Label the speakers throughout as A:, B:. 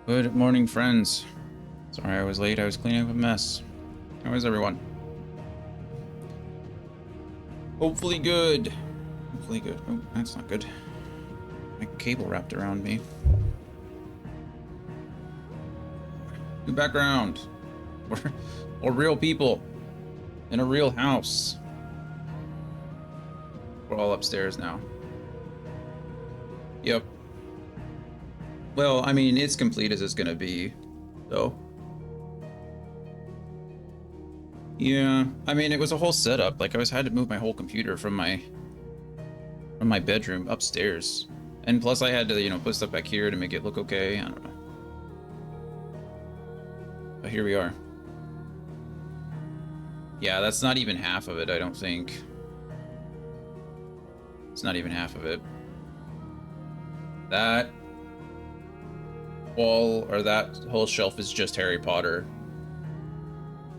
A: Good morning, friends. Sorry I was late. I was cleaning up a mess. How is everyone? Hopefully good. Hopefully good. Oh, that's not good. My cable wrapped around me. New background. We're real people in a real house. We're all upstairs now. Yep. Well, I mean, it's complete as it's gonna be, though. Yeah, I mean, it was a whole setup. Like, had to move my whole computer from my bedroom upstairs, and plus I had to, put stuff back here to make it look okay. I don't know, but here we are. Yeah, that's not even half of it. I don't think it's not even half of it. That wall or that whole shelf is just Harry Potter.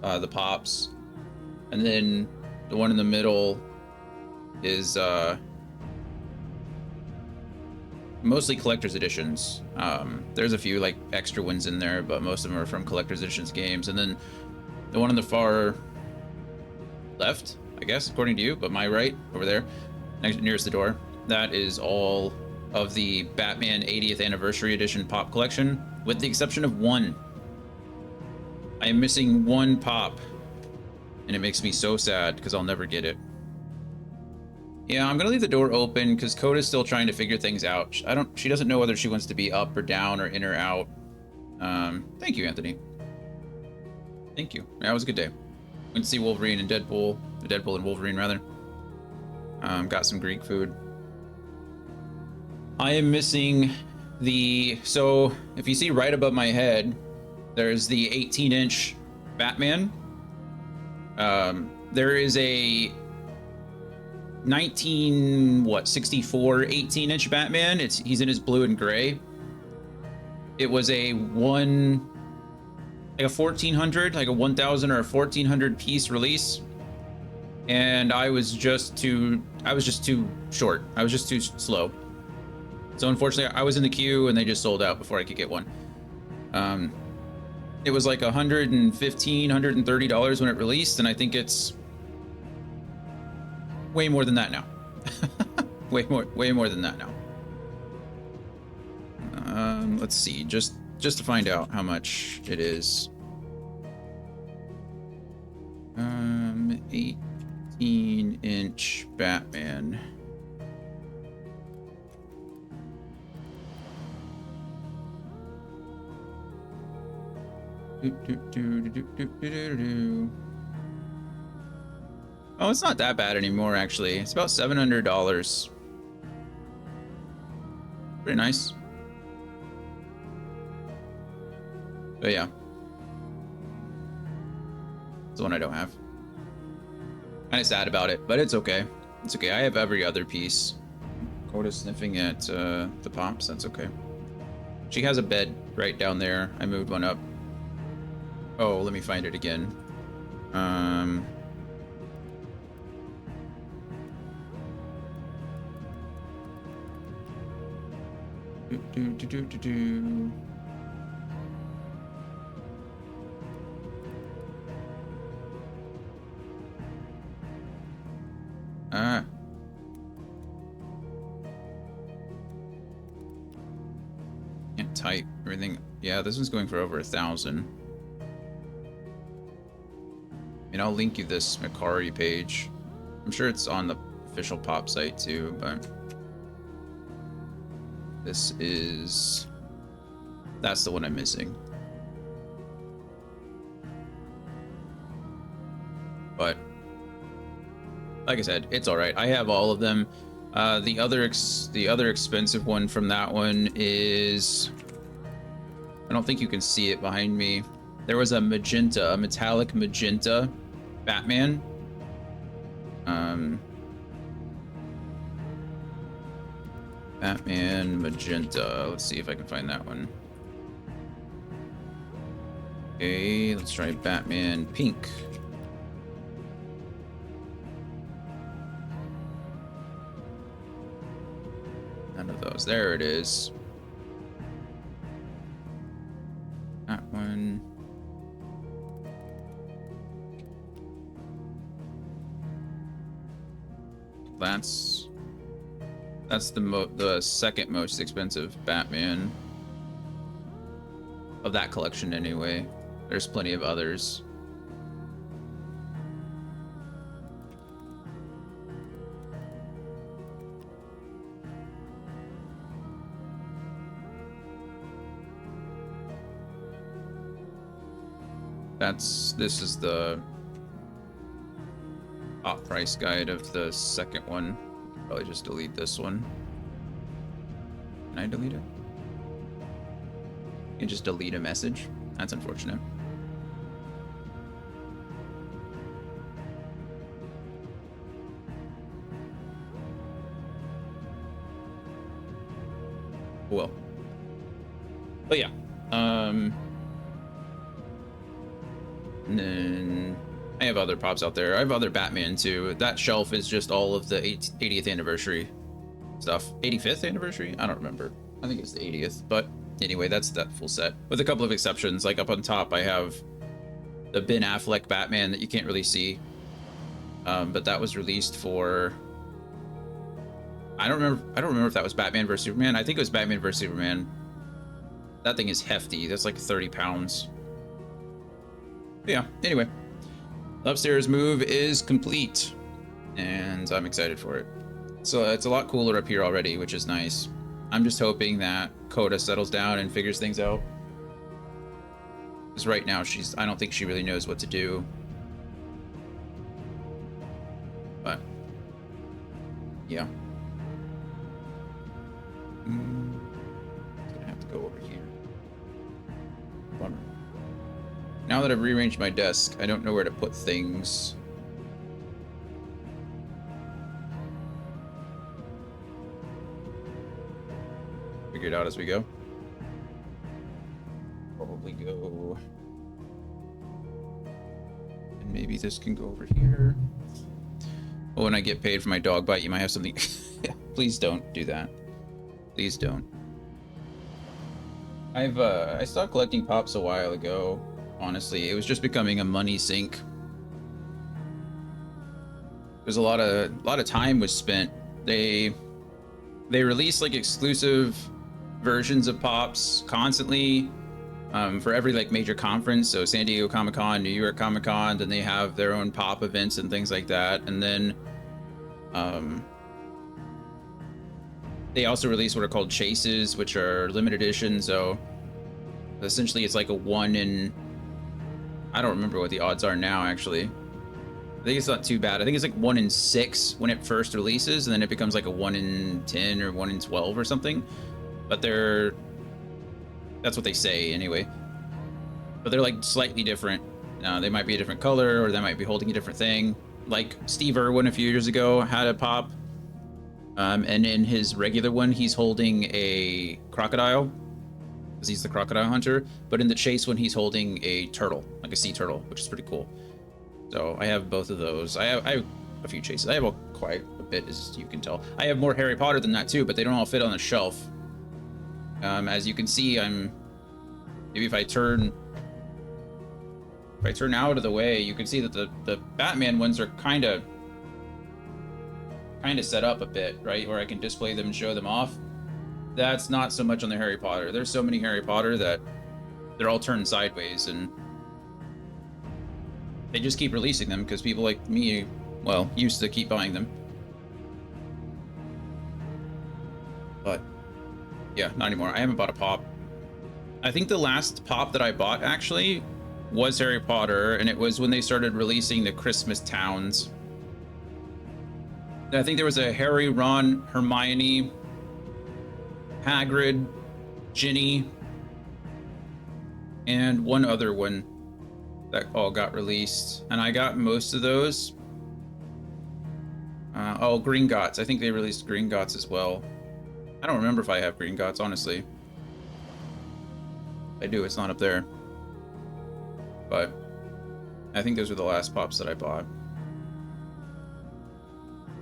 A: The pops, and then the one in the middle is mostly collector's editions. There's a few like extra ones in there, but most of them are from collector's editions games. And then the one on the far left, I guess, according to you, but my right over there, nearest the door, that is all of the Batman 80th Anniversary Edition pop collection, with the exception of one. I am missing one pop, and it makes me so sad because I'll never get it. Yeah, I'm gonna leave the door open because Coda's still trying to figure things out. She doesn't know whether she wants to be up or down or in or out. Thank you, Anthony. Thank you. That was a good day. Went to see Wolverine and Deadpool. Deadpool and Wolverine, rather. Got some Greek food. I am missing so if you see right above my head, there's the 18-inch Batman. There is a 64 18-inch Batman. He's in his blue and gray. It was a 1400, like a 1000 or a 1400 piece release, and I was just too short. I was just too slow. So unfortunately, I was in the queue and they just sold out before I could get one. It was like $115, $130 when it released, and I think it's way more than that now. way more than that now. Let's see, just to find out how much it is. 18-inch Batman. Oh, it's not that bad anymore, actually. It's about $700. Pretty nice. But yeah. It's the one I don't have. Kind of sad about it, but it's okay. It's okay. I have every other piece. Coda's sniffing at the pops. That's okay. She has a bed right down there. I moved one up. Oh, let me find it again. Can't type everything. Yeah, this one's going for over 1,000. And I'll link you this Macari page. I'm sure it's on the official pop site too, but that's the one I'm missing. But like I said, it's all right. I have all of them. The other expensive one from that one is, I don't think you can see it behind me. There was a metallic magenta Batman. Batman magenta. Let's see if I can find that one. Okay, let's try Batman pink. None of those. There it is. one. That's the second most expensive Batman of that collection anyway. There's plenty of others. This is the top price guide of the second one. Probably just delete this one. Can I delete it? You can just delete a message. That's unfortunate. Well. But yeah. And then I have other pops out there. I have other Batman too. That shelf is just all of the 80th anniversary stuff. 85th anniversary? I don't remember. I think it's the 80th. But anyway, that's that full set. With a couple of exceptions. Like up on top, I have the Ben Affleck Batman that you can't really see. But that was released for... I don't remember if that was Batman vs Superman. I think it was Batman vs Superman. That thing is hefty. That's like 30 pounds. But yeah, anyway. The upstairs move is complete. And I'm excited for it. So it's a lot cooler up here already, which is nice. I'm just hoping that Coda settles down and figures things out. Because right now, I don't think she really knows what to do. But, yeah. I'm gonna have to go over here. Bummer. Now that I've rearranged my desk, I don't know where to put things. Figure it out as we go. Probably go. And maybe this can go over here. Oh, when I get paid for my dog bite, you might have something. Please don't do that. Please don't. I stopped collecting pops a while ago. Honestly, it was just becoming a money sink. There's a lot of time was spent. They release like exclusive versions of pops constantly for every like major conference. So San Diego Comic-Con, New York Comic-Con, then they have their own pop events and things like that. And then they also release what are called chases, which are limited edition. So essentially it's like a 1 in... I don't remember what the odds are now, actually. I think it's not too bad. I think it's like 1 in 6 when it first releases, and then it becomes like a 1 in 10 or 1 in 12 or something. But that's what they say anyway. But they're like slightly different. They might be a different color, or they might be holding a different thing. Like Steve Irwin a few years ago had a pop. And in his regular one, he's holding a crocodile, because he's the crocodile hunter. But in the chase one, he's holding a turtle, like a sea turtle, which is pretty cool. So I have both of those. I have a few chases. I have quite a bit, as you can tell. I have more Harry Potter than that too, but they don't all fit on the shelf. As you can see, maybe if I turn out of the way, you can see that the Batman ones are kind of set up a bit, right? Where I can display them and show them off. That's not so much on the Harry Potter. There's so many Harry Potter that they're all turned sideways, and they just keep releasing them because people like me, well, used to keep buying them. But yeah, not anymore. I haven't bought a pop. I think the last pop that I bought actually was Harry Potter, and it was when they started releasing the Christmas towns. I think there was a Harry, Ron, Hermione, Hagrid, Ginny, and one other one that all got released, and I got most of those. Gringotts. I think they released Gringotts as well. I don't remember if I have Gringotts, honestly. I do, it's not up there. But I think those were the last pops that I bought.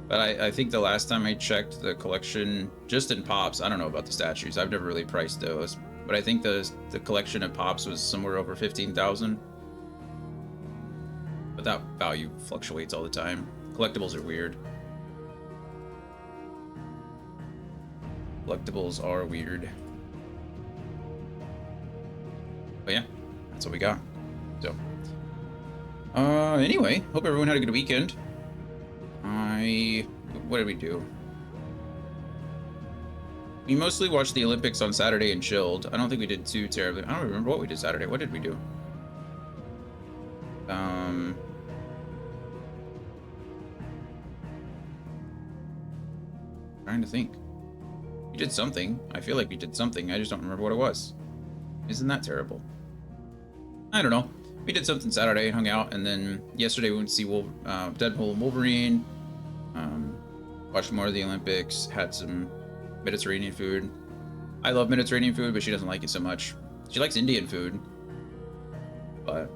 A: But I think the last time I checked the collection, just in pops, I don't know about the statues. I've never really priced those. but I think the collection of pops was somewhere over 15,000. But that value fluctuates all the time. Collectibles are weird. Collectibles are weird. But yeah, that's what we got. So, anyway, hope everyone had a good weekend. What did we do? We mostly watched the Olympics on Saturday and chilled. I don't think we did too terribly. I don't remember what we did Saturday. What did we do? Trying to think. We did something. I feel like we did something. I just don't remember what it was. Isn't that terrible? I don't know. We did something Saturday, hung out, and then yesterday we went to see Deadpool and Wolverine. Watched more of the Olympics. Had some Mediterranean food. I love Mediterranean food, but she doesn't like it so much. She likes Indian food, but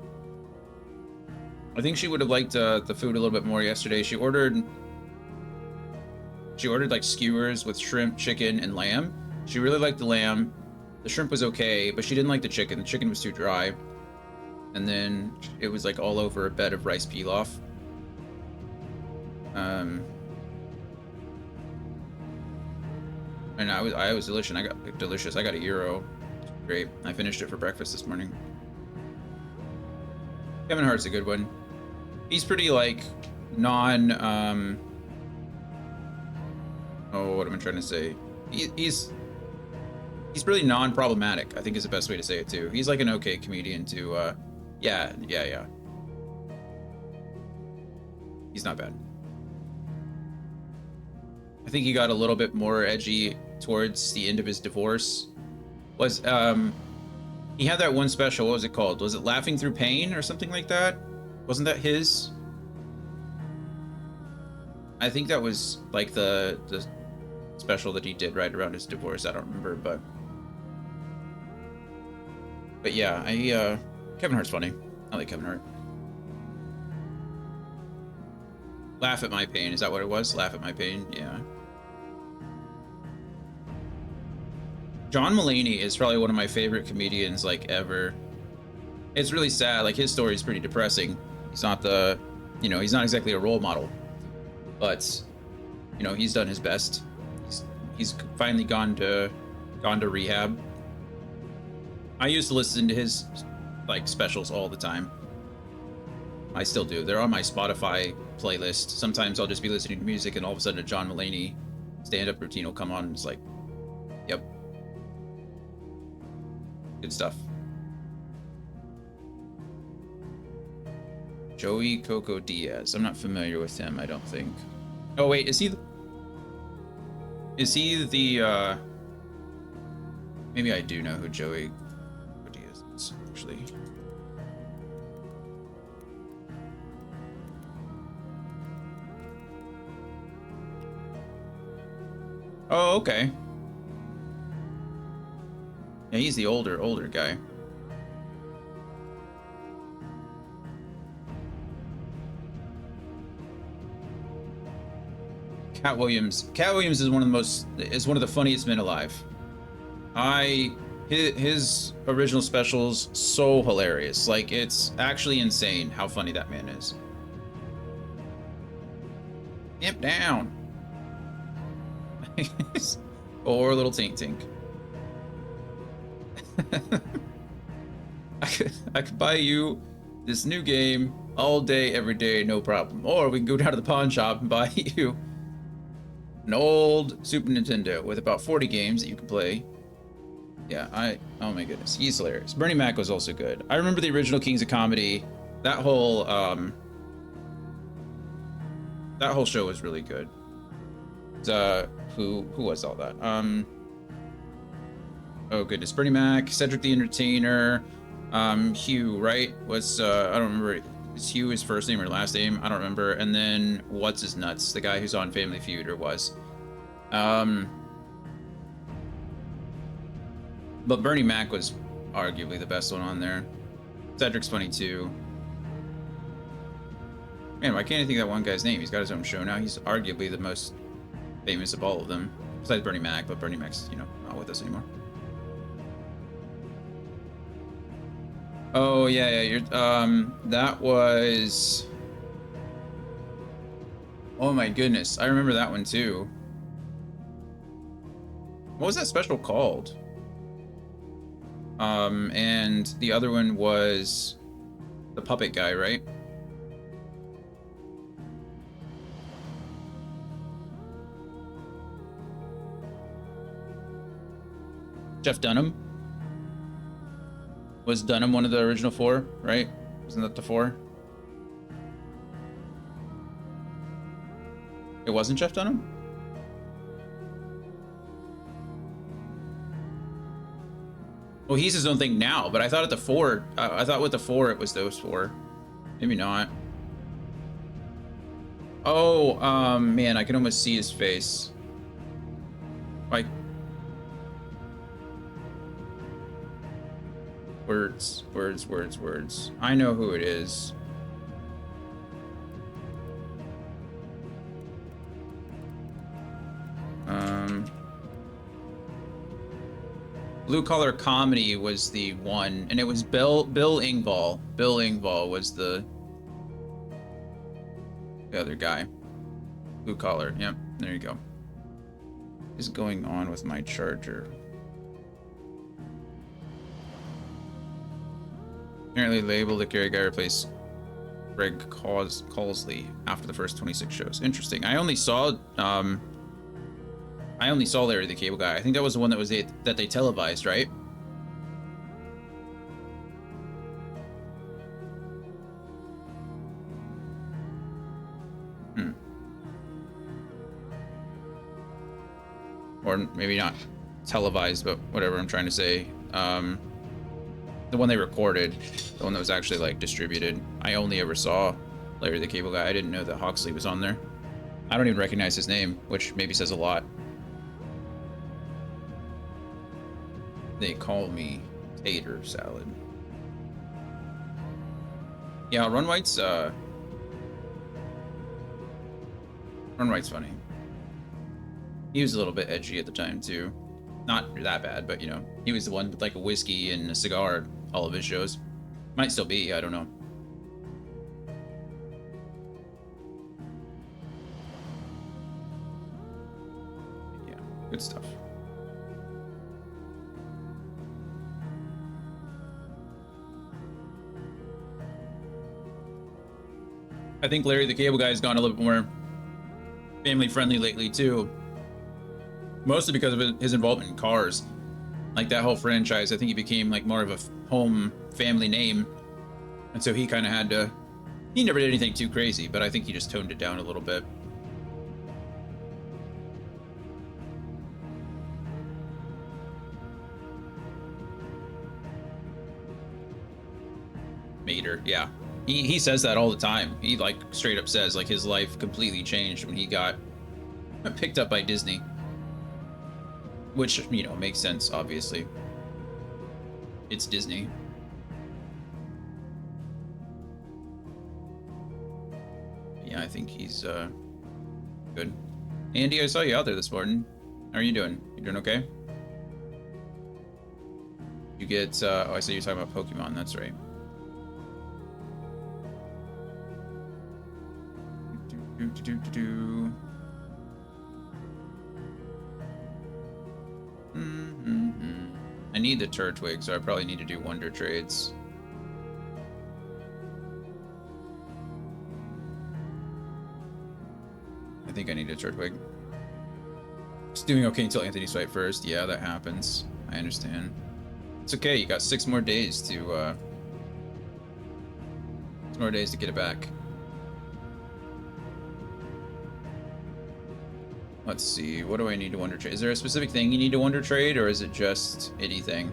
A: I think she would have liked the food a little bit more yesterday. She ordered like skewers with shrimp, chicken, and lamb. She really liked the lamb. The shrimp was okay, but she didn't like the chicken. The chicken was too dry. And then it was like all over a bed of rice pilaf. And I was delicious. I got delicious. I got a gyro. Great. I finished it for breakfast this morning. Kevin Hart's a good one. He's pretty like what am I trying to say? He's really non-problematic, I think is the best way to say it too. He's like an okay comedian to yeah. He's not bad. I think he got a little bit more edgy towards the end of his divorce. He had that one special, what was it called? Was it Laughing Through Pain or something like that? Wasn't that his? I think that was like the special that he did right around his divorce. I don't remember, but yeah, Kevin Hart's funny. I like Kevin Hart. Laugh at My Pain, is that what it was? Laugh at My Pain, yeah. John Mulaney is probably one of my favorite comedians like ever. It's really sad, like his story is pretty depressing. He's not he's not exactly a role model, but he's done his best. He's finally gone to rehab. I used to listen to his like specials all the time. I still do. They're on my Spotify playlist. Sometimes I'll just be listening to music and all of a sudden a John Mulaney stand-up routine will come on and it's like, yep. Good stuff. Joey Coco Diaz. I'm not familiar with him, I don't think. Oh wait, is he the maybe I do know who Joey Coco Diaz is, actually. Oh, okay. Yeah, he's the older guy. Cat Williams. Cat Williams is one of the funniest men alive. His original specials so hilarious. Like it's actually insane how funny that man is. Imp down. Or little Tink Tink. I could buy you this new game all day, every day, no problem. Or we can go down to the pawn shop and buy you an old Super Nintendo with about 40 games that you can play. Yeah, oh my goodness, he's hilarious. Bernie Mac was also good. I remember the original Kings of Comedy. That whole show was really good. Who was all that? Oh goodness, Bernie Mac, Cedric the Entertainer, Hugh, right? Was I don't remember. Is Hugh his first name or last name? I don't remember. And then what's his nuts? The guy who's on Family Feud or was. But Bernie Mac was arguably the best one on there. Cedric's funny too. Man, why can't I think of that one guy's name? He's got his own show now. He's arguably the most famous of all of them. Besides Bernie Mac, but Bernie Mac's, not with us anymore. Oh yeah, yeah. You're that was. Oh my goodness, I remember that one too. What was that special called? And the other one was the puppet guy, right? Jeff Dunham. Was Dunham one of the original four, right? Wasn't that the four? It wasn't Jeff Dunham? Well, he's his own thing now, but I thought at the four, I thought with the four it was those four. Maybe not. Oh, man, I can almost see his face. Like, words, words, words, words. I know who it is. Blue Collar Comedy was the one, and it was Bill Engvall. Bill Engvall was the other guy. Blue Collar. Yep, there you go. What is going on with my charger? Apparently labeled the Gary guy replaced Greg Causley after the first 26 shows. Interesting. I only saw Larry the Cable Guy. I think that was the one that was that they televised, right? Or maybe not televised, but whatever I'm trying to say. The one they recorded, the one that was actually like distributed. I only ever saw Larry the Cable Guy. I didn't know that Hawksley was on there. I don't even recognize his name, which maybe says a lot. They call me Tater Salad. Yeah, Run White's funny. He was a little bit edgy at the time too. Not that bad, but you know, he was the one with like a whiskey and a cigar all of his shows. Might still be, I don't know. Yeah, good stuff. I think Larry the Cable Guy has gone a little bit more family friendly lately too. Mostly because of his involvement in Cars. Like that whole franchise, I think he became like more of a home family name. And so he kind of had to, he never did anything too crazy, but I think he just toned it down a little bit. Mater, yeah. He says that all the time. He like straight up says like his life completely changed when he got picked up by Disney. Which, you know, makes sense, obviously. It's Disney. Yeah, I think he's good. Andy, I saw you out there this morning. How are you doing? You doing okay? You get oh, I saw you talking about Pokemon, that's right. I need the Turtwig, so I probably need to do Wonder Trades. I think I need a Turtwig. Just doing okay until Anthony's fight first. Yeah, that happens. I understand. It's okay, you got 6 more days to 6 more days to get it back. Let's see, what do I need to Wonder Trade? Is there a specific thing you need to Wonder Trade, or is it just anything?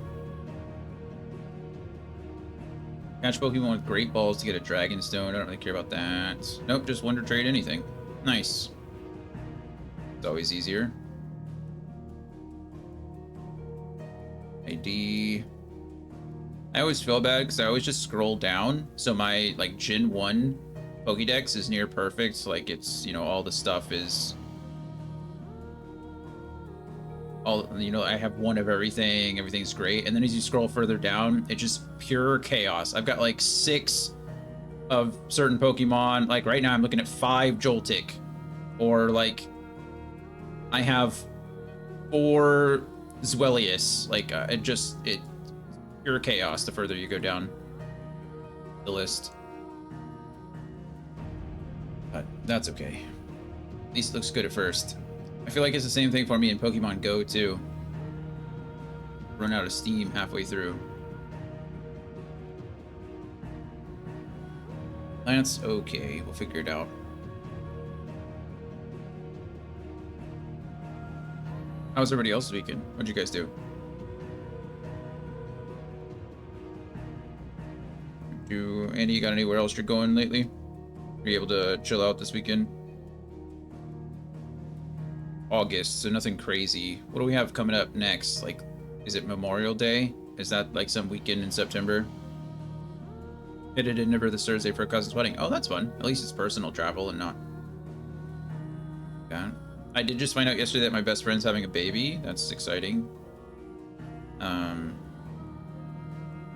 A: Catch Pokemon with Great Balls to get a Dragon Stone. I don't really care about that. Nope, just Wonder Trade anything. Nice. It's always easier. ID. I always feel bad because I always just scroll down. So my, like, Gen 1 Pokédex is near perfect. Like, it's, you know, all the stuff is all, you know, I have one of everything, everything's great. And then as you scroll further down, it's just pure chaos. I've got like 6 of certain Pokemon. Like right now I'm looking at 5 Joltik, or like I have 4 Zwellius. Like it pure chaos the further you go down the list. But that's okay. At least it looks good at first. I feel like it's the same thing for me in Pokemon Go too. Run out of steam halfway through. That's okay, we'll figure it out. How was everybody else's weekend? What'd you guys do? Andy, you got anywhere else you're going lately? Are you able to chill out this weekend? August, so nothing crazy. What do we have coming up next? Like, is it Memorial Day? Is that like some weekend in September? Headed to Denver this Thursday for a cousin's wedding. Oh, that's fun. At least it's personal travel and not. Yeah. I did just find out yesterday that my best friend's having a baby. That's exciting.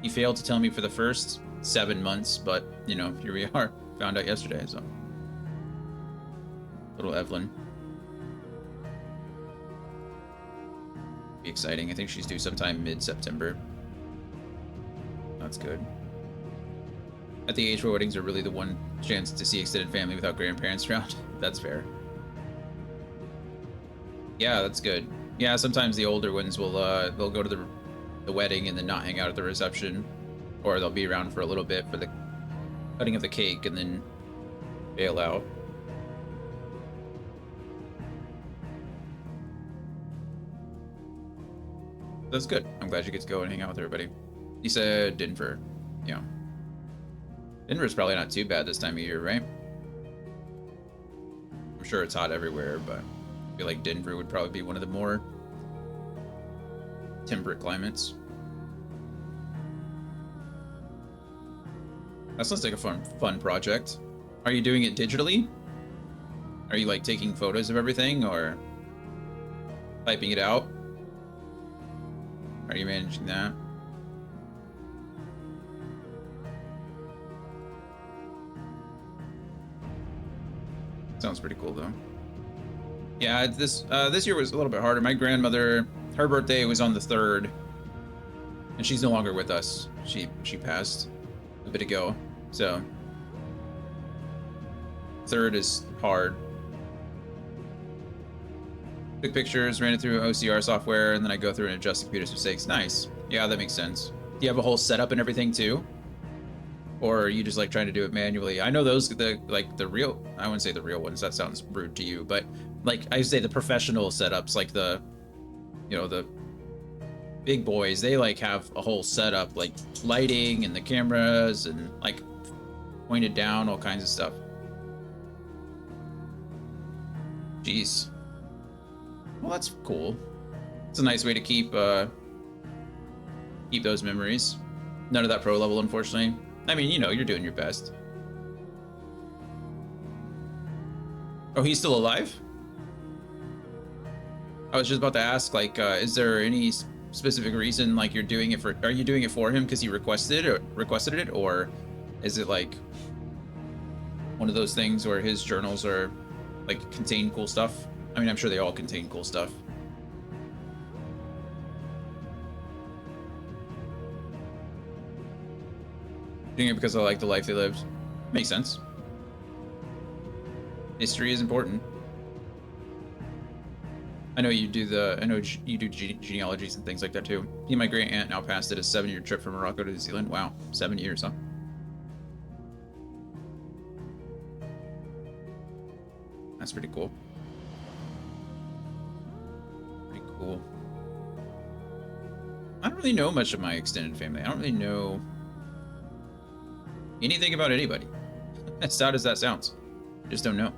A: He failed to tell me for the first 7 months, but you know, here we are. Found out yesterday, so. Little Evelyn. Be exciting. I think she's due sometime mid-September. That's good. At the age where weddings are really the one chance to see extended family without grandparents around. That's fair. Yeah, that's good. Yeah, sometimes the older ones will they'll go to the wedding and then not hang out at the reception, or they'll be around for a little bit for the cutting of the cake and then bail out. That's good. I'm glad you get to go and hang out with everybody. You said Denver. Yeah. Denver's probably not too bad this time of year, right? I'm sure it's hot everywhere, but I feel like Denver would probably be one of the more temperate climates. That sounds like a fun project. Are you doing it digitally? Are you like taking photos of everything or typing it out? Are you managing that? Sounds pretty cool though. Yeah, this year was a little bit harder. My grandmother, her birthday was on the 3rd, and she's no longer with us. She passed a bit ago, so 3rd is hard. Took pictures, ran it through OCR software, and then I go through and adjust the computer's mistakes. Nice. Yeah, that makes sense. Do you have a whole setup and everything too? Or are you just like trying to do it manually? I know those, the real, I wouldn't say the real ones, that sounds rude to you, but like I say the professional setups, like the, you know, the big boys, they like have a whole setup, like lighting and the cameras and like pointed down, all kinds of stuff. Jeez. Well, that's cool. It's a nice way to keep those memories. None of that pro level, unfortunately. I mean, you know, you're doing your best. Oh, he's still alive? I was just about to ask, like, is there any specific reason, like, you're doing it for? Are you doing it for him because he requested it, or is it like one of those things where his journals are like contain cool stuff? I mean, I'm sure they all contain cool stuff. Doing it because I like the life they lived. Makes sense. History is important. I know you do genealogies and things like that too. Me and my great aunt now passed it a 7-year trip from Morocco to New Zealand. Wow, 7 years, huh? That's pretty cool. Pretty cool. I don't really know much of my extended family. I don't really know anything about anybody. As sad as that sounds. Just don't know.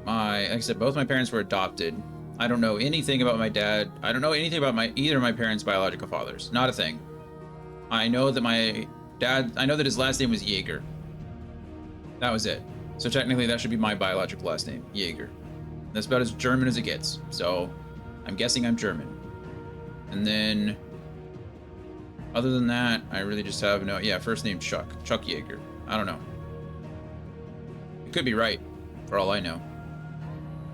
A: Like I said, both my parents were adopted. I don't know anything about my dad. I don't know anything about either of my parents' biological fathers. Not a thing. I know that my dad, I know that his last name was Jaeger. That was it. So technically that should be my biological last name, Jaeger. That's about as German as it gets. So I'm guessing I'm German. And then other than that, I really just have no... Yeah, first name Chuck. Chuck Yeager. I don't know. It could be right, for all I know.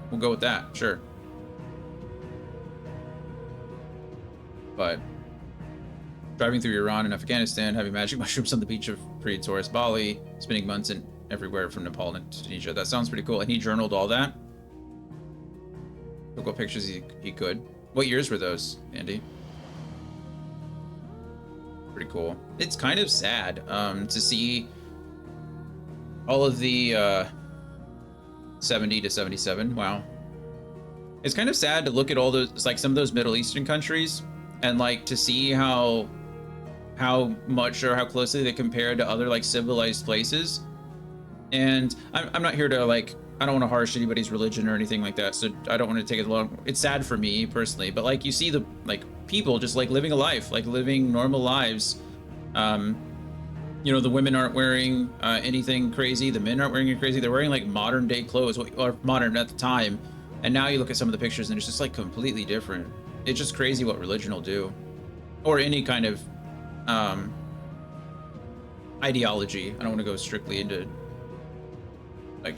A: We'll go with that, sure. But driving through Iran and Afghanistan, having magic mushrooms on the beach of pre-tourist Bali, spending months in everywhere from Nepal to Tunisia. That sounds pretty cool. And he journaled all that. Took what pictures he could. What years were those, Andy? Pretty cool. It's kind of sad to see all of the 70 to 77. Wow. It's kind of sad to look at all those, like some of those Middle Eastern countries, and like to see how much or how closely they compare to other like civilized places. And I'm not here to like, I don't want to harsh anybody's religion or anything like that, so I don't want to take it long. It's sad for me personally, but like you see the like people just like living a life, like living normal lives. You know, the women aren't wearing anything crazy, the men aren't wearing anything crazy. They're wearing like modern day clothes, or modern at the time. And now you look at some of the pictures and it's just like completely different. It's just crazy what religion will do, or any kind of ideology. I don't want to go strictly into like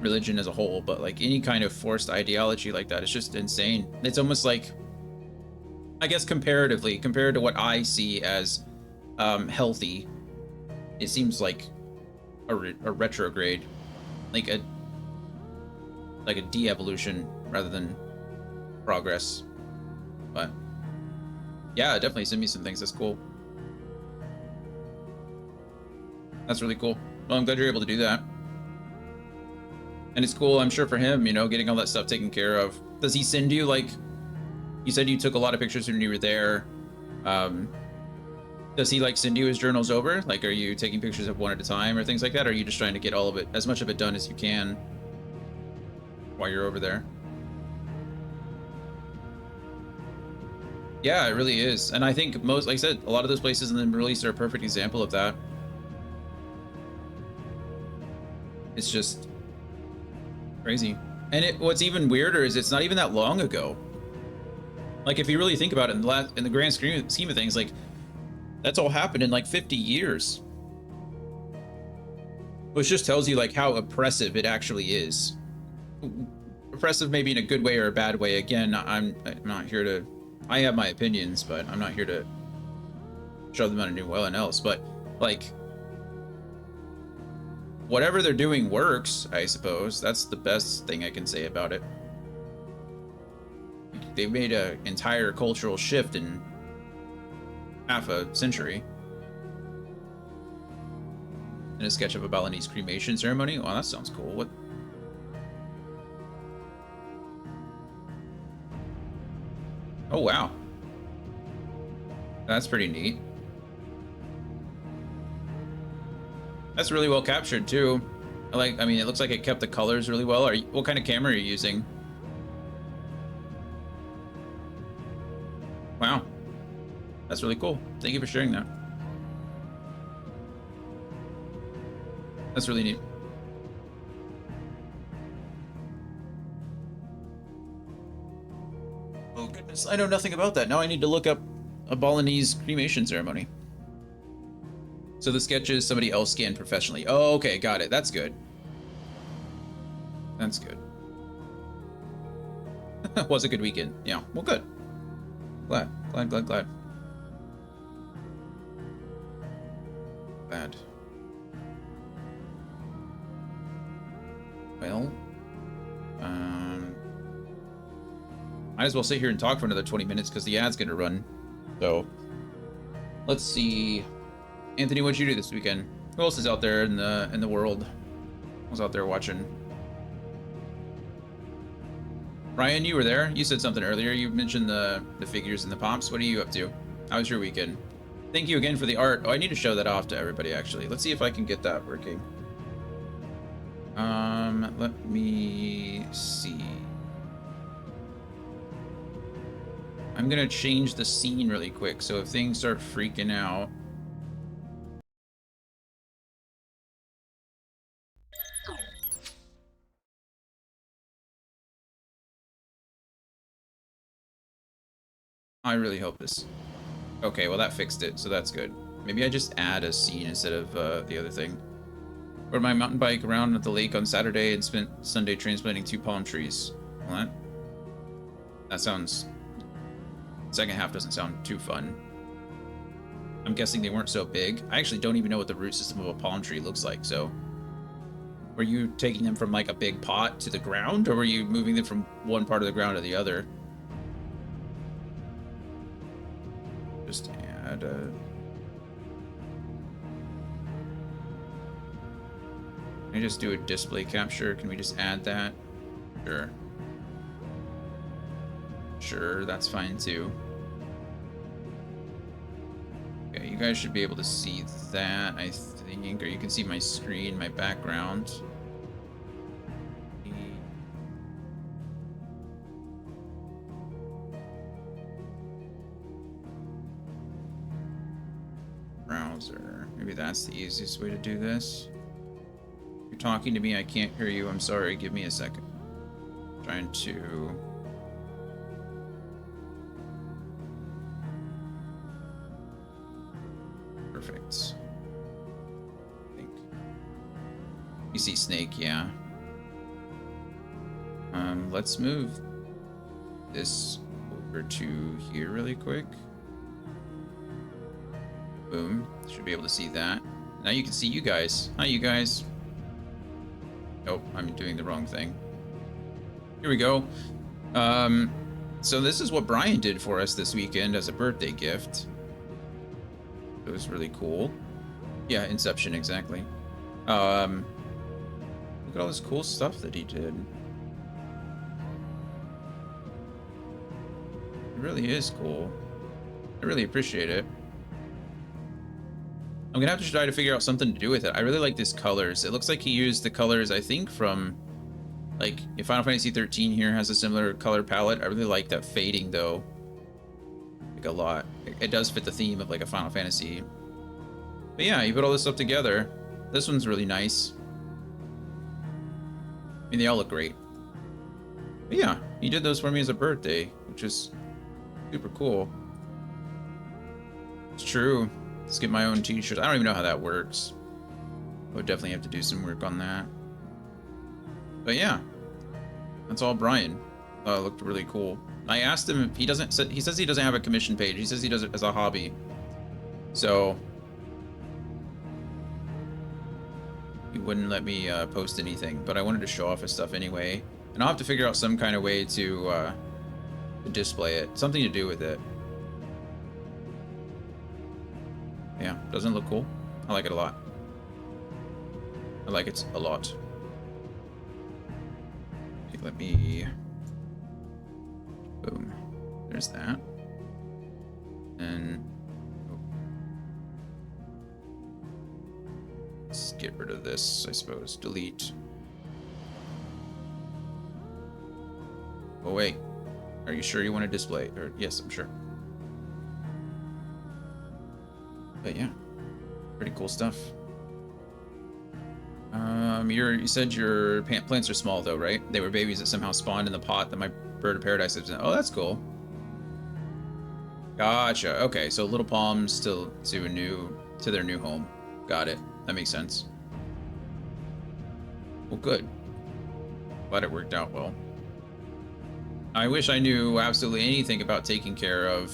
A: religion as a whole, but like any kind of forced ideology like that, it's just insane. It's almost like, I guess comparatively, compared to what I see as healthy, it seems like a retrograde, like a de-evolution rather than progress. But yeah, definitely send me some things. That's cool. That's really cool. Well, I'm glad you're able to do that. And it's cool, I'm sure, for him, you know, getting all that stuff taken care of. Does he send you, like, you said you took a lot of pictures when you were there. Does he, like, send you his journals over? Like, are you taking pictures of one at a time or things like that? Or are you just trying to get all of it, as much of it done as you can while you're over there? Yeah, it really is. And I think most, like I said, a lot of those places in the Middle East are a perfect example of that. It's just crazy. And what's even weirder is it's not even that long ago. Like, if you really think about it in the grand scheme of things, like, that's all happened in like 50 years. Which just tells you like how oppressive it actually is. Oppressive maybe in a good way or a bad way. Again, I'm not here to... I have my opinions, but I'm not here to shove them on anyone else. But, like, whatever they're doing works, I suppose. That's the best thing I can say about it. They made an entire cultural shift in half a century. And a sketch of a Balinese cremation ceremony? Oh, that sounds cool. What? Oh, wow. That's pretty neat. That's really well captured, too. I mean, it looks like it kept the colors really well. What kind of camera are you using? Wow. That's really cool. Thank you for sharing that. That's really neat. Oh goodness, I know nothing about that. Now I need to look up a Balinese cremation ceremony. So the sketches somebody else scanned professionally. Oh, okay, got it. That's good. That's good. Was a good weekend. Yeah, well, good. Glad. Glad. Well, might as well sit here and talk for another 20 minutes because the ad's gonna run. So, let's see. Anthony, what'd you do this weekend? Who else is out there in the world? Who's out there watching? Ryan, you were there. You said something earlier. You mentioned the figures and the pops. What are you up to? How was your weekend? Thank you again for the art. Oh, I need to show that off to everybody, actually. Let's see if I can get that working. Let me see. I'm gonna change the scene really quick, so if things start freaking out, I really hope this... Okay, well that fixed it, so that's good. Maybe I just add a scene instead of the other thing. Rode my mountain bike around at the lake on Saturday and spent Sunday transplanting 2 palm trees. What? That sounds... Second half doesn't sound too fun. I'm guessing they weren't so big. I actually don't even know what the root system of a palm tree looks like, so... Were you taking them from like a big pot to the ground, or were you moving them from one part of the ground to the other? Just add a... Can I just do a display capture? Can we just add that? Sure. Sure, that's fine too. Okay, you guys should be able to see that, I think, or you can see my screen, my background. Browser. Maybe that's the easiest way to do this. You're talking to me, I can't hear you. I'm sorry, give me a second. I'm trying to... Perfect. I think. You see Snake, yeah. Let's move this over to here really quick. Boom. Should be able to see that. Now you can see you guys. Hi, you guys. Oh, I'm doing the wrong thing. Here we go. So this is what Brian did for us this weekend as a birthday gift. It was really cool. Yeah, Inception, exactly. Look at all this cool stuff that he did. It really is cool. I really appreciate it. I'm gonna have to try to figure out something to do with it. I really like these colors. It looks like he used the colors, I think, from... Like, if Final Fantasy 13 here has a similar color palette. I really like that fading, though. Like, a lot. It does fit the theme of, like, a Final Fantasy. But yeah, you put all this stuff together. This one's really nice. I mean, they all look great. But yeah, he did those for me as a birthday, which is super cool. It's true. Let's get my own t-shirts. I don't even know how that works. I would definitely have to do some work on that. But yeah, that's all Brian. It looked really cool. I asked him if he doesn't... He says he doesn't have a commission page. He says he does it as a hobby. So... he wouldn't let me post anything, but I wanted to show off his stuff anyway. And I'll have to figure out some kind of way to display it. Something to do with it. Yeah, doesn't it look cool? I like it a lot. I like it a lot. Okay, let me... Boom. There's that. And... Let's get rid of this, I suppose. Delete. Oh, wait. Are you sure you want to display? Or yes, I'm sure. But yeah, pretty cool stuff. You said your plants are small though, right? They were babies that somehow spawned in the pot that my bird of paradise lives in. Oh, that's cool. Gotcha. Okay, so little palms to their new home. Got it. That makes sense. Well, good. Glad it worked out well. I wish I knew absolutely anything about taking care of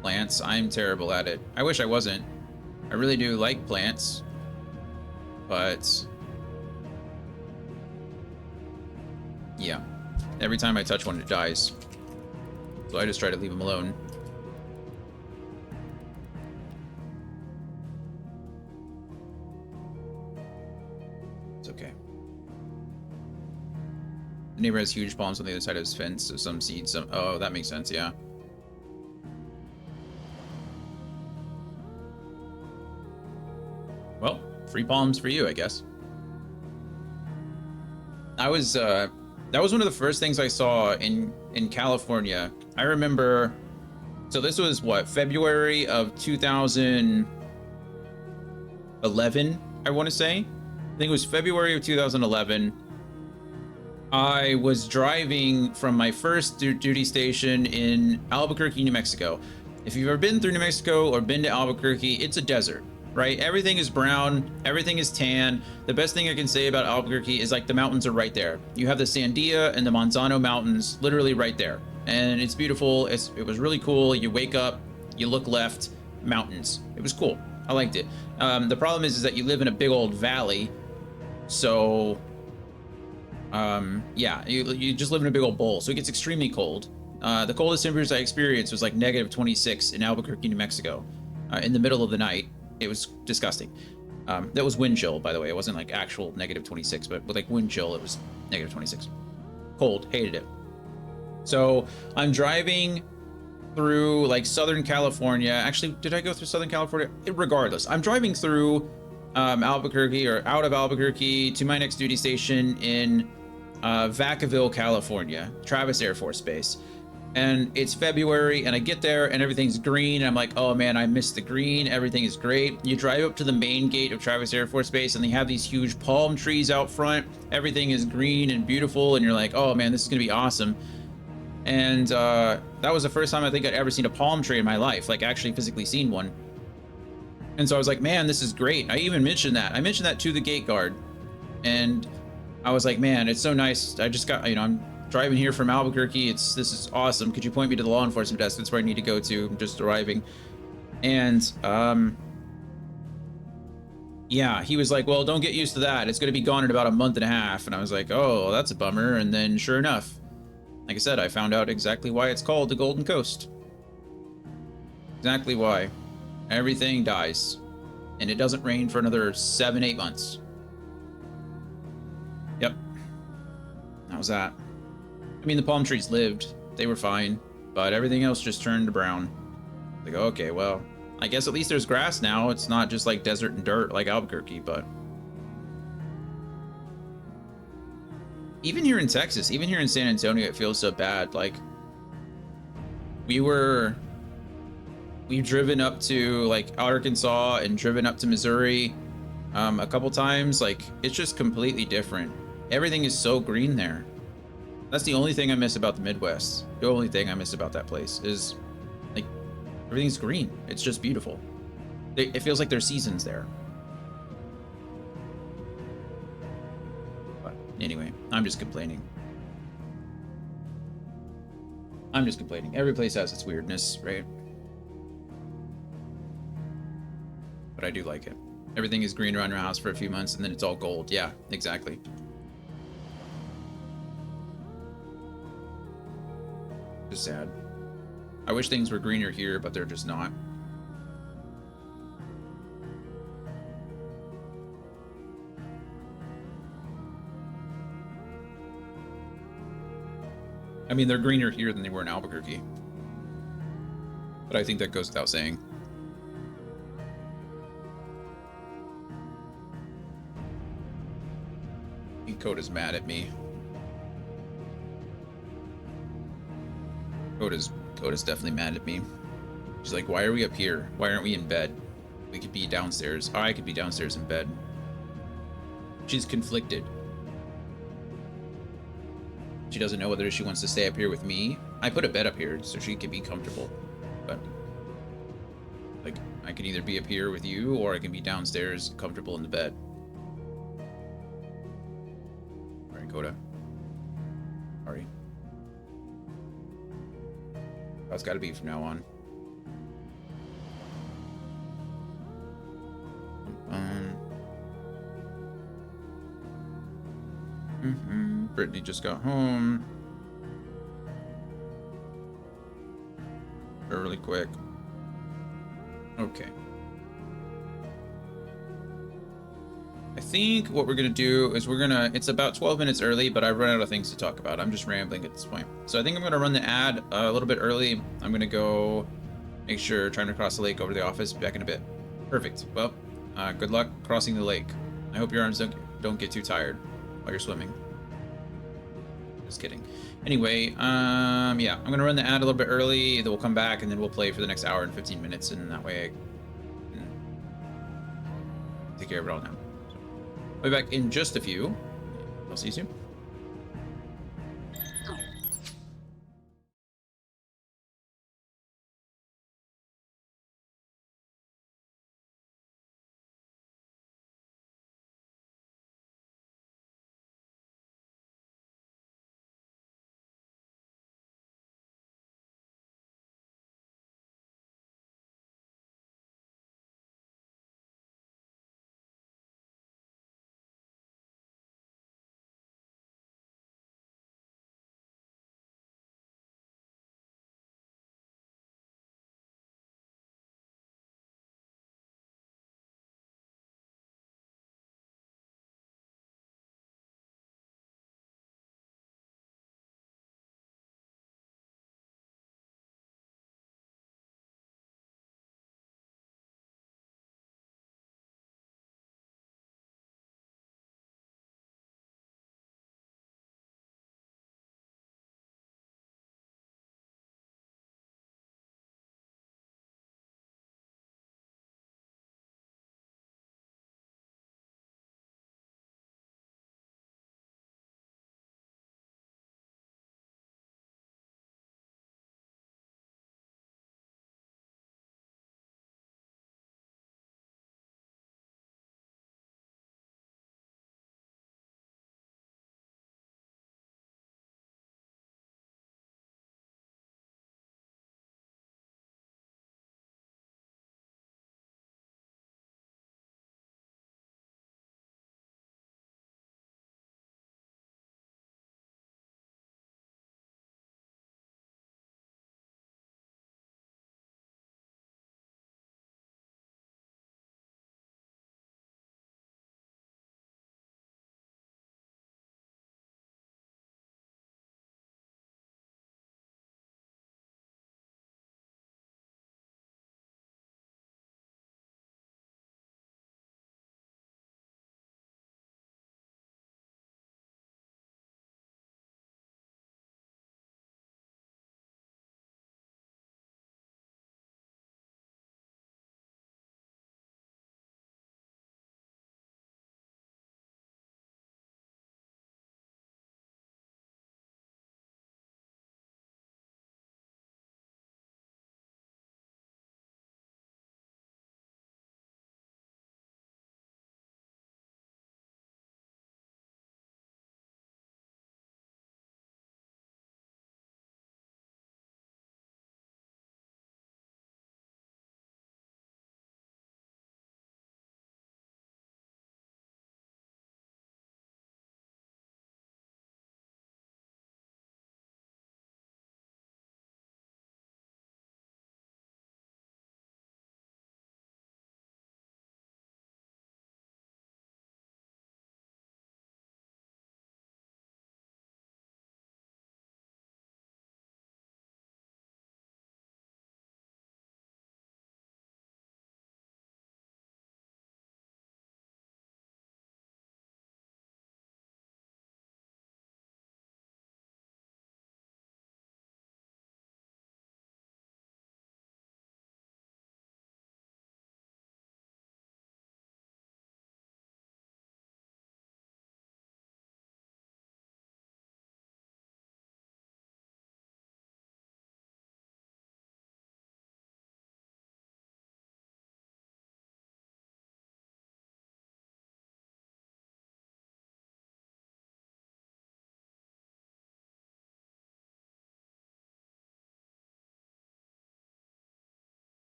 A: plants. I'm terrible at it. I wish I wasn't. I really do like plants, but yeah, every time I touch one it dies, so I just try to leave them alone. It's okay. The neighbor has huge palms on the other side of his fence, so some seeds, some... Oh, that makes sense, yeah. Well, free palms for you, I guess. That was one of the first things I saw in California. I remember, so this was what, February of 2011, I want to say. I think it was February of 2011. I was driving from my first duty station in Albuquerque, New Mexico. If you've ever been through New Mexico or been to Albuquerque, it's a desert, right? Everything is brown, everything is tan. The best thing I can say about Albuquerque is like the mountains are right there. You have the Sandia and the Manzano Mountains literally right there. And it's beautiful. It was really cool. You wake up, you look left, mountains. It was cool. I liked it. The problem is that you live in a big old valley. So yeah, you just live in a big old bowl, so it gets extremely cold. The coldest temperatures I experienced was like -26 in Albuquerque, New Mexico, in the middle of the night. It was disgusting. That was wind chill, by the way. It wasn't like actual -26, but with like wind chill, it was -26. Cold, hated it. So I'm driving through like Southern California. Actually, did I go through Southern California? Regardless, I'm driving through Albuquerque, or out of Albuquerque, to my next duty station in Vacaville, California, Travis Air Force Base. And it's February, and I get there and everything's green. And I'm like, oh man, I missed the green. Everything is great. You drive up to the main gate of Travis Air Force Base, and they have these huge palm trees out front. Everything is green and beautiful, and you're like, oh man, this is gonna be awesome. And that was the first time I think I'd ever seen a palm tree in my life, like actually physically seen one. And so I was like, man, this is great. I even mentioned that. I mentioned that to the gate guard. And I was like, man, it's so nice. I just got, I'm driving here from Albuquerque. This is awesome. Could you point me to the law enforcement desk? That's where I need to go to. I'm just arriving. And yeah, he was like, well, don't get used to that. It's going to be gone in about a month and a half. And I was like, oh, that's a bummer. And then sure enough, like I said, I found out exactly why it's called the Golden Coast. Exactly why. Everything dies. And it doesn't rain for another 7-8 months. Yep. That was that. I mean, the palm trees lived. They were fine. But everything else just turned to brown. Like, okay, well, I guess at least there's grass now. It's not just like desert and dirt like Albuquerque, but... even here in Texas, even here in San Antonio, it feels so bad. Like, we've driven up to like Arkansas and driven up to Missouri a couple times. Like, it's just completely different. Everything is so green there. That's the only thing I miss about the Midwest. The only thing I miss about that place is like everything's green. It's just beautiful. It feels like there's seasons there. But anyway, I'm just complaining. I'm just complaining. Every place has its weirdness, right? But I do like it. Everything is green around your house for a few months and then it's all gold. Yeah, exactly. Just sad. I wish things were greener here, but they're just not. I mean, they're greener here than they were in Albuquerque. But I think that goes without saying. I think Coda's mad at me. Coda's definitely mad at me. She's like, why are we up here? Why aren't we in bed? We could be downstairs. I could be downstairs in bed. She's conflicted. She doesn't know whether she wants to stay up here with me. I put a bed up here so she can be comfortable. But like, I can either be up here with you or I can be downstairs comfortable in the bed. All right, Coda. Sorry. That's got to be from now on. Brittany just got home. Really quick. Okay. I think what we're gonna do is it's about 12 minutes early, but I've run out of things to talk about. I'm just rambling at this point. So I think I'm gonna run the ad a little bit early. I'm gonna go make sure, trying to cross the lake over to the office, back in a bit. Perfect. Well, good luck crossing the lake. I hope your arms don't get too tired while you're swimming. Just kidding. Anyway, yeah, I'm gonna run the ad a little bit early, then we'll come back and then we'll play for the next hour and 15 minutes, and that way I can take care of it all now. So, I'll be back in just a few. I'll see you soon.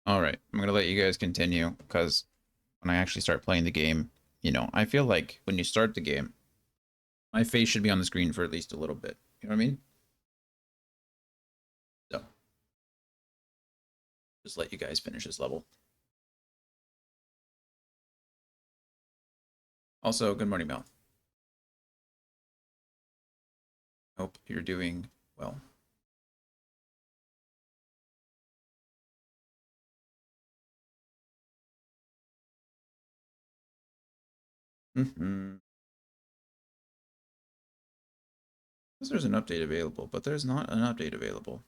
A: All right, I'm gonna let you guys continue because when I actually start playing the game, you know, I feel like when you start the game, my face should be on the screen for at least a little bit. You know what I mean? So just let you guys finish this level. Also, good morning, Mel. Hope you're doing well. Mm-hmm. There's an update available, but there's not an update available.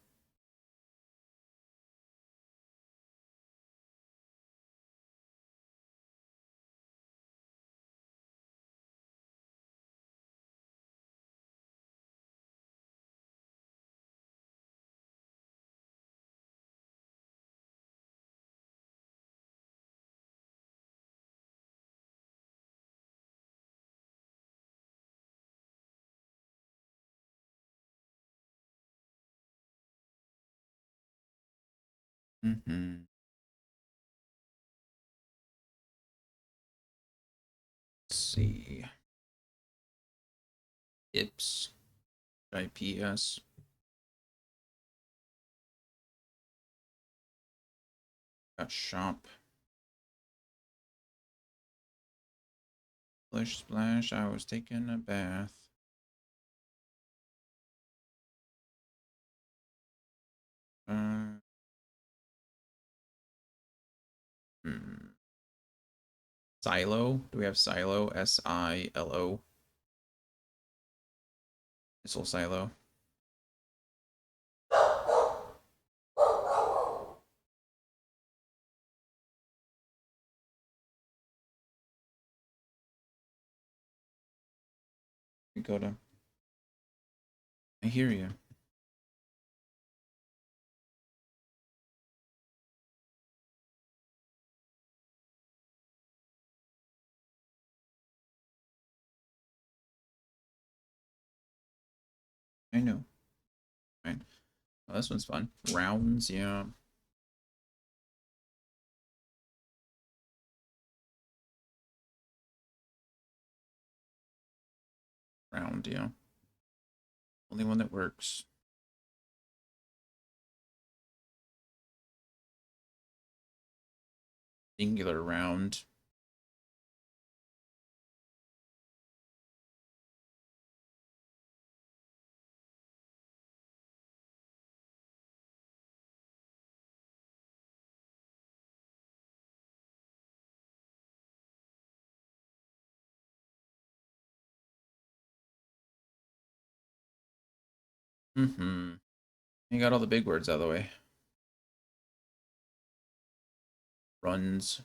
A: Mm-hmm. Let's see. IPS. IPS. Got shop. Splish splash. I was taking a bath. Hmm. Silo. Do we have Silo? Silo. Missile Silo. We go to. I hear you. I know. Fine. Oh, this one's fun. Rounds, yeah. Round, yeah. Only one that works. Singular round. Mm-hmm. You got all the big words out of the way. Runs.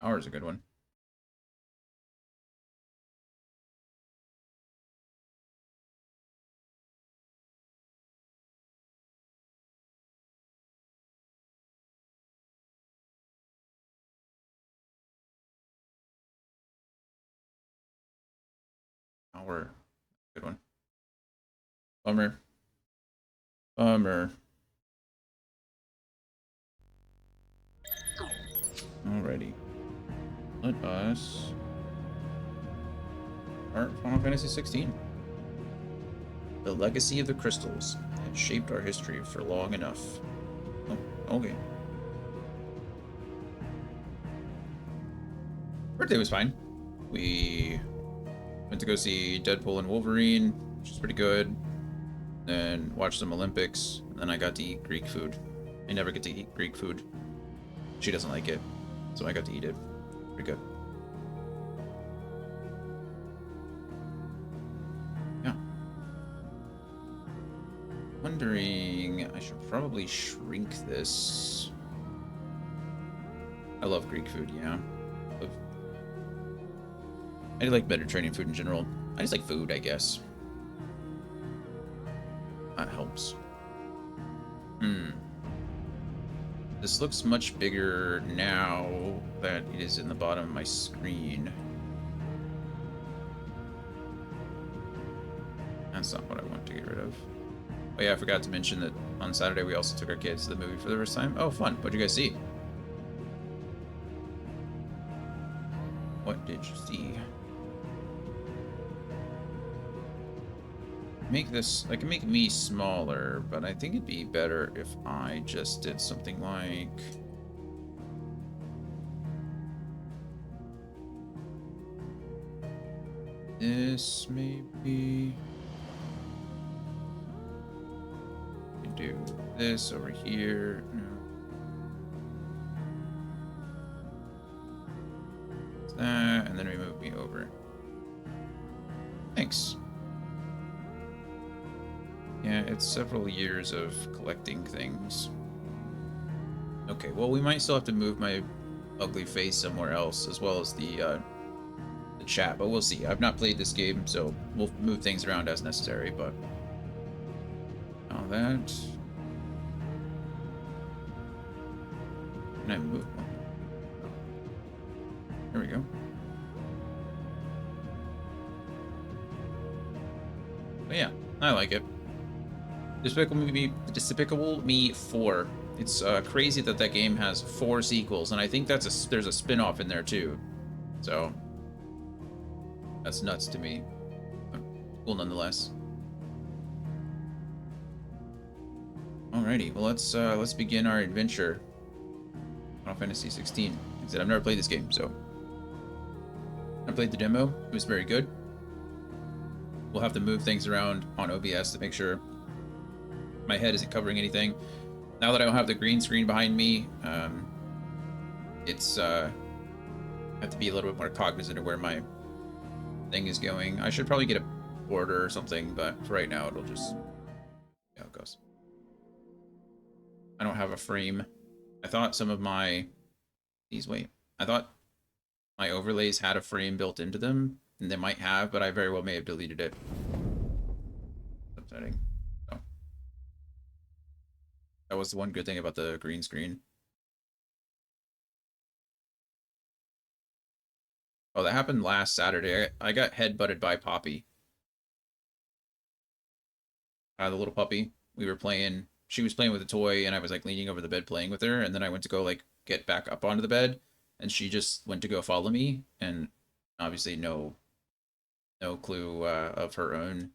A: Ours a good one. Our good one. Bummer. Bummer. Alrighty. Let us start Final Fantasy 16. The legacy of the crystals has shaped our history for long enough. Oh, okay. Birthday was fine. We went to go see Deadpool and Wolverine, which is pretty good. Then watched some Olympics, and then I got to eat Greek food. I never get to eat Greek food. She doesn't like it, so I got to eat it. Pretty good. Yeah. Wondering, I should probably shrink this. I love Greek food, yeah. I like Mediterranean food in general. I just like food, I guess. That helps. This looks much bigger now that it is in the bottom of my screen. That's not what I want to get rid of. Oh yeah, I forgot to mention that on Saturday we also took our kids to the movie for the first time. Oh, fun. What'd you guys see? What did you see? Make this, I can make me smaller, but I think it'd be better if I just did something like this, maybe. Do this over here. No. That, and then we move me over. Thanks. Yeah, it's several years of collecting things. Okay, well, we might still have to move my ugly face somewhere else, as well as the chat, but we'll see. I've not played this game, so we'll move things around as necessary, but... all that... Can I move? There we go. But yeah, I like it. Despicable Me 4. It's crazy that that game has 4 sequels, and I think there's a spin-off in there too. So that's nuts to me. But cool nonetheless. Alrighty, well let's begin our adventure. Final Fantasy 16. Like I said, I've never played this game, so I played the demo. It was very good. We'll have to move things around on OBS to make sure my head isn't covering anything. Now that I don't have the green screen behind me, it's I have to be a little bit more cognizant of where my thing is going. I should probably get a border or something, but for right now it'll just see how it goes. I don't have a frame. I thought some of my I thought my overlays had a frame built into them, and they might have, but I very well may have deleted it. Upsetting. So that was the one good thing about the green screen. Oh, that happened last Saturday. I got headbutted by Poppy. The little puppy. We were playing. She was playing with a toy, and I was like leaning over the bed playing with her, and then I went to go like get back up onto the bed, and she just went to go follow me, and obviously no clue of her own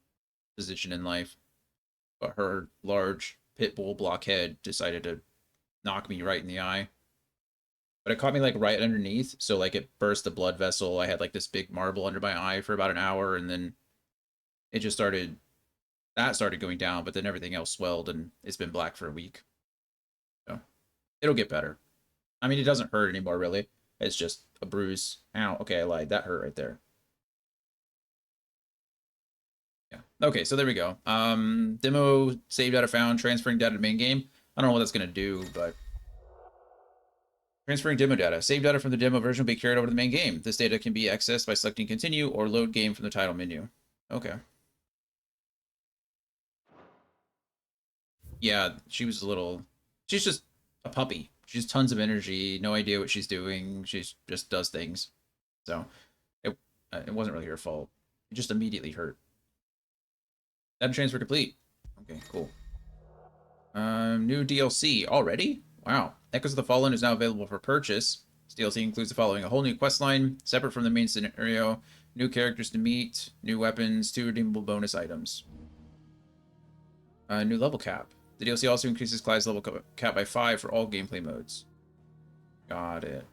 A: position in life, but her large pit bull blockhead decided to knock me right in the eye. But it caught me like right underneath, so like it burst the blood vessel. I had like this big marble under my eye for about an hour, and then it just started going down, but then everything else swelled, and it's been black for a week. So it'll get better. I mean, it doesn't hurt anymore, really. It's just a bruise. Ow, okay, I lied. That hurt right there. Yeah. Okay, so there we go. Demo save data found, transferring data to main game. I don't know what that's going to do, but... Transferring demo data. Save data from the demo version will be carried over to the main game. This data can be accessed by selecting continue or load game from the title menu. Okay. Yeah, she was a little... She's just a puppy. She has tons of energy, no idea what she's doing. She just does things. So, it wasn't really her fault. It just immediately hurt. Data transfer complete. Okay, cool. New DLC already? Wow. Echoes of the Fallen is now available for purchase. This DLC includes the following: a whole new quest line, separate from the main scenario, new characters to meet, new weapons, 2 redeemable bonus items. New level cap. The DLC also increases Clyde's level cap by 5 for all gameplay modes. Got it.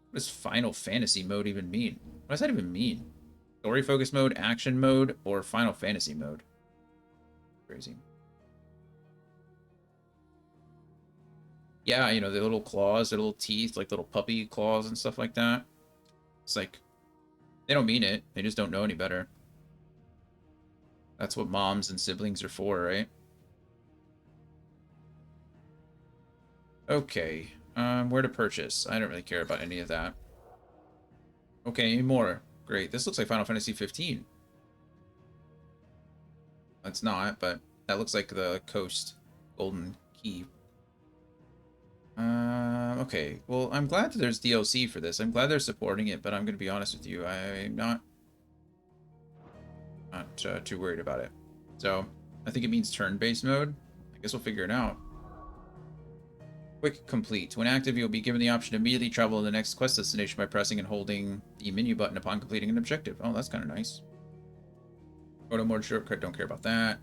A: What does Final Fantasy mode even mean? What does that even mean? Story focus mode, action mode, or Final Fantasy mode? Crazy. Yeah, you know, the little claws, their little teeth, like little puppy claws and stuff like that. It's like, they don't mean it. They just don't know any better. That's what moms and siblings are for, right? Okay. Where to purchase? I don't really care about any of that. Okay, any more? Great. This looks like Final Fantasy 15. It's not, but that looks like the coast golden key. Okay. Well, I'm glad that there's DLC for this. I'm glad they're supporting it, but I'm gonna be honest with you, I'm not too worried about it. So I think it means turn-based mode. I guess we'll figure it out. Quick complete. When active, you'll be given the option to immediately travel to the next quest destination by pressing and holding the menu button upon completing an objective. Oh, that's kind of nice. Photo mode shortcut, don't care about that.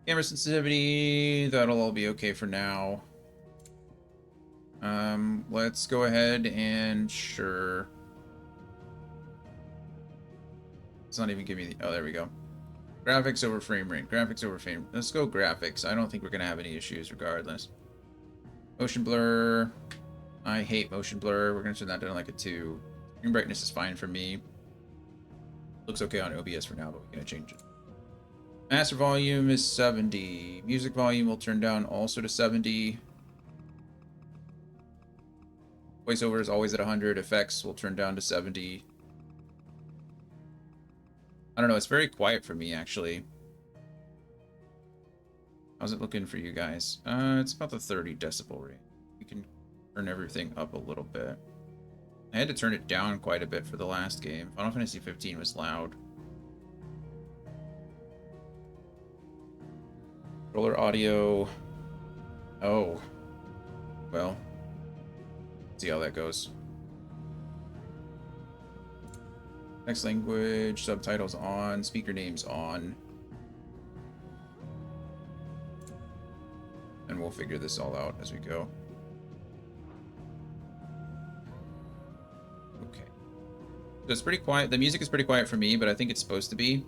A: Camera sensitivity, that'll all be okay for now. Let's go ahead and sure. It's not even giving me the, oh, there we go. Graphics over frame rate. Graphics over frame. Let's go graphics. I don't think we're gonna have any issues regardless. Motion blur. I hate motion blur. We're gonna turn that down to like a 2. Screen brightness is fine for me. Looks okay on OBS for now, but we're gonna change it. Master volume is 70. Music volume will turn down also to 70. Voiceover is always at 100. Effects will turn down to 70. I don't know. It's very quiet for me, actually. How's it looking for you guys? It's about the 30 decibel rate. We can turn everything up a little bit. I had to turn it down quite a bit for the last game. Final Fantasy 15 was loud. Controller audio. Oh. Well. See how that goes. Next language, subtitles on, speaker names on. And we'll figure this all out as we go. Okay. So it's pretty quiet. The music is pretty quiet for me, but I think it's supposed to be.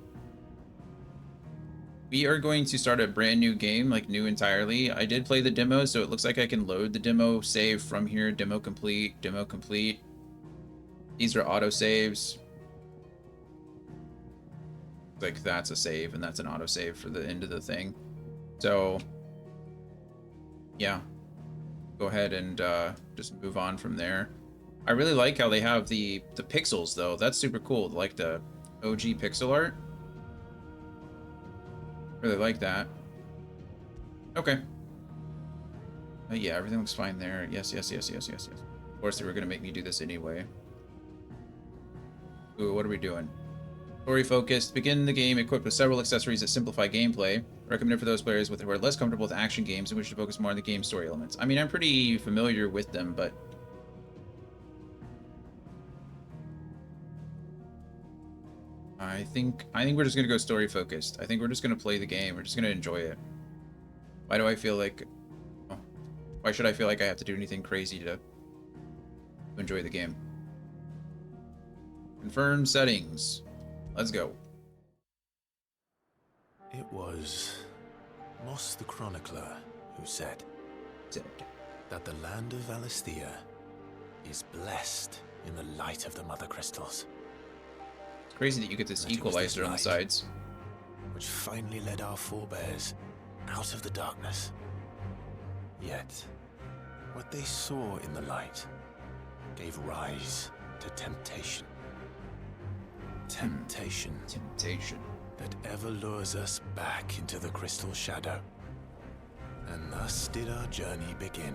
A: We are going to start a brand new game, like new entirely. I did play the demo, so it looks like I can load the demo, save from here, demo complete, demo complete. These are auto saves. Like that's a save and that's an auto save for the end of the thing. So yeah, go ahead and just move on from there. I really like how they have the pixels though. That's super cool. Like the OG pixel art. Really like that. Okay. Yeah, everything looks fine there. Yes, yes, yes, yes, yes, yes. Of course, they were gonna make me do this anyway. Ooh, what are we doing? Story focused. Begin the game equipped with several accessories that simplify gameplay. Recommended for those players who are less comfortable with action games and wish to focus more on the game story elements. I mean, I'm pretty familiar with them, but I think we're just gonna go story focused. I think we're just gonna play the game. We're just gonna enjoy it. Why do I feel like? Oh, why should I feel like I have to do anything crazy to enjoy the game? Confirm settings. Let's go.
B: It was Moss the Chronicler who said that the land of Valisthea is blessed in the light of the Mother Crystals.
A: It's crazy that you get this equalizer on the sides.
B: Which finally led our forebears out of the darkness. Yet, what they saw in the light gave rise to temptation. Temptation that ever lures us back into the crystal shadow. And thus did our journey begin.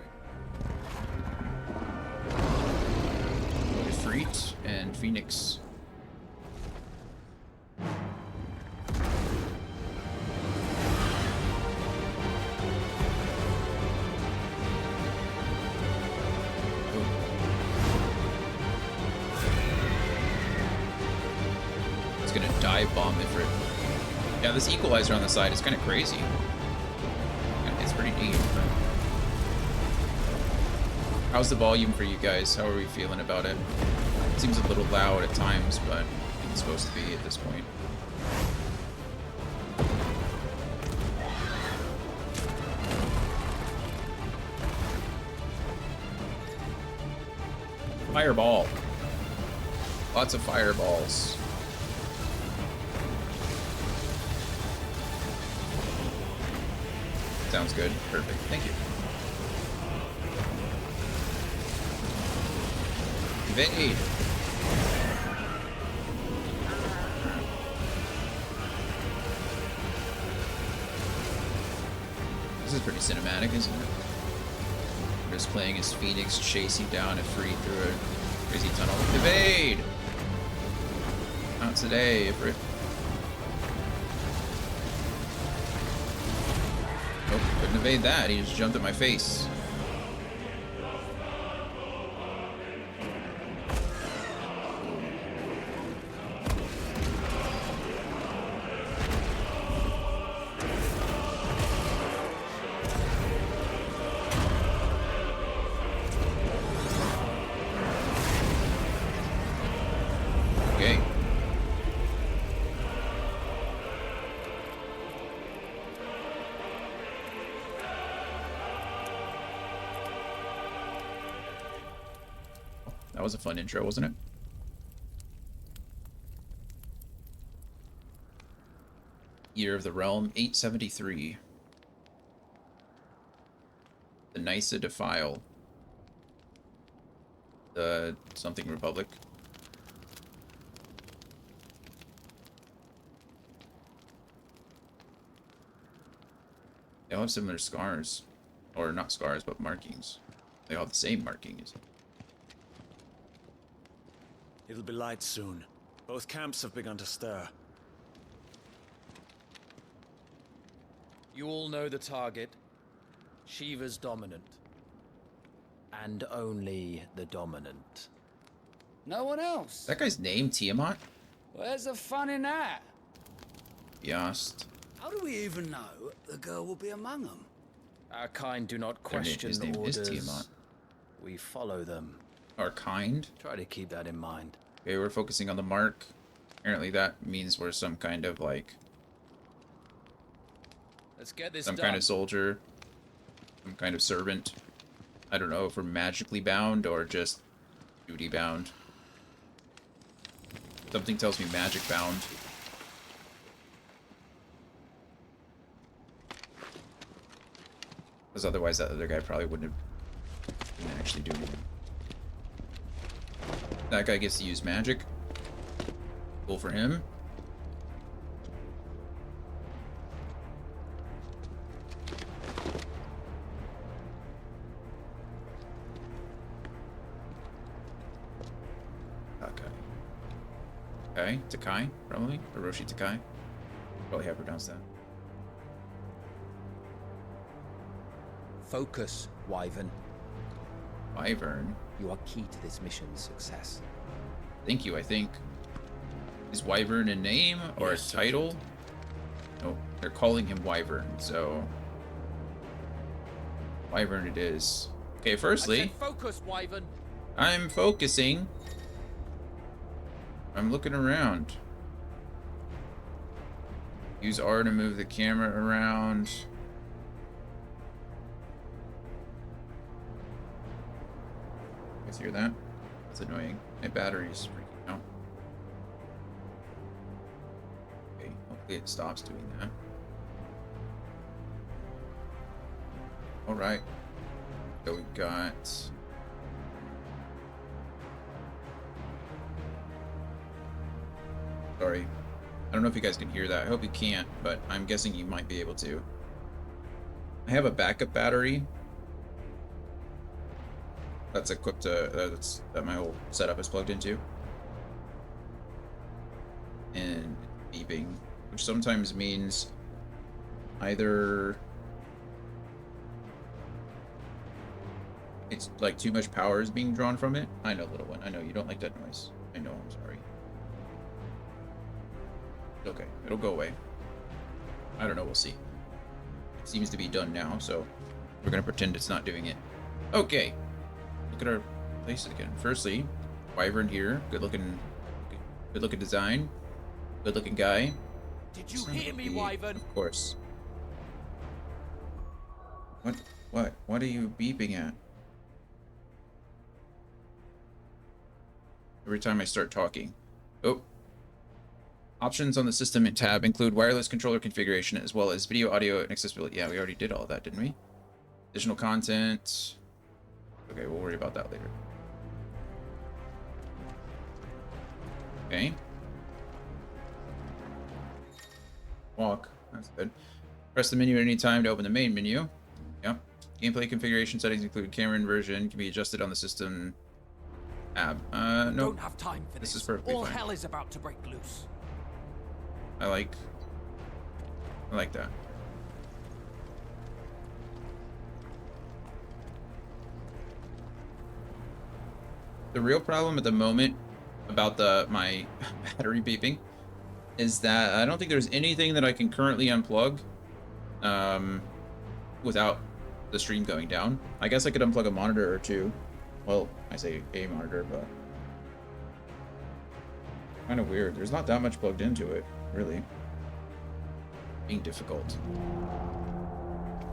A: Ifrit and Phoenix. Gonna dive bomb Ifrit. Yeah, this equalizer on the side is kind of crazy. It's pretty deep. How's the volume for you guys? How are we feeling about it? It seems a little loud at times, but I think it's supposed to be at this point. Fireball. Lots of fireballs. Sounds good. Perfect. Thank you. Evade. This is pretty cinematic, isn't it? We're just playing as Phoenix chasing down a free through a crazy tunnel. Evade! Not today, Ifrit. Oh, couldn't evade that. He just jumped at my face. Okay. That was a fun intro, wasn't it? Year of the Realm, 873. The Nysa Defile. The something Republic. They all have similar scars. Or not scars, but markings. They all have the same markings.
B: It'll be light soon. Both camps have begun to stir.
C: You all know the target. Shiva's dominant. And only the dominant.
D: No one else?
A: Is that guy's name Tiamat?
D: Where's the fun in that?
A: Yost.
D: How do we even know the girl will be among them?
C: Our kind do not
A: Their
C: question
A: his name
C: orders.
A: is Tiamat.
C: We follow them.
A: Our kind?
C: Try to keep that in mind.
A: Okay, we're focusing on the mark. Apparently that means we're some kind of like
C: Let's get this
A: some
C: done.
A: kind of soldier, some kind of servant. I don't know if we're magically bound or just duty bound. Something tells me magic bound. Because otherwise that other guy probably wouldn't actually do anything. That guy gets to use magic. Cool for him. Okay, Takai, probably. Orochi Takai. Probably have pronounced that.
E: Focus, Wyvern.
A: Wyvern.
E: You are key to this mission's success.
A: Thank you, I think. Is Wyvern a name or
B: Yes,
A: a title? No, they're calling him Wyvern, so... Wyvern it is. Okay,
C: I
A: firstly,
C: said focus, Wyvern.
A: I'm focusing. I'm looking around. Use R to move the camera around. You guys hear that? That's annoying. My battery's freaking out. Okay, hopefully it stops doing that. Alright. So we got... Sorry. I don't know if you guys can hear that. I hope you can't, but I'm guessing you might be able to. I have a backup battery that's equipped to that my whole setup is plugged into, and beeping, which sometimes means either it's like too much power is being drawn from it. I know, little one. I know you don't like that noise. I know. I'm sorry. Okay, it'll go away. I don't know, we'll see. It seems to be done now, so we're gonna pretend it's not doing it. Okay, look at our places again. Firstly, Wyvern here, good looking design, good looking guy.
C: Did you hear me, Wyvern?
A: Of course. What are you beeping at? every time I start talking. Oh. Options on the system tab include wireless controller configuration as well as video, audio, and accessibility. Yeah, we already did all of that, didn't we? Additional content. Okay, we'll worry about that later. Okay. Walk. That's good. Press the menu at any time to open the main menu. Yep. Gameplay configuration settings include camera inversion, can be adjusted on the system tab. No.
C: Don't have time for
A: This
C: this.
A: is perfectly
C: All
A: fine.
C: hell is about to break loose.
A: I like that. The real problem at the moment about my battery beeping is that I don't think there's anything that I can currently unplug without the stream going down. I guess I could unplug a monitor or two. Well, I say a monitor, but kind of weird. There's not that much plugged into it, really. Being difficult.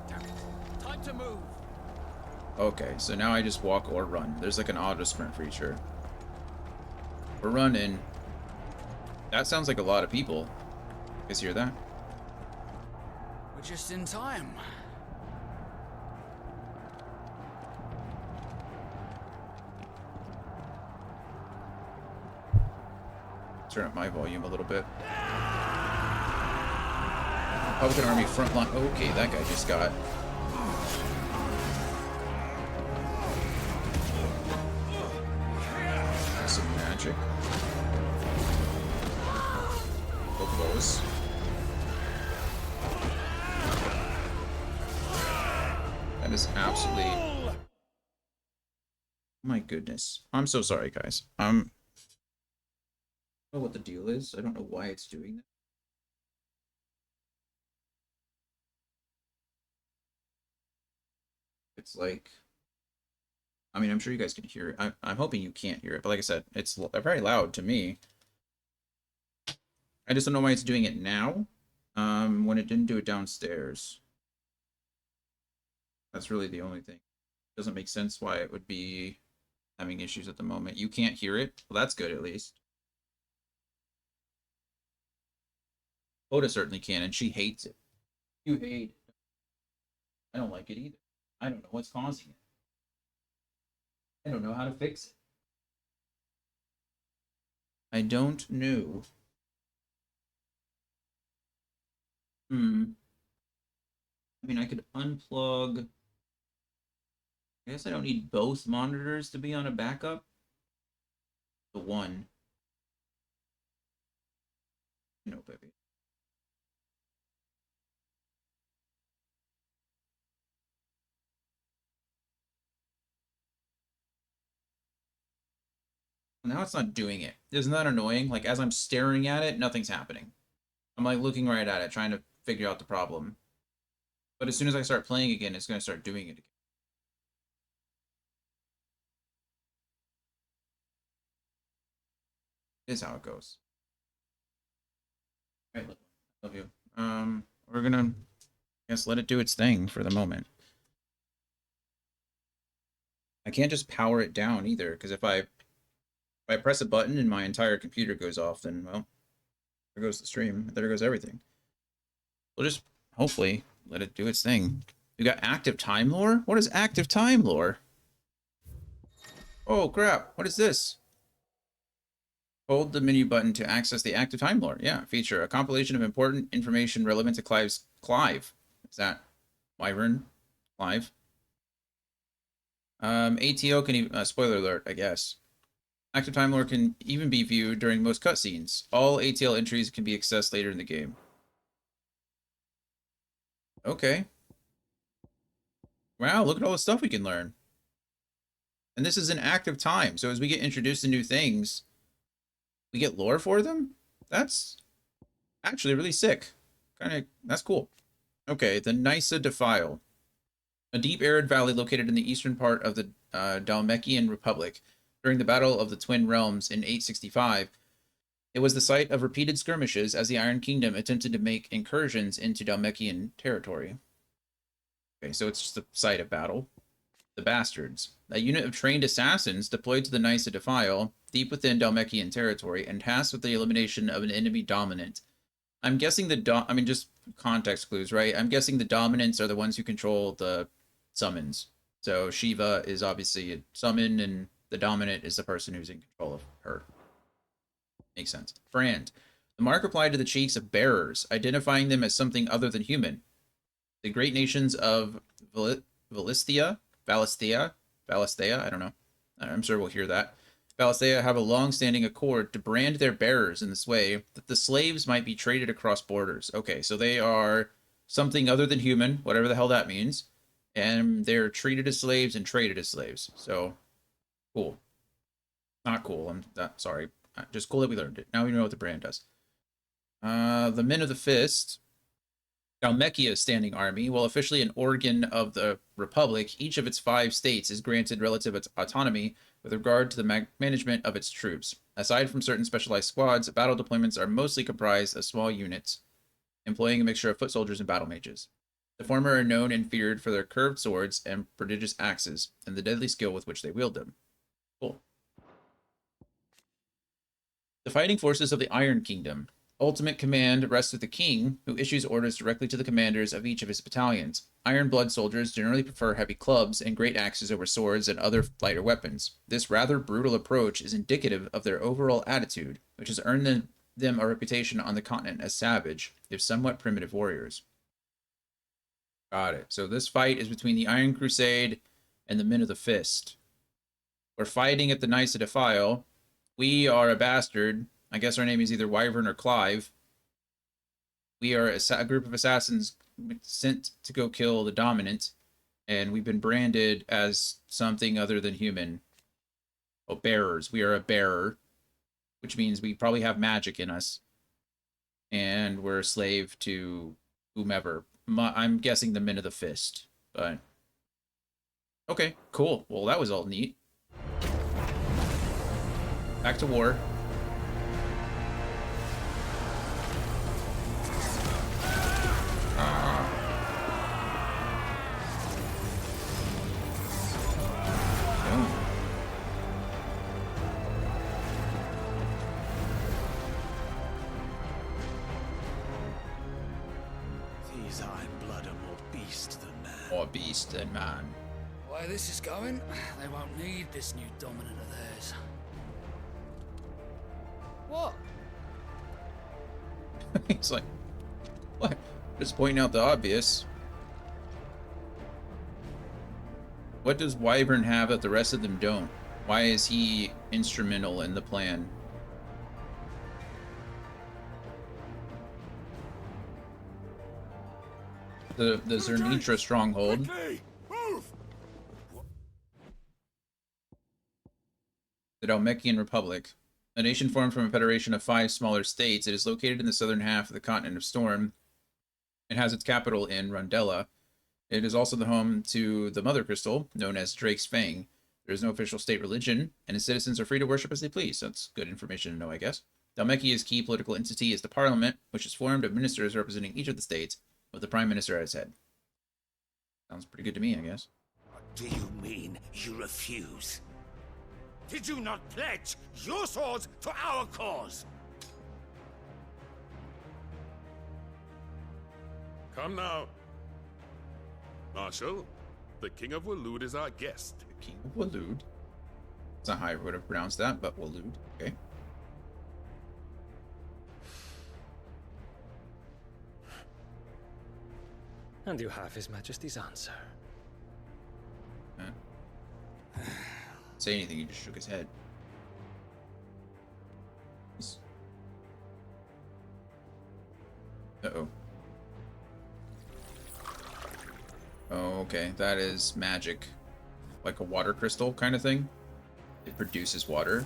C: Damn it. Time to move.
A: Okay, so now I just walk or run. There's like an auto sprint feature. We're running. That sounds like a lot of people. You guys hear that?
D: We're just in time.
A: Turn up my volume a little bit. Republican Army frontline. Okay, that guy just got. Some magic. Both of those. That is absolutely. Oh my goodness. I'm so sorry, guys. I don't know what the deal is. I don't know why it's doing that. It's like, I mean, I'm sure you guys can hear it. I'm hoping you can't hear it, but like I said, it's very loud to me. I just don't know why it's doing it now, when it didn't do it downstairs. That's really the only thing. It doesn't make sense why it would be having issues at the moment. You can't hear it? Well, that's good at least. Hoda certainly can, and she hates it. You hate it. I don't like it either. I don't know what's causing it. I don't know how to fix it. I don't know. I mean, I could unplug. I guess I don't need both monitors to be on a backup. The one. No, baby. Now it's not doing it. Isn't that annoying? Like, as I'm staring at it, nothing's happening. I'm like looking right at it, trying to figure out the problem. But as soon as I start playing again, it's going to start doing it again. Is how it goes. All right, love you. We're gonna, I guess, let it do its thing for the moment. I can't just power it down either, because if I press a button and my entire computer goes off, then, well, there goes the stream. There goes everything. We'll just, hopefully, let it do its thing. We got active time lore? What is active time lore? Oh, crap. What is this? Hold the menu button to access the active time lore. Yeah, feature. A compilation of important information relevant to Clive. Is that Wyvern? Clive? ATO can even, spoiler alert, I guess. Active time lore can even be viewed during most cutscenes. All ATL entries can be accessed later in the game. Okay. Wow, look at all the stuff we can learn. And this is an active time, so as we get introduced to new things, we get lore for them? That's actually really sick. That's cool. Okay, the Nysa Defile. A deep arid valley located in the eastern part of the Dhalmekian Republic. During the Battle of the Twin Realms in 865, it was the site of repeated skirmishes as the Iron Kingdom attempted to make incursions into Dhalmekian territory. Okay, so it's just the site of battle. the Bastards, a unit of trained assassins deployed to the Nysa Defile, deep within Dhalmekian territory, and tasked with the elimination of an enemy dominant. I'm guessing just context clues, right? I'm guessing the dominants are the ones who control the summons. So Shiva is obviously a summon, and the dominant is the person who's in control of her. Makes sense. Brand. The mark applied to the cheeks of bearers, identifying them as something other than human. The great nations of Valisthea, I don't know. I'm sure we'll hear that. Valisthea have a long-standing accord to brand their bearers in this way that the slaves might be traded across borders. Okay, so they are something other than human, whatever the hell that means, and they're treated as slaves and traded as slaves. So, cool. Not cool. Sorry. Just cool that we learned it. Now we know what the brand does. The Men of the Fist. Dhalmekia's standing army, while officially an organ of the Republic, each of its 5 states is granted relative autonomy with regard to the management of its troops. Aside from certain specialized squads, battle deployments are mostly comprised of small units, employing a mixture of foot soldiers and battle mages. The former are known and feared for their curved swords and prodigious axes, and the deadly skill with which they wield them. Cool. The fighting forces of the Iron Kingdom. Ultimate command rests with the king, who issues orders directly to the commanders of each of his battalions. Iron Blood soldiers generally prefer heavy clubs and great axes over swords and other lighter weapons. This rather brutal approach is indicative of their overall attitude, which has earned them a reputation on the continent as savage, if somewhat primitive warriors. Got it. So this fight is between the Iron Crusade and the Men of the Fist. We're fighting at the Nysa Defile. We are a bastard. I guess our name is either Wyvern or Clive. We are a group of assassins sent to go kill the dominant, and we've been branded as something other than human. Oh, bearers. We are a bearer, which means we probably have magic in us, and we're a slave to whomever. I'm guessing the Men of the Fist, but okay, cool. Well, that was all neat. Back to war.
B: These Iron Blood are more beast than man.
A: More beast than man.
D: The way this is going, they won't need this new dominant of theirs. What?
A: He's like, what? Just pointing out the obvious. What does Wyvern have that the rest of them don't? Why is he instrumental in the plan? The Zernitra stronghold.
B: Quickly, move!
A: The Dhalmekian Republic. A nation formed from a federation of 5 smaller states, it is located in the southern half of the continent of Storm. It has its capital in Rundella. It is also the home to the Mother Crystal, known as Drake's Fang. There is no official state religion, and its citizens are free to worship as they please. That's good information to know, I guess. Dhalmekia's key political entity is the Parliament, which is formed of ministers representing each of the states, with the Prime Minister at its head. Sounds pretty good to me, I guess.
F: What do you mean you refuse? Did you not pledge your swords to our cause?
G: Come now. Marshal, the King of Waloed is our guest.
A: The King of Waloed. That's not how I would have pronounced that, but Waloed. Okay.
H: And you have His Majesty's answer.
A: Say anything, he just shook his head. Uh-oh. Oh, okay. That is magic. Like a water crystal kind of thing. It produces water.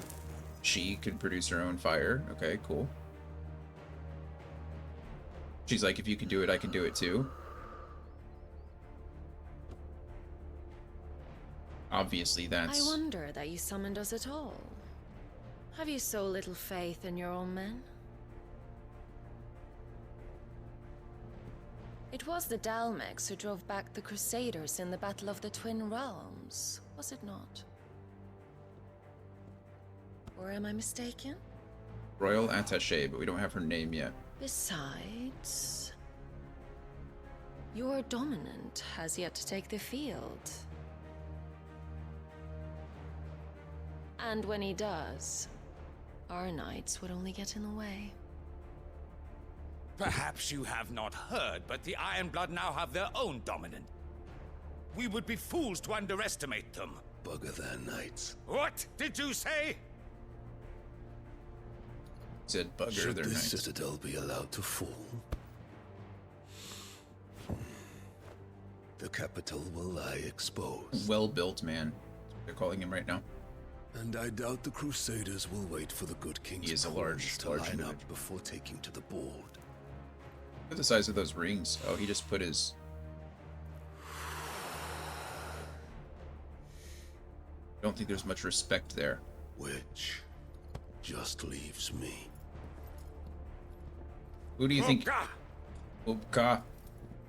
A: She can produce her own fire. Okay, cool. She's like, if you can do it, I can do it too. Obviously, that's...
I: I wonder that you summoned us at all. Have you so little faith in your own men? It was the Dalmex who drove back the Crusaders in the Battle of the Twin Realms, was it not? Or am I mistaken?
A: Royal Attaché, but we don't have her name yet.
I: Besides, your dominant has yet to take the field. And when he does, our knights would only get in the way.
F: Perhaps you have not heard, but the Ironblood now have their own dominant. We would be fools to underestimate them.
B: Bugger their knights.
F: What did you say?
A: Said bugger
B: Should
A: their
B: this
A: knights.
B: citadel be allowed to fall, the capital will lie exposed.
A: Well built man. They're calling him right now.
B: And I doubt the Crusaders will wait for the good king's
A: He is a
B: pawns to
A: large
B: line
A: individual.
B: up before taking to the board.
A: Look at the size of those rings. Oh, he just put his... Don't think there's much respect there.
B: Which just leaves me.
A: Who do you think...
F: Oka!
A: Upka.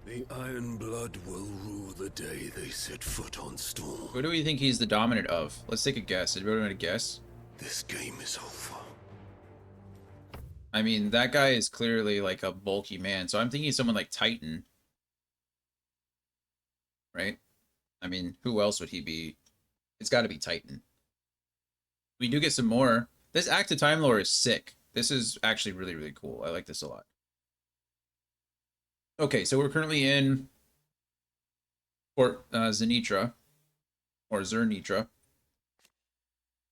B: The Iron Blood will rue the day they set foot on Storm.
A: Who do we think he's the dominant of? Let's take a guess. Anybody want to guess?
B: This game is over.
A: I mean, that guy is clearly like a bulky man, so I'm thinking someone like Titan. Right? I mean, who else would he be? It's got to be Titan. We do get some more. This Active Time lore is sick. This is actually really, really cool. I like this a lot. Okay, so we're currently in Fort Zenitra, or Zernitra,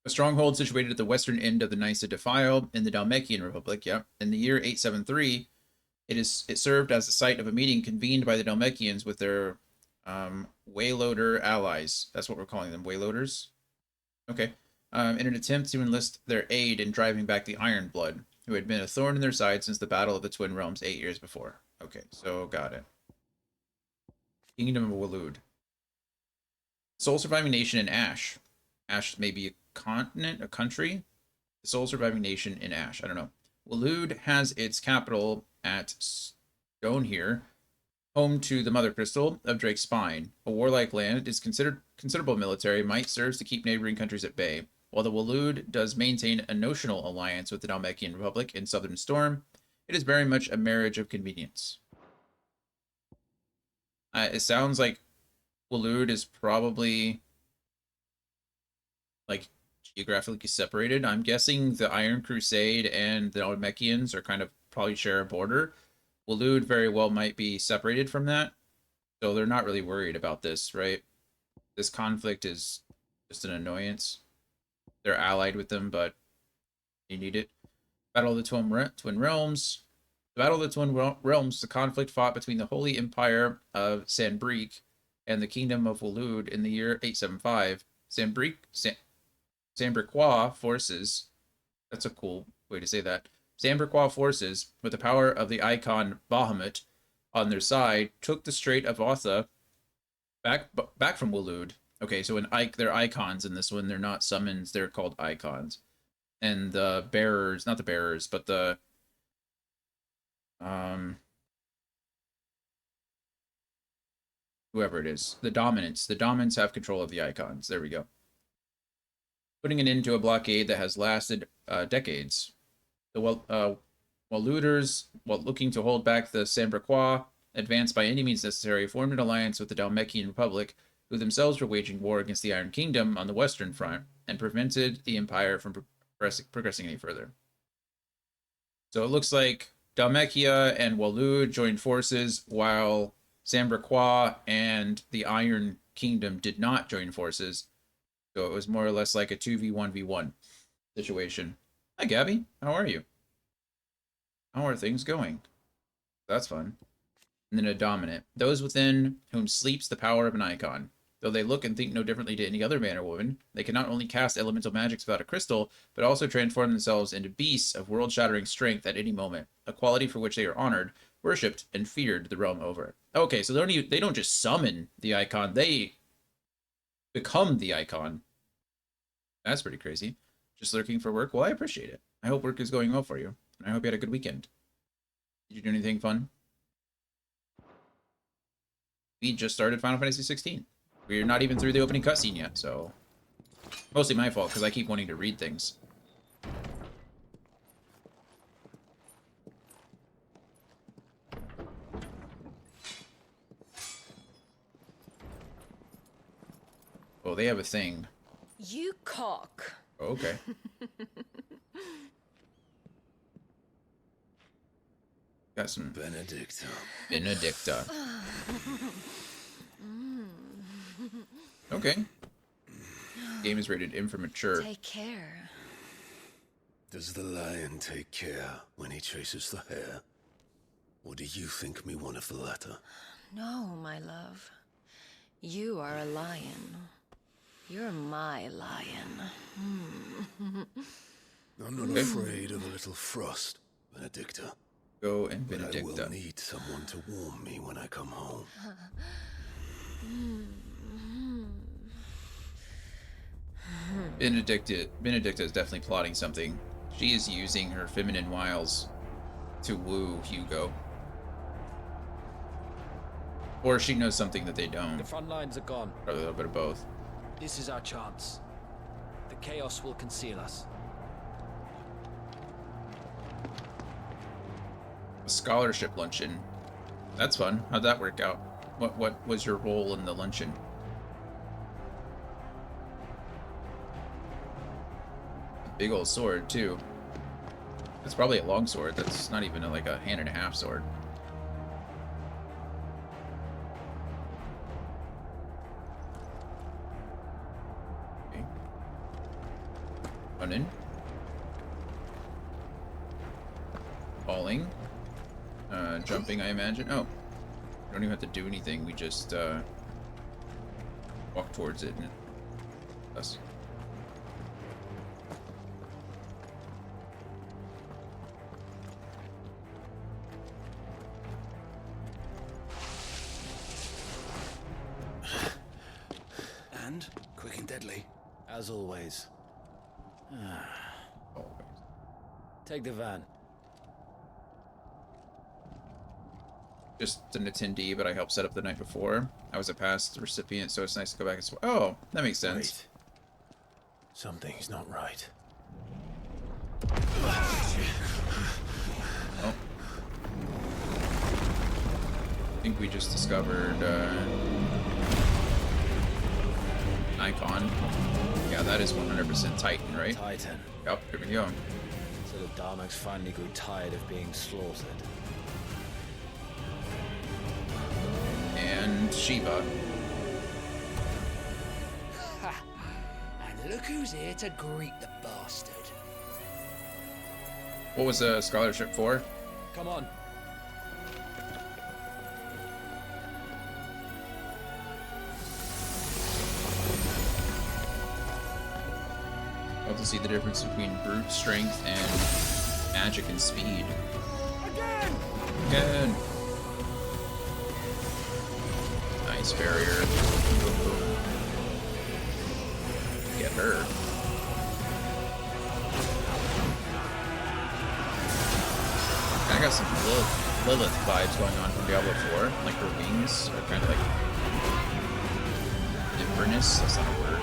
A: a stronghold situated at the western end of the Nysa Defile in the Dalmekian Republic. Yep. In the year 873, it served as the site of a meeting convened by the Dalmekians with their wayloader allies. That's what we're calling them, wayloaders. Okay. In an attempt to enlist their aid in driving back the Ironblood, who had been a thorn in their side since the Battle of the Twin Realms 8 years before. Okay, so got it. Kingdom of Waloed. Sole surviving nation in Ash. Ash may be a continent, a country. The sole surviving nation in Ash. I don't know. Waloed has its capital at Stonehere, home to the Mother Crystal of Drake's Spine. A warlike land, its considerable military might serves to keep neighboring countries at bay. While the Waloed does maintain a notional alliance with the Dalmekian Republic in Southern Storm, it is very much a marriage of convenience. It sounds like Waloed is probably like geographically separated. I'm guessing the Iron Crusade and the Dalmekians are kind of probably share a border. Waloed very well might be separated from that, so they're not really worried about this, right? This conflict is just an annoyance. They're allied with them, but you need it. Battle of the Twin Realms. The Battle of the Twin Realms, the conflict fought between the Holy Empire of Sanbreque and the Kingdom of Waloed in the year 875. Sanbrequois forces, that's a cool way to say that, Sanbrequois forces, with the power of the icon Bahamut on their side, took the Strait of Otha back from Waloed. Okay, so they're icons in this one. They're not summons. They're called icons. And the bearers, not the bearers, but the whoever it is, the dominants have control of the icons. There we go. Putting an end to a blockade that has lasted decades. The Waloeders, while looking to hold back the Sanbrequois, advanced by any means necessary, formed an alliance with the Dalmekian Republic, who themselves were waging war against the Iron Kingdom on the western front, and prevented the Empire from progressing any further. So it looks like Dalmekia and Waloed joined forces, while Sanbrequois and the Iron Kingdom did not join forces. So it was more or less like a 2v1v1 situation. Hi, Gabby. How are you? How are things going? That's fun. And then a dominant. Those within whom sleeps the power of an icon. Though they look and think no differently to any other man or woman, they can not only cast elemental magics without a crystal, but also transform themselves into beasts of world-shattering strength at any moment, a quality for which they are honored, worshipped, and feared the realm over. Okay, so they don't just summon the icon, they become the icon. That's pretty crazy. Just lurking for work? Well, I appreciate it. I hope work is going well for you, and I hope you had a good weekend. Did you do anything fun? We just started Final Fantasy 16. We're not even through the opening cutscene yet, so mostly my fault because I keep wanting to read things. Oh, they have a thing.
I: You cock.
A: Oh, okay. Got some
B: Benedicta.
A: Benedicta. Okay. Game is rated M for mature.
I: Take care.
B: Does the lion take care when he chases the hare? Or do you think me one of the latter?
I: No, my love. You are a lion. You're my lion.
B: I'm not afraid of a little frost, Benedicta.
A: Go and
B: But I
A: Benedicta.
B: will need someone to warm me when I come home.
A: Benedicta is definitely plotting something. She is using her feminine wiles to woo Hugo. Or she knows something that they don't.
H: The front lines are gone.
A: Probably a little bit of both.
H: This is our chance. The chaos will conceal us.
A: A scholarship luncheon. That's fun. How'd that work out? What was your role in the luncheon? Big old sword too. It's probably a long sword. That's not even like a hand and a half sword. Okay. Running. Falling. Jumping, I imagine. Oh. We don't even have to do anything. We just walk towards it and us.
D: And quick and deadly.
H: As always.
A: Always.
H: Take the van.
A: Just an attendee, but I helped set up the night before. I was a past recipient, so it's nice to go back and oh, that makes sense.
B: Wait. Something's not right.
A: Oh. I think we just discovered Icon. Yeah, that is 100% Titan, right?
H: Titan.
A: Yep, here we go.
H: So the Darmaks finally grew tired of being slaughtered.
A: And Shiva.
D: Ha! And look who's here to greet the bastard.
A: What was a scholarship for?
H: Come on.
A: Love to see the difference between brute strength and magic and speed. Again! Nice barrier. Get her. I got some Lilith vibes going on from Diablo 4. Like her wings are kind of like Inverness. That's not a word.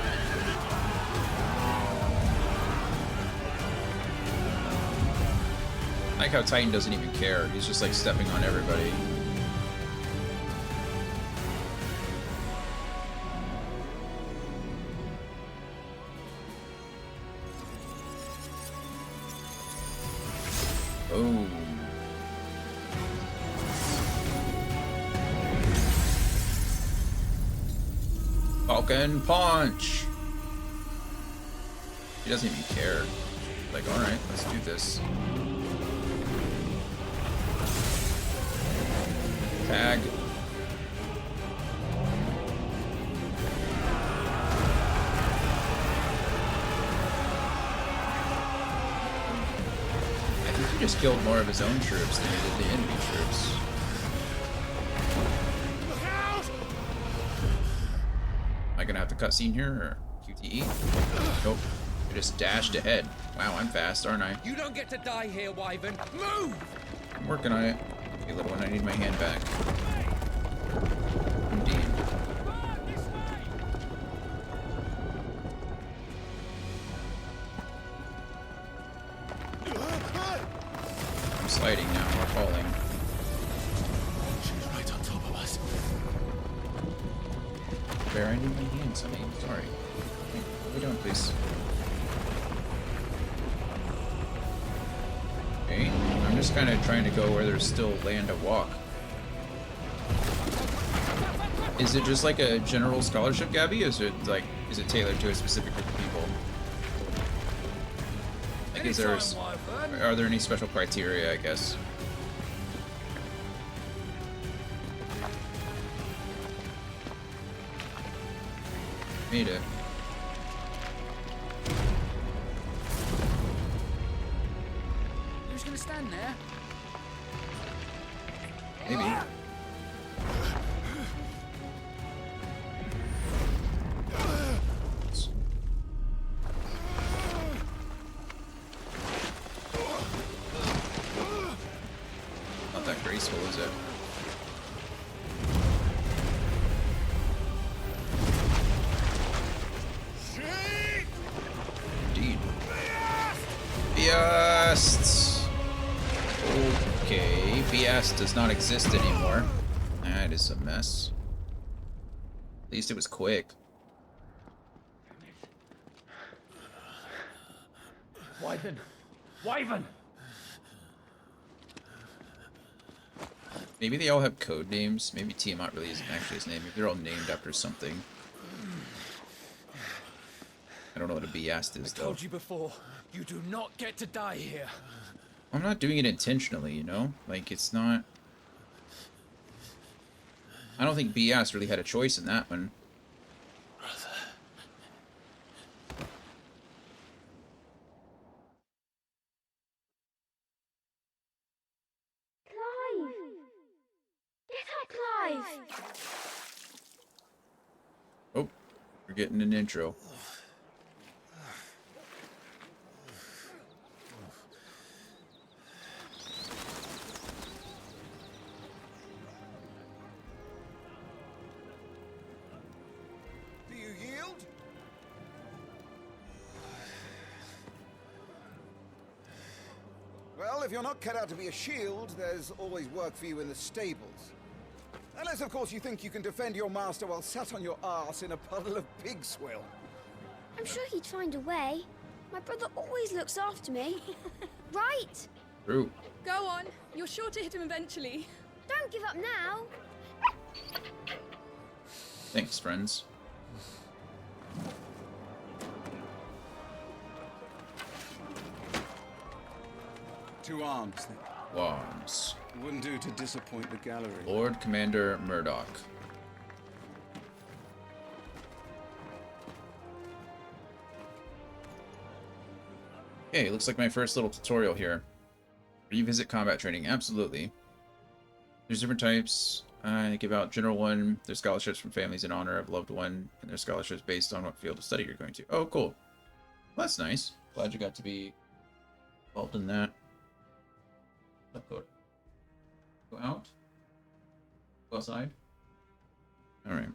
A: I like how Titan doesn't even care. He's just like stepping on everybody. Oh. Falcon Punch! He doesn't even care. Like, alright, let's do this. Tag. I think he just killed more of his own troops than he did the enemy troops.
F: Look out!
A: Am I gonna have to cutscene here or QTE? Nope. I just dashed ahead. Wow, I'm fast, aren't I?
C: You don't get to die here, Wyvern. Move!
A: I'm working on it. Okay, little one, I need my hand back. Indeed. sliding now, or falling.
B: She's right on top of us.
A: Bear, I need my hands. I mean, sorry. What are we doing, please? Okay, I'm just kind of trying to go where there's still land to walk. Is it just like a general scholarship, Gabby? Is it tailored to a specific group of people? Like, are there any special criteria, I guess? Made it.
D: Who's gonna stand there?
A: Maybe. Not that graceful, is it? Indeed. Beast! Okay, Beast does not exist anymore. That is a mess. At least it was quick.
C: Wyvern! Wyvern!
A: Maybe they all have code names. Maybe Tiamat really isn't actually his name. Maybe they're all named after something. I don't know what a Beast is, though.
C: Told you before, you do not get to die here.
A: I'm not doing it intentionally, you know? Like, it's not... I don't think Beast really had a choice in that one.
J: Clive! Get up, Clive!
A: Oh, we're getting an intro.
F: Do you yield? Well, if you're not cut out to be a shield, there's always work for you in the stables. Unless, of course, you think you can defend your master while sat on your arse in a puddle of pig swill.
J: I'm sure he'd find a way. My brother always looks after me. Right?
A: True.
K: Go on. You're sure to hit him eventually.
J: Don't give up now.
A: Thanks, friends.
F: To arms, then.
A: Worms.
F: It wouldn't do to disappoint the gallery.
A: Lord Commander Murdoch. Okay, looks like my first little tutorial here. Revisit combat training. Absolutely. There's different types. I give out General 1. There's scholarships from families in honor of loved one. And there's scholarships based on what field of study you're going to. Oh, cool. Well, that's nice. Glad you got to be involved in that. Go out. Go outside. Alright.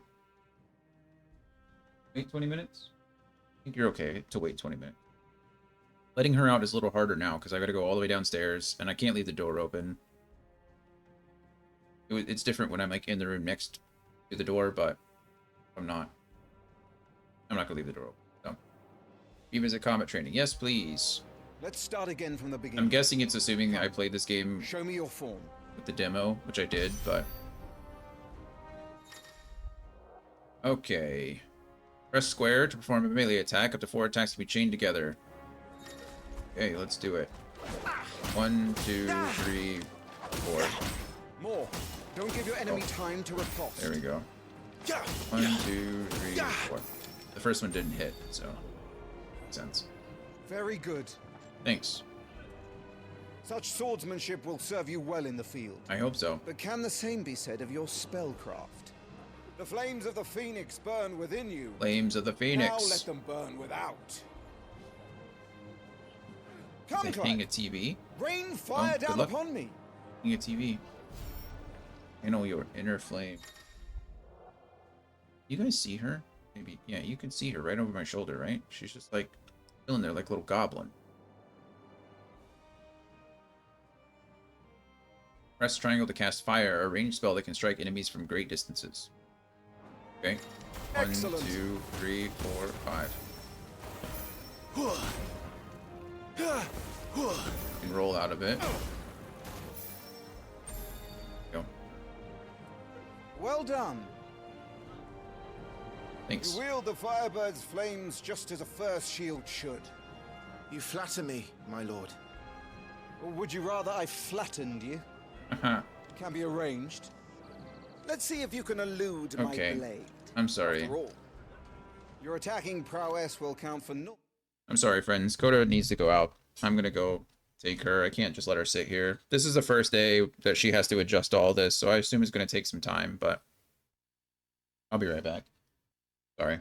A: Wait 20 minutes? I think you're okay to wait 20 minutes. Letting her out is a little harder now because I gotta go all the way downstairs and I can't leave the door open. It's different when I'm like in the room next to the door, but I'm not gonna leave the door open. So. Revisit combat training. Yes, please.
F: Let's start again from the beginning.
A: I'm guessing it's assuming that I played this game
F: Show me your form.
A: with the demo, which I did, but... Okay. Press square to perform a melee attack. Up to 4 attacks can be chained together. Okay, let's do it. 1, 2, 3, 4.
F: More. Don't give your enemy time to riposte.
A: There we go. 1, 2, 3, 4. The first one didn't hit, so... Makes sense.
F: Very good.
A: Thanks.
F: Such swordsmanship will serve you well in the field.
A: I hope so.
F: But can the same be said of your spellcraft? The flames of the Phoenix burn within you.
A: Flames of the Phoenix.
F: Now let them burn without. Come,
A: Is it ping a TV?
F: Rain fire
A: good
F: down
A: luck.
F: upon me.
A: Ping a TV. I know your inner flame. You guys see her? Maybe. Yeah, you can see her right over my shoulder, right? She's just like chilling there like a little goblin. Press triangle to cast fire, a ranged spell that can strike enemies from great distances. Okay. 1,
F: Excellent.
A: 2, 3, 4, 5. You can roll out of it. Go.
F: Well done.
A: Thanks.
F: You wield the Firebird's flames just as a first shield should.
B: You flatter me, my lord.
F: Or would you rather I flattened you? Can be arranged. Let's see if you can elude
A: Okay.
F: my blade.
A: I'm sorry.
F: After all, your attacking prowess will count for no.
A: I'm sorry, friends. Coda needs to go out. I'm gonna go take her. I can't just let her sit here. This is the first day that she has to adjust to all this, so I assume it's gonna take some time, but I'll be right back. Sorry.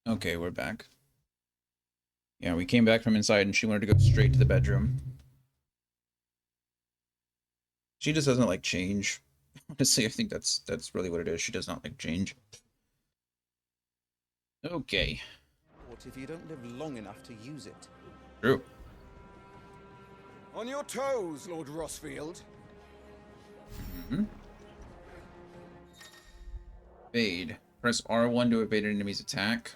A: Okay, we're back. Yeah, we came back from inside and she wanted to go straight to the bedroom. She just doesn't like change. Honestly, I think that's really what it is. She does not like change. Okay.
F: What if you don't live long enough to use it?
A: True.
F: On your toes, Lord Rossfield.
A: Evade. Press R1 to evade an enemy's attack.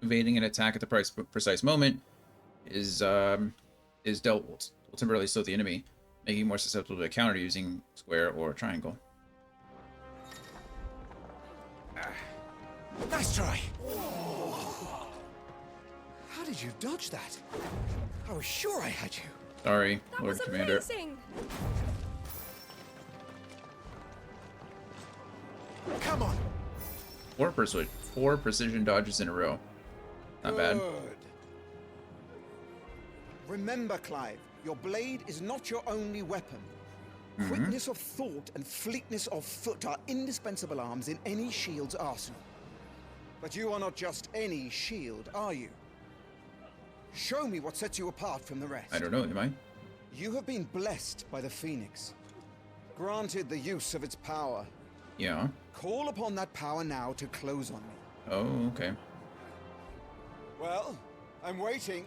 A: Evading an attack at the precise moment is dealt will temporarily slow the enemy, making you more susceptible to a counter using square or triangle.
F: Nice try. How did you dodge that? I was sure I had you.
A: Sorry,
K: That
A: Lord
K: was
A: Commander.
K: amazing.
F: Come on.
A: 4 precision dodges in a row. Not bad.
F: Good. Remember, Clive, your blade is not your only weapon. Quickness of thought and fleetness of foot are indispensable arms in any shield's arsenal. But you are not just any shield, are you? Show me what sets you apart from the rest.
A: I don't know, am I?
F: You have been blessed by the Phoenix, granted the use of its power.
A: Yeah.
F: Call upon that power now to close on me.
A: Oh, okay.
F: Well, I'm waiting.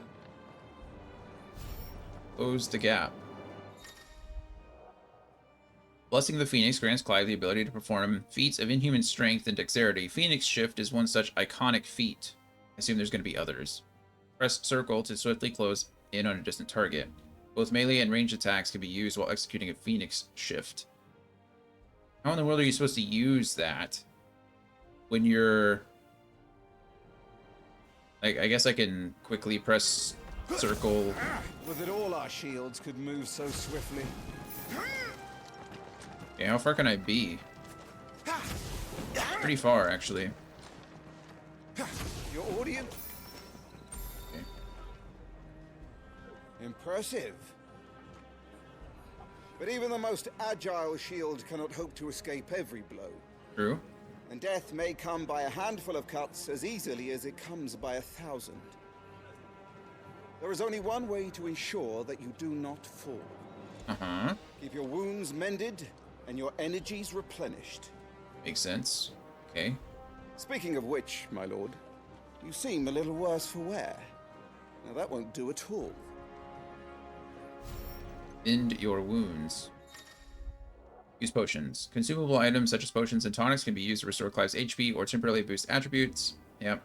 A: Close the gap. Blessing of the Phoenix grants Clive the ability to perform feats of inhuman strength and dexterity. Phoenix Shift is one such iconic feat. I assume there's going to be others. Press circle to swiftly close in on a distant target. Both melee and ranged attacks can be used while executing a Phoenix Shift. How in the world are you supposed to use that when you're... I guess I can quickly press circle.
F: With it all, our shields could move so swiftly.
A: Okay, how far can I be? Pretty far, actually.
F: Your audience?
A: Okay.
F: Impressive. But even the most agile shield cannot hope to escape every blow.
A: True.
F: And death may come by a handful of cuts as easily as it comes by 1,000. There is only one way to ensure that you do not fall.
A: Uh-huh.
F: Keep your wounds mended and your energies replenished.
A: Makes sense. Okay.
F: Speaking of which, my lord, you seem a little worse for wear. Now that won't do at all.
A: End your wounds. Use potions. Consumable items such as potions and tonics can be used to restore Clive's HP or temporarily boost attributes. Yep.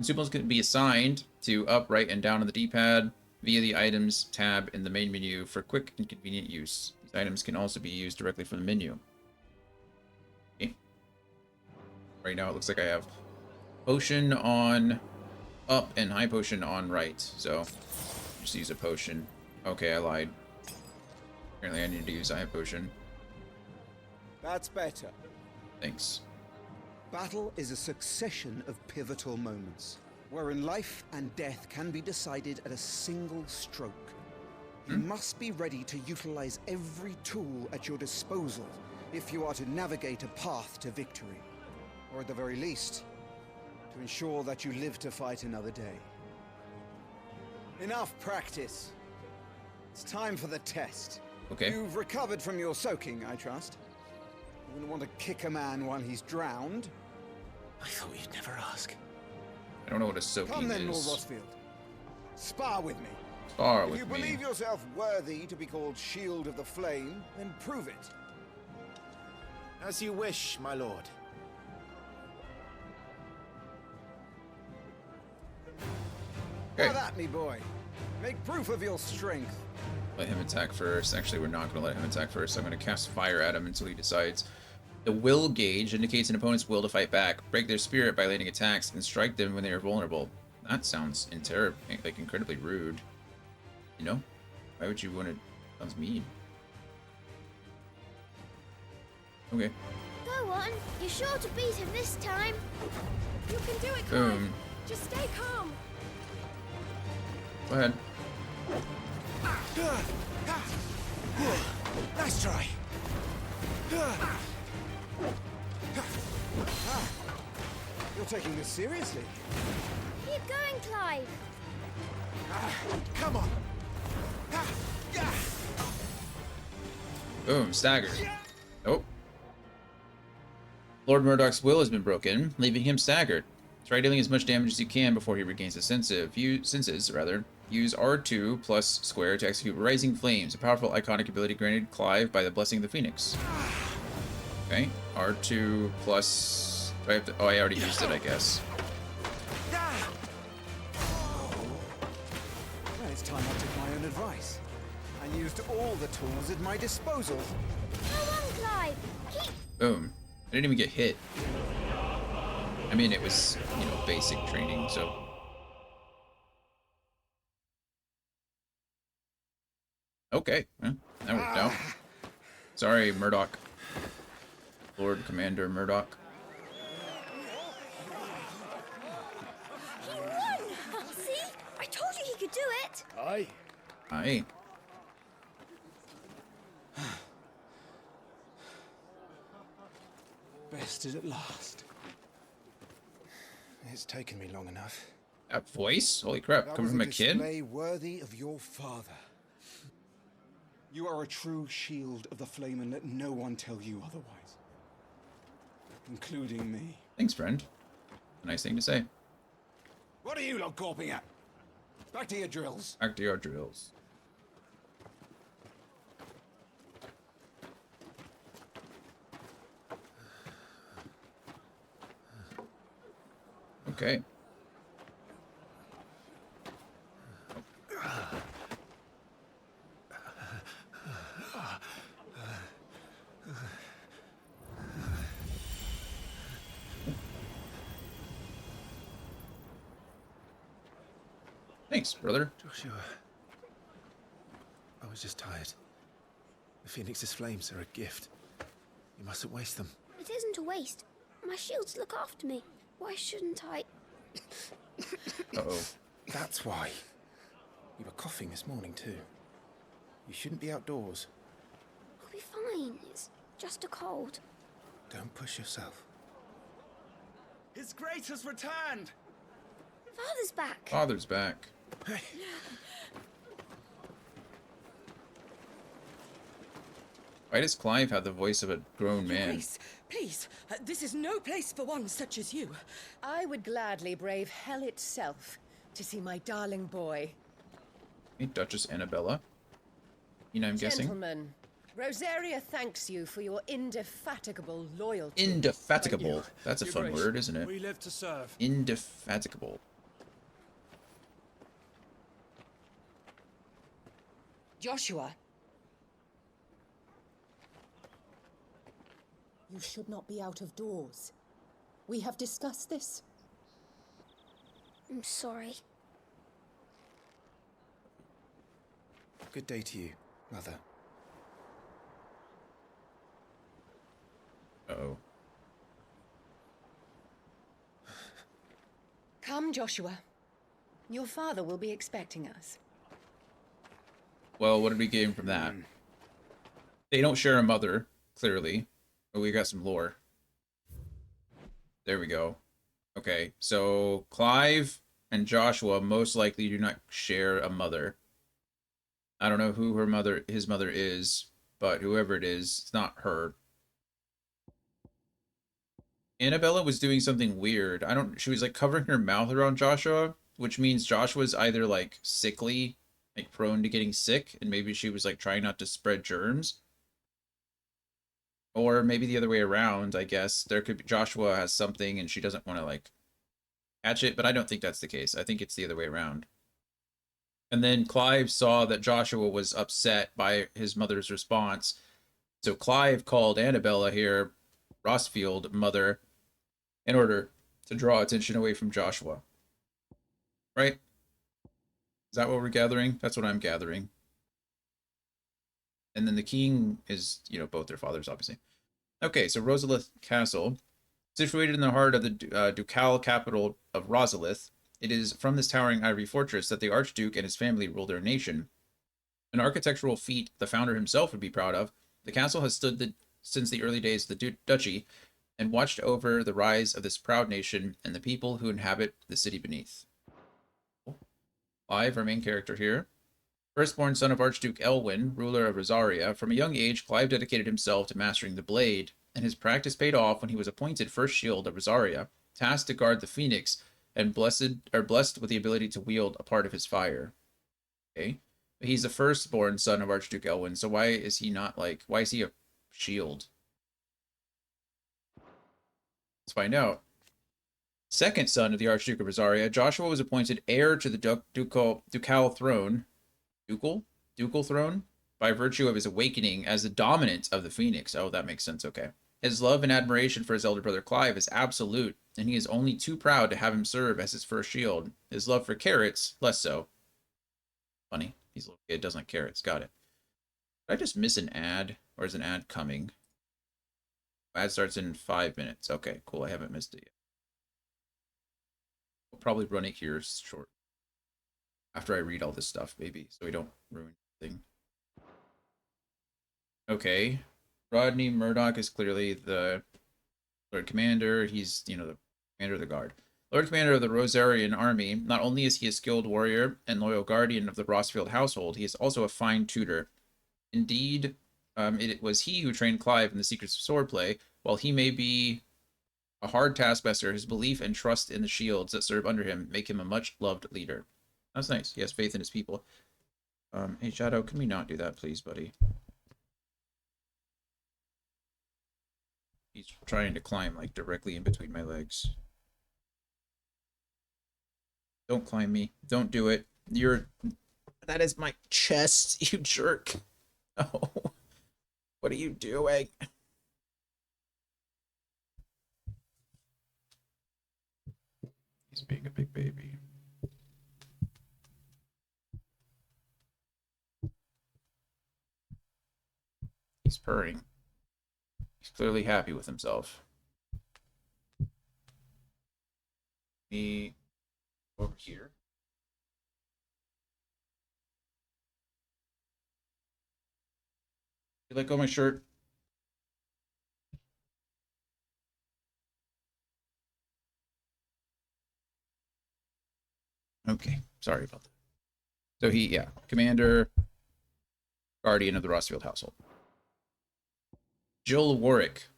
A: Consumables can be assigned to up, right, and down on the D-pad via the items tab in the main menu for quick and convenient use. These items can also be used directly from the menu. Okay. Right now it looks like I have potion on up and high potion on right. So just use a potion. Okay, I lied. Apparently I need to use high potion.
F: That's better.
A: Thanks.
F: Battle is a succession of pivotal moments, wherein life and death can be decided at a single stroke. You must be ready to utilize every tool at your disposal if you are to navigate a path to victory, or at the very least, to ensure that you live to fight another day. Enough practice. It's time for the test.
A: Okay.
F: You've recovered from your soaking, I trust. You wouldn't want to kick a man while he's drowned.
B: I thought you'd never ask.
A: I don't know what a soaking
F: Come then, Lord
A: is.
F: Rosfield. Spar with me.
A: Spar
F: If
A: with
F: you
A: me.
F: believe yourself worthy to be called Shield of the Flame, then prove it.
B: As you wish, my lord.
A: Okay.
F: Have at me, boy. Make proof of your strength.
A: Let him attack first. Actually, we're not going to let him attack first. I'm going to cast fire at him until he decides. The will gauge indicates an opponent's will to fight back. Break their spirit by landing attacks and strike them when they are vulnerable. That sounds incredibly rude. You know? Why would you want to... Sounds mean. Okay.
J: Go on. You're sure to beat him this time.
K: You can do it, Clive.
A: Boom.
K: Just stay calm.
A: Go ahead.
B: Nice try.
F: You're taking this seriously.
J: Keep going, Clive.
B: Come on.
A: Boom. Staggered. Nope. Lord Murdoch's will has been broken, leaving him staggered. Try dealing as much damage as you can before he regains his senses. Use R2 plus square to execute Rising Flames, a powerful iconic ability granted Clive by the Blessing of the Phoenix. Okay, R2 plus... Do I have to... Oh, I already used it, I guess.
F: Well, it's time I took my own advice and used all the tools at my disposal.
J: Go on, Clive. Keep...
A: Boom. I didn't even get hit. I mean, it was, you know, basic training, so... Okay, well, that worked out. Sorry, Murdoch. Lord Commander Murdoch.
J: He won! See? I told you he could do it.
D: Aye.
A: Aye.
F: Bested at last. It's taken me long enough.
A: That voice? Holy crap,
F: That
A: coming
F: was
A: from
F: a
A: a kid?
F: display worthy of your father. You are a true shield of the flame, and let no one tell you otherwise. Including me.
A: Thanks, friend. A nice thing to say.
F: What are you lot gawping at? Back to your drills.
A: Back to your drills. Okay. Thanks, brother.
B: Joshua. I was just tired. The Phoenix's flames are a gift. You mustn't waste them.
J: It isn't a waste. My shields look after me. Why shouldn't I?
A: Uh-oh.
B: That's why. You were coughing this morning too. You shouldn't be outdoors.
J: I'll be fine. It's just a cold.
B: Don't push yourself.
D: His Grace has returned!
J: Father's back.
A: Father's back.
B: Hey.
A: Why does Clive have the voice of a grown man?
L: Grace, please, this is no place for one such as you. I would gladly brave hell itself to see my darling boy.
A: Hey, Duchess Annabella. I'm guessing.
L: Gentlemen, Rosaria thanks you for your indefatigable loyalty.
A: Indefatigable. That's a fun word, isn't it?
C: We live to serve.
A: Indefatigable.
L: Joshua. You should not be out of doors. We have discussed this.
J: I'm sorry.
F: Good day to you, Mother.
A: Uh-oh.
L: Come, Joshua. Your father will be expecting us.
A: Well, what did we gain from that? They don't share a mother, clearly. But we got some lore. There we go. Okay, so Clive and Joshua most likely do not share a mother. I don't know who his mother is, but whoever it is, it's not her. Annabella was doing something weird. She was like covering her mouth around Joshua, which means Joshua's either like sickly, like prone to getting sick, and maybe she was like trying not to spread germs. Or maybe the other way around, I guess. There could be Joshua has something and she doesn't want to like catch it, but I don't think that's the case. I think it's the other way around. And then Clive saw that Joshua was upset by his mother's response. So Clive called Annabella here, Rossfield mother, in order to draw attention away from Joshua. Right? Is that what we're gathering? That's what I'm gathering. And then the king is, both their fathers, obviously. Okay, so Rosalith Castle, situated in the heart of the ducal capital of Rosalith. It is from this towering ivory fortress that the Archduke and his family rule their nation. An architectural feat the founder himself would be proud of. The castle has stood since the early days of the duchy and watched over the rise of this proud nation and the people who inhabit the city beneath. Clive, our main character here. Firstborn son of Archduke Elwyn, ruler of Rosaria, from a young age, Clive dedicated himself to mastering the blade, and his practice paid off when he was appointed First Shield of Rosaria, tasked to guard the Phoenix, and blessed with the ability to wield a part of his fire. Okay, but he's the firstborn son of Archduke Elwyn, so why is he a shield? Let's find out. Second son of the Archduke of Rosaria, Joshua was appointed heir to the ducal throne. Ducal throne, by virtue of his awakening as the dominant of the Phoenix. Oh, that makes sense. Okay. His love and admiration for his elder brother Clive is absolute, and he is only too proud to have him serve as his first shield. His love for carrots, less so. Funny. He's a little kid, doesn't like carrots. Got it. Did I just miss an ad? Or is an ad coming? Ad starts in 5 minutes. Okay, cool. I haven't missed it yet. We'll probably run it here short. After I read all this stuff, maybe, so we don't ruin anything. Okay. Rodney Murdoch is clearly the Lord Commander. He's, the commander of the guard. Lord Commander of the Rosarian army. Not only is he a skilled warrior and loyal guardian of the Rossfield household, he is also a fine tutor. Indeed, it was he who trained Clive in the secrets of swordplay. While he may be a hard taskmaster, his belief and trust in the shields that serve under him make him a much-loved leader. That's nice. He has faith in his people. Hey, Shadow, can we not do that, please, buddy? He's trying to climb, like, directly in between my legs. Don't climb me. Don't do it. That is my chest, you jerk. Oh. What are you doing? He's being a big baby. He's purring. He's clearly happy with himself. Me over here. You let go of my shirt. Okay, sorry about that. So Commander, Guardian of the Rossfield household. Jill Warwick.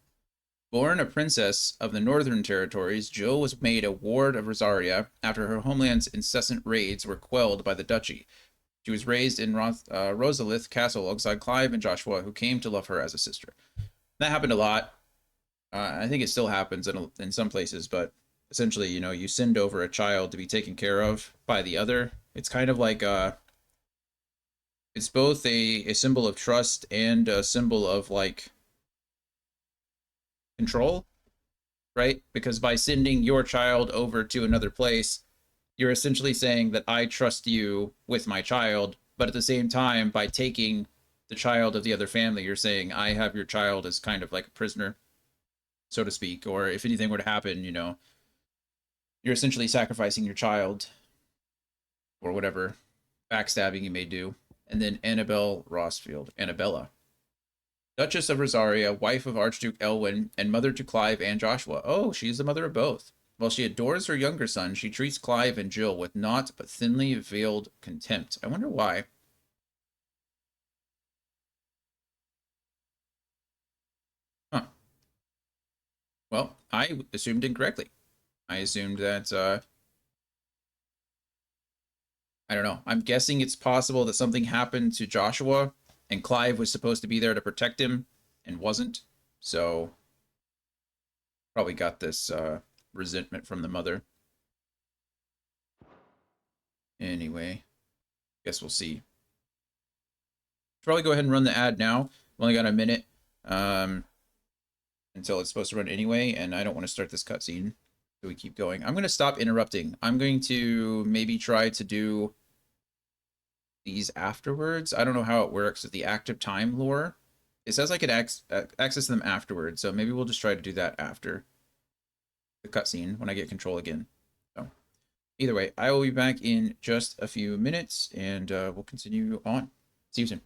A: Born a princess of the Northern Territories, Jill was made a ward of Rosaria after her homeland's incessant raids were quelled by the duchy. She was raised in Rosalith Castle alongside Clive and Joshua, who came to love her as a sister. That happened a lot. I think it still happens in some places, but essentially, you know, you send over a child to be taken care of by the other. It's kind of like it's both a symbol of trust and a symbol of like control, right? Because by sending your child over to another place, you're essentially saying that I trust you with my child, but at the same time, by taking the child of the other family, you're saying I have your child as kind of like a prisoner, so to speak. Or if anything were to happen, you know, you're essentially sacrificing your child or whatever backstabbing you may do. And then Annabelle Rossfield, Annabella, Duchess of Rosaria, wife of Archduke Elwyn, and mother to Clive and Joshua. Oh, she's the mother of both. While she adores her younger son, she treats Clive and Jill with naught but thinly veiled contempt. I wonder why. Huh. Well, I assumed incorrectly. I assumed that, I don't know. I'm guessing it's possible that something happened to Joshua and Clive was supposed to be there to protect him and wasn't. So, probably got this resentment from the mother. Anyway, guess we'll see. Probably go ahead and run the ad now. I've only got a minute until it's supposed to run anyway, and I don't want to start this cutscene. So we keep going. I'm going to stop interrupting. I'm going to maybe try to do these afterwards. I don't know how it works with the active time lore. It says I could access them afterwards, so maybe we'll just try to do that after the cutscene when I get control again. So either way, I will be back in just a few minutes, and we'll continue on. See you soon.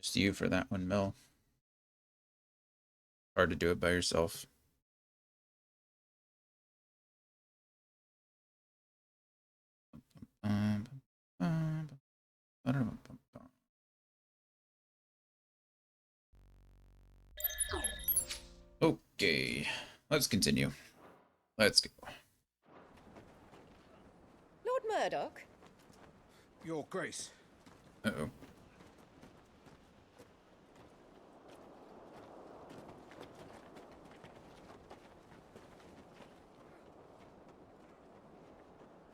A: Just you for that one, Mel. Hard to do it by yourself. Okay, let's continue. Let's go.
L: Lord Murdoch?
F: Your Grace.
A: Uh-oh.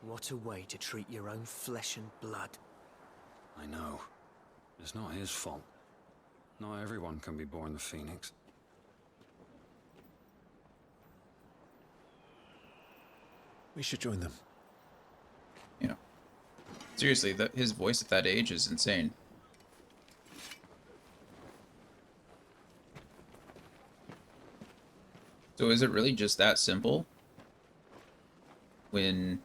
M: What a way to treat your own flesh and blood.
N: I know. It's not his fault. Not everyone can be born the Phoenix.
B: We should join them.
A: Yeah. Seriously, that his voice at that age is insane. So is it really just that simple? When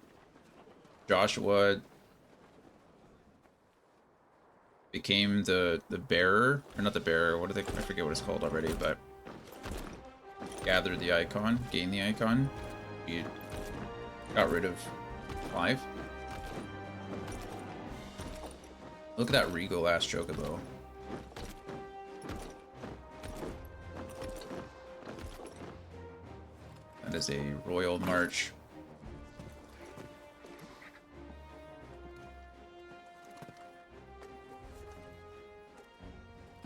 A: Joshua became the bearer, or not the bearer, what do they, I forget what it's called already, but gathered the icon, gained the icon, he got rid of Clive. Look at that regal ass chocobo. That is a royal march.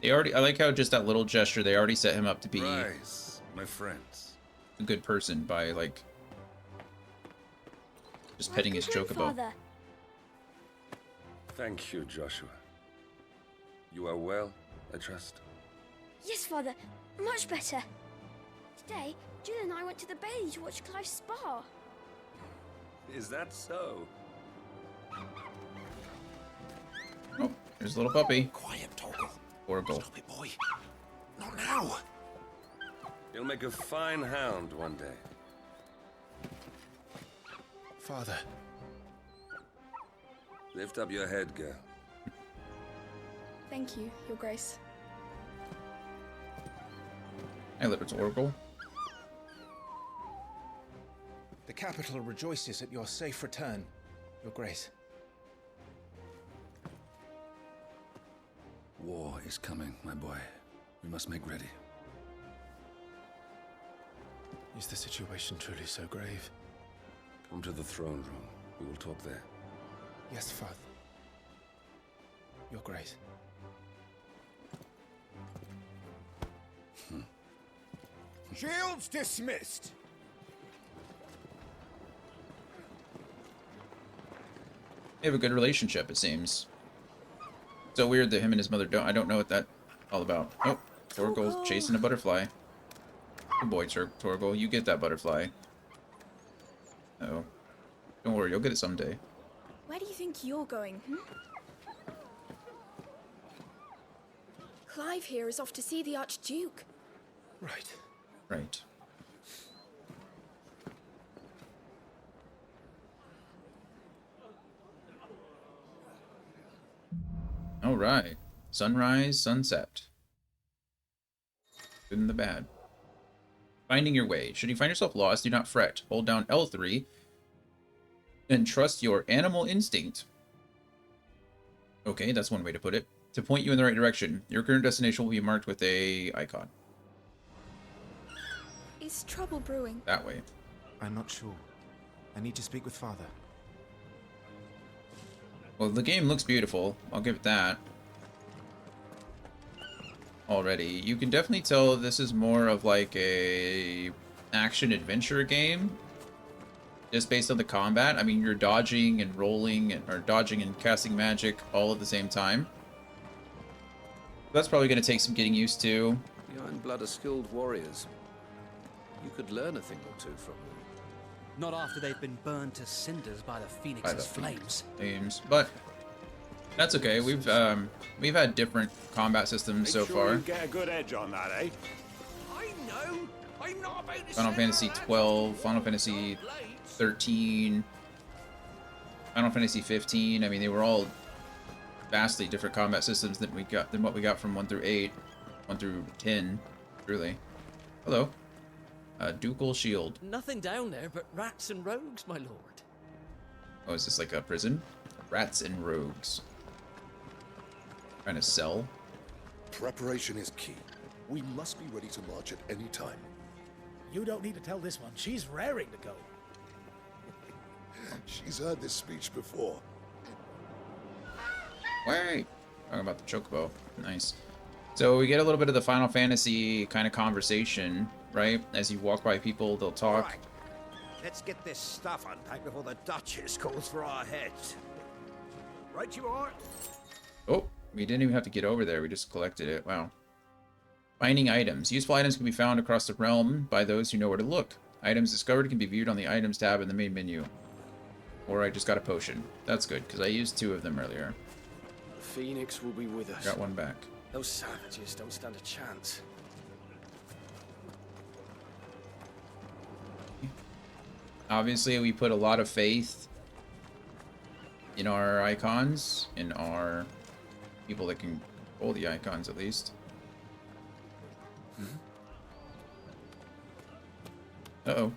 A: They already, I like how just that little gesture, they already set him up to be
O: Rise, my friends.
A: a good person by, like, just petting his chocobo.
J: Father.
O: Thank you, Joshua. You are well, I trust.
J: Yes, Father. Much better. Today, Jill and I went to the Bailey to watch Clive's spa.
O: Is that so?
A: Oh, there's a little puppy.
B: Quiet, Torgal.
A: Horrible.
B: Stop it, boy. Not now.
O: You'll make a fine hound one day.
B: Father.
O: Lift up your head, girl.
K: Thank you, Your Grace.
A: Hey, Libert's Oracle.
B: The capital rejoices at your safe return, Your Grace.
N: War is coming, my boy. We must make ready.
B: Is the situation truly so grave?
O: Come to the throne room. We will talk there.
B: Yes, Father. Your Grace.
F: Shields dismissed.
A: They have a good relationship, it seems. So weird that him and his mother don't. I don't know what that all about. Oh, Torgal chasing a butterfly. Good boy, Torgal. You get that butterfly. Oh, don't worry, you'll get it someday.
K: Where do you think you're going, Clive here is off to see the Archduke.
B: Right.
A: Right. All right. Sunrise, sunset. Good and the bad. Finding your way. Should you find yourself lost, do not fret. Hold down L3 and trust your animal instinct. Okay, that's one way to put it. To point you in the right direction. Your current destination will be marked with a icon.
K: Is trouble brewing?
A: That way.
B: I'm not sure. I need to speak with Father.
A: Well, the game looks beautiful. I'll give it that. Already. You can definitely tell this is more of like a action-adventure game. Just based on the combat. I mean, you're dodging and rolling, or dodging and casting magic all at the same time. That's probably going to take some getting used to.
E: The Ironblood are skilled warriors. You could learn a thing or two from them.
M: Not after they've been burned to cinders by the Phoenix's flames.
A: But that's okay. We've had different combat systems so far.
G: You get a good edge on that, eh?
C: I know. I'm not about to
A: Final Fantasy 12, Final Fantasy 13, Final Fantasy 15. I mean, they were all vastly different combat systems than what we got from 1 through 8, 1 through 10, truly. Hello. Ducal shield.
C: Nothing down there but rats and rogues, my lord.
A: Oh, is this like a prison? Rats and rogues. Trying to sell?
P: Preparation is key. We must be ready to march at any time.
Q: You don't need to tell this one. She's raring to go.
P: She's heard this speech before.
A: Wait! Talking about the chocobo. Nice. So we get a little bit of the Final Fantasy kind of conversation, right? As you walk by people, they'll talk.
R: Right. Let's get this stuff unpacked before the Duchess calls for our heads. Right you are?
A: Oh, we didn't even have to get over there. We just collected it. Wow. Finding items. Useful items can be found across the realm by those who know where to look. Items discovered can be viewed on the Items tab in the main menu. Or I just got a potion. That's good, because I used 2 of them earlier.
E: Phoenix will be with us.
A: Got 1 back.
E: Those savages don't stand a chance.
A: Obviously, we put a lot of faith in our icons, in our people that can control the icons, at least. Uh-oh.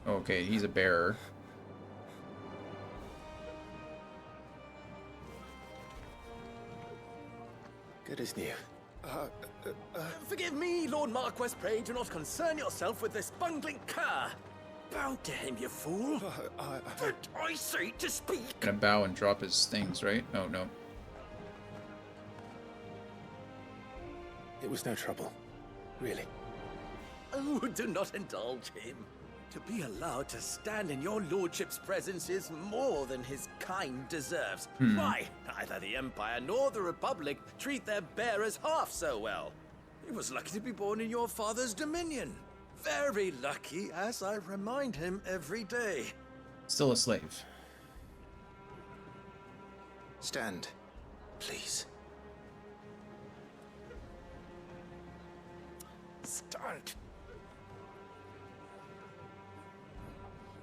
A: Okay, he's a bearer.
B: Good as new.
C: Forgive me, Lord Marquess, pray do not concern yourself with this bungling cur. Bow to him, you fool. Did I say to speak?
A: Gonna bow and drop his things, right? Oh, no.
B: It was no trouble. Really.
C: Oh, do not indulge him. To be allowed to stand in your lordship's presence is more than his kind deserves. Why, neither the Empire nor the Republic treat their bearers half so well. He was lucky to be born in your father's dominion. Very lucky, as I remind him every day.
A: Still a slave.
B: Stand, please.
C: Stand.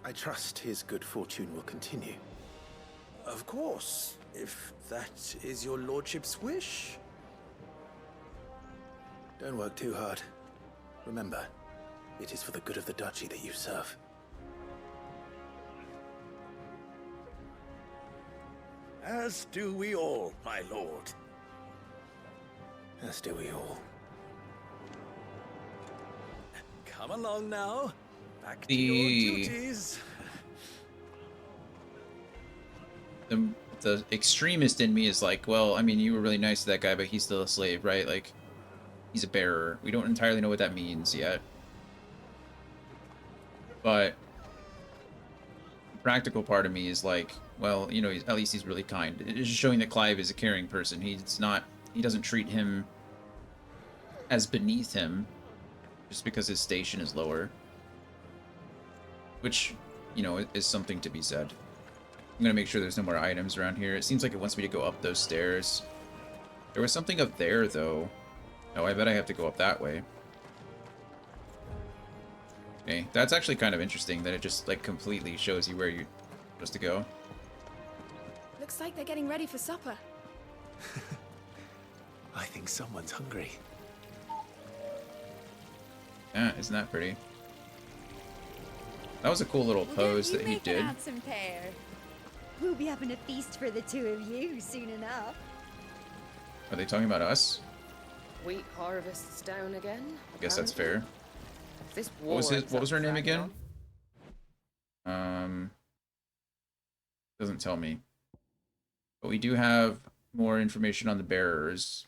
B: I trust his good fortune will continue.
C: Of course, if that is your lordship's wish.
B: Don't work too hard. Remember, it is for the good of the duchy that you serve.
C: As do we all, my lord.
B: As do we all.
C: Come along now. Back to your duties.
A: The extremist in me is like, well, I mean, you were really nice to that guy, but he's still a slave, right? Like, he's a bearer. We don't entirely know what that means yet. But the practical part of me is like, well, you know, at least he's really kind. It's just showing that Clive is a caring person. He doesn't treat him as beneath him just because his station is lower. Which, you know, is something to be said. I'm gonna make sure there's no more items around here. It seems like it wants me to go up those stairs. There was something up there, though. Oh, I bet I have to go up that way. Okay, that's actually kind of interesting that it just, like, completely shows you where you're supposed to go.
K: Looks like they're getting ready for supper.
B: I think someone's hungry.
A: Yeah, isn't that pretty? That was a cool little pose that he did.
S: An handsome pair. We'll be having a feast for the 2 of you soon enough.
A: Are they talking about us?
I: Wheat harvests down again.
A: I guess that's fair.
I: This
A: What was her name again? Doesn't tell me. But we do have more information on the bearers.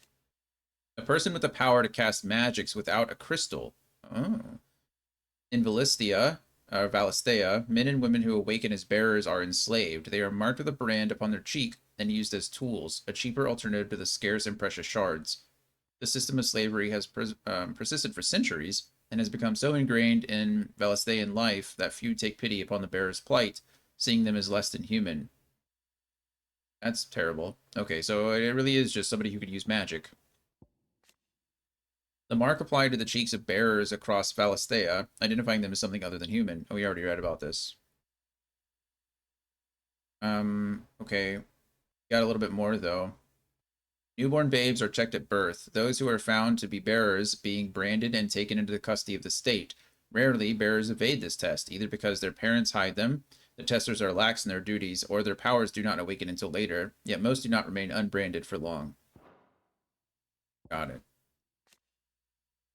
A: A person with the power to cast magics without a crystal. Oh. In Valisthea, men and women who awaken as bearers are enslaved. They are marked with a brand upon their cheek and used as tools, a cheaper alternative to the scarce and precious shards. The system of slavery has persisted for centuries and has become so ingrained in Valisthean life that few take pity upon the bearer's plight, seeing them as less than human. That's terrible. Okay, so it really is just somebody who could use magic. The mark applied to the cheeks of bearers across Valisthea, identifying them as something other than human. Oh, we already read about this. Okay. Got a little bit more, though. Newborn babes are checked at birth, those who are found to be bearers being branded and taken into the custody of the state. Rarely, bearers evade this test, either because their parents hide them, the testers are lax in their duties, or their powers do not awaken until later, yet most do not remain unbranded for long. Got it.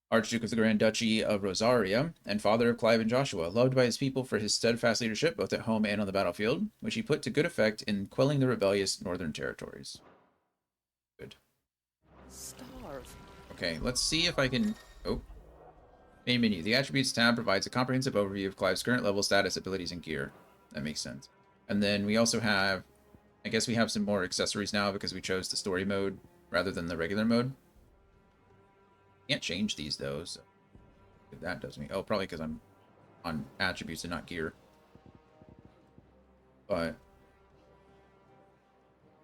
A: Archduke of the Grand Duchy of Rosaria, and father of Clive and Joshua, loved by his people for his steadfast leadership both at home and on the battlefield, which he put to good effect in quelling the rebellious northern territories. Good.
L: Starve.
A: Okay, let's see if I can... Oh. Main menu. The Attributes tab provides a comprehensive overview of Clive's current level, status, abilities, and gear. That makes sense. And then we also have... I guess we have some more accessories now because we chose the story mode rather than the regular mode. Can't change these though, so if that does me. Oh, probably because I'm on attributes and not gear. But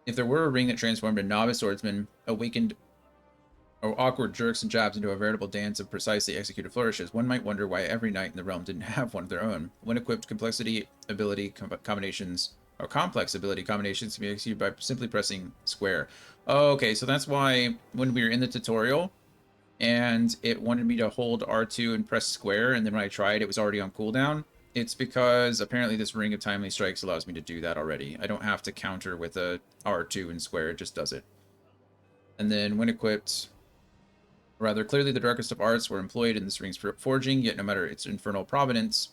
A: if there were a ring that transformed a novice swordsman, awakened or awkward jerks and jabs into a veritable dance of precisely executed flourishes, one might wonder why every knight in the realm didn't have one of their own. When equipped, complexity ability combinations or complex ability combinations can be executed by simply pressing square. Oh, okay, so that's why when we were in the tutorial and it wanted me to hold R2 and press square, and then when I tried, it was already on cooldown. It's because apparently this Ring of Timely Strikes allows me to do that already. I don't have to counter with a R2 and square, it just does it. And then when equipped, rather clearly the darkest of arts were employed in this ring's forging, yet no matter its infernal provenance,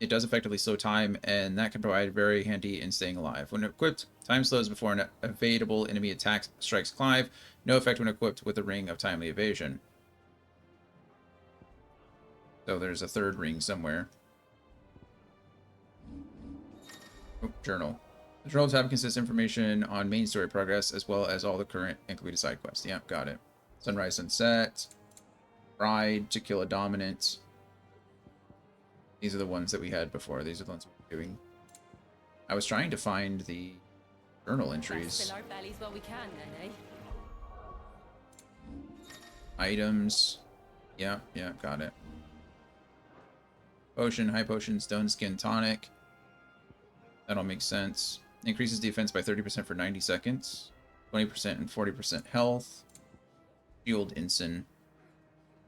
A: it does effectively slow time, and that can provide very handy in staying alive. When equipped, time slows before an evadable enemy attack strikes Clive. No effect when equipped with the Ring of Timely Evasion. So there's a third ring somewhere. Oh, journal. The journal tab consists information on main story progress, as well as all the current and completed side quests. Yep, got it. Sunrise, sunset. Ride, to kill a dominant. These are the ones that we had before. These are the ones we're doing. I was trying to find the journal entries.
L: Fill our bellies while we can, then, eh?
A: Items. Yeah, got it. Potion, high potion, stone skin tonic. That all makes sense. Increases defense by 30% for 90 seconds. 20% and 40% health. Shield ensign.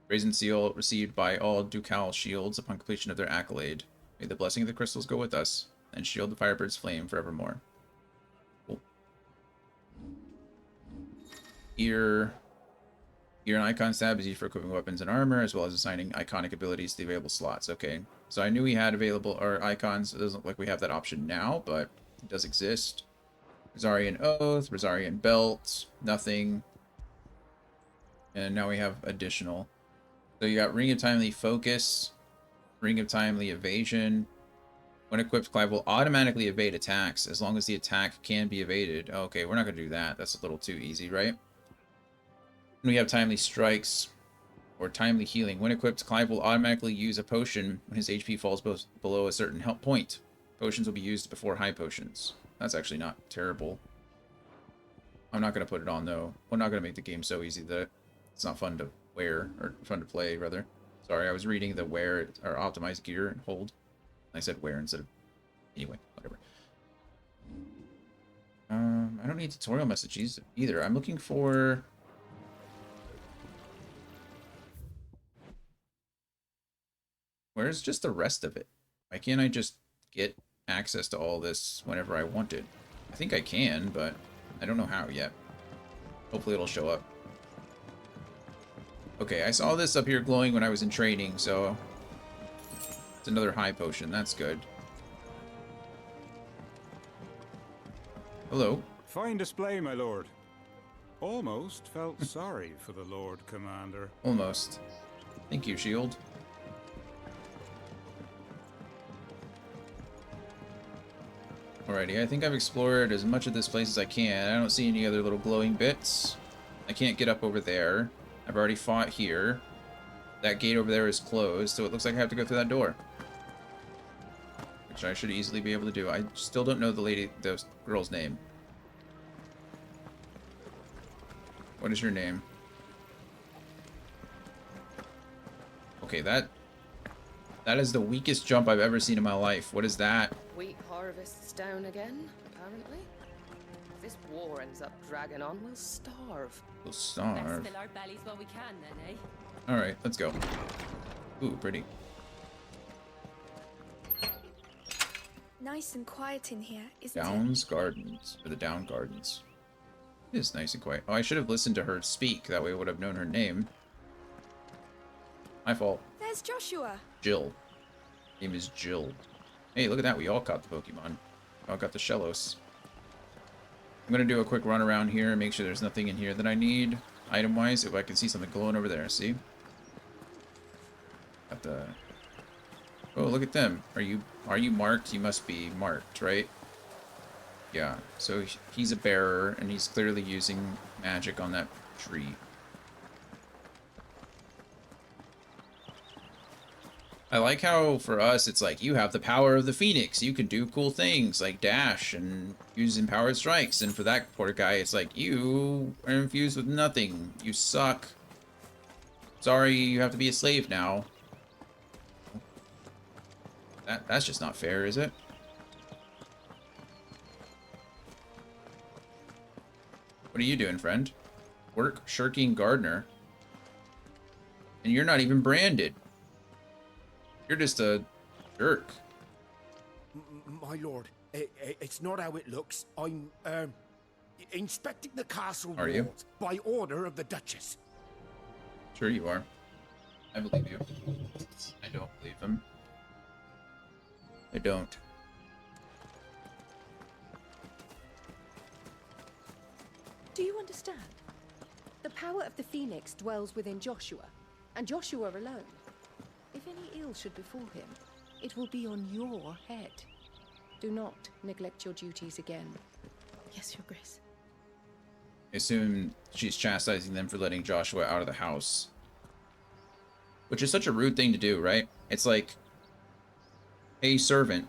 A: Brazen seal received by all ducal shields upon completion of their accolade. May the blessing of the crystals go with us, and shield the Firebird's flame forevermore. Cool. Gear and icon tab is used for equipping weapons and armor, as well as assigning iconic abilities to the available slots. Okay, so I knew we had available our icons. It doesn't look like we have that option now, but it does exist. Rosarian Oath, Rosarian Belt, nothing. And now we have additional. So you got Ring of Timely Focus, Ring of Timely Evasion. When equipped, Clive will automatically evade attacks as long as the attack can be evaded. Okay, we're not going to do that. That's a little too easy, right? We have Timely Strikes or Timely Healing. When equipped, Clive will automatically use a potion when his HP falls below a certain health point. Potions will be used before high potions. That's actually not terrible. I'm not going to put it on, though. We're not going to make the game so easy that it's not fun to wear, or fun to play, rather. Sorry, I was reading the wear, or optimize gear and hold. I said wear instead of... Anyway, whatever. I don't need tutorial messages either. I'm looking for... Where's just the rest of it? Why can't I just get access to all this whenever I want it? I think I can, but I don't know how yet. Hopefully it'll show up. Okay, I saw this up here glowing when I was in training, so... It's another high potion, that's good. Hello.
T: Fine display, my lord. Almost felt sorry for the Lord Commander.
A: Almost. Thank you, Shield. Alrighty, I think I've explored as much of this place as I can. I don't see any other little glowing bits. I can't get up over there. I've already fought here. That gate over there is closed, so it looks like I have to go through that door. Which I should easily be able to do. I still don't know the girl's name. What is your name? Okay, that is the weakest jump I've ever seen in my life. What is that?
L: Wheat harvests down again, apparently. apparently. If this war ends up dragging on, we'll starve.
A: We'll starve.
U: Fill our bellies while we can, then, eh?
A: All right, let's go. Ooh, pretty.
K: Nice and quiet in here, isn't
A: Downs Gardens, or the Down Gardens. It is nice and quiet. Oh, I should have listened to her speak. That way I would have known her name. My fault.
K: it? There's Joshua.
A: Jill. Name is Jill. Hey, look at that. We all caught the Pokemon. We all got the Shellos. I'm going to do a quick run around here and make sure there's nothing in here that I need. Item-wise, if I can see something glowing over there. See? Got the... Oh, look at them. Are you marked? You must be marked, right? Yeah. So he's a bearer, and he's clearly using magic on that tree. I like how, for us, it's like, you have the power of the Phoenix. You can do cool things, like dash and use empowered strikes. And for that poor guy, it's like, you are infused with nothing. You suck. Sorry, you have to be a slave now. That's just not fair, is it? What are you doing, friend? Work shirking gardener. And you're not even branded. You're just a jerk.
R: My lord, it's not how it looks. I'm, inspecting the castle
A: Are you?
R: walls by order of the Duchess.
A: Sure you are. I believe you. I don't believe him. I don't.
L: Do you understand? The power of the Phoenix dwells within Joshua, and Joshua alone. If any ill should befall him, it will be on your head. Do not neglect your duties again.
K: Yes, Your Grace.
A: I assume she's chastising them for letting Joshua out of the house. Which is such a rude thing to do, right? It's like, hey, servant,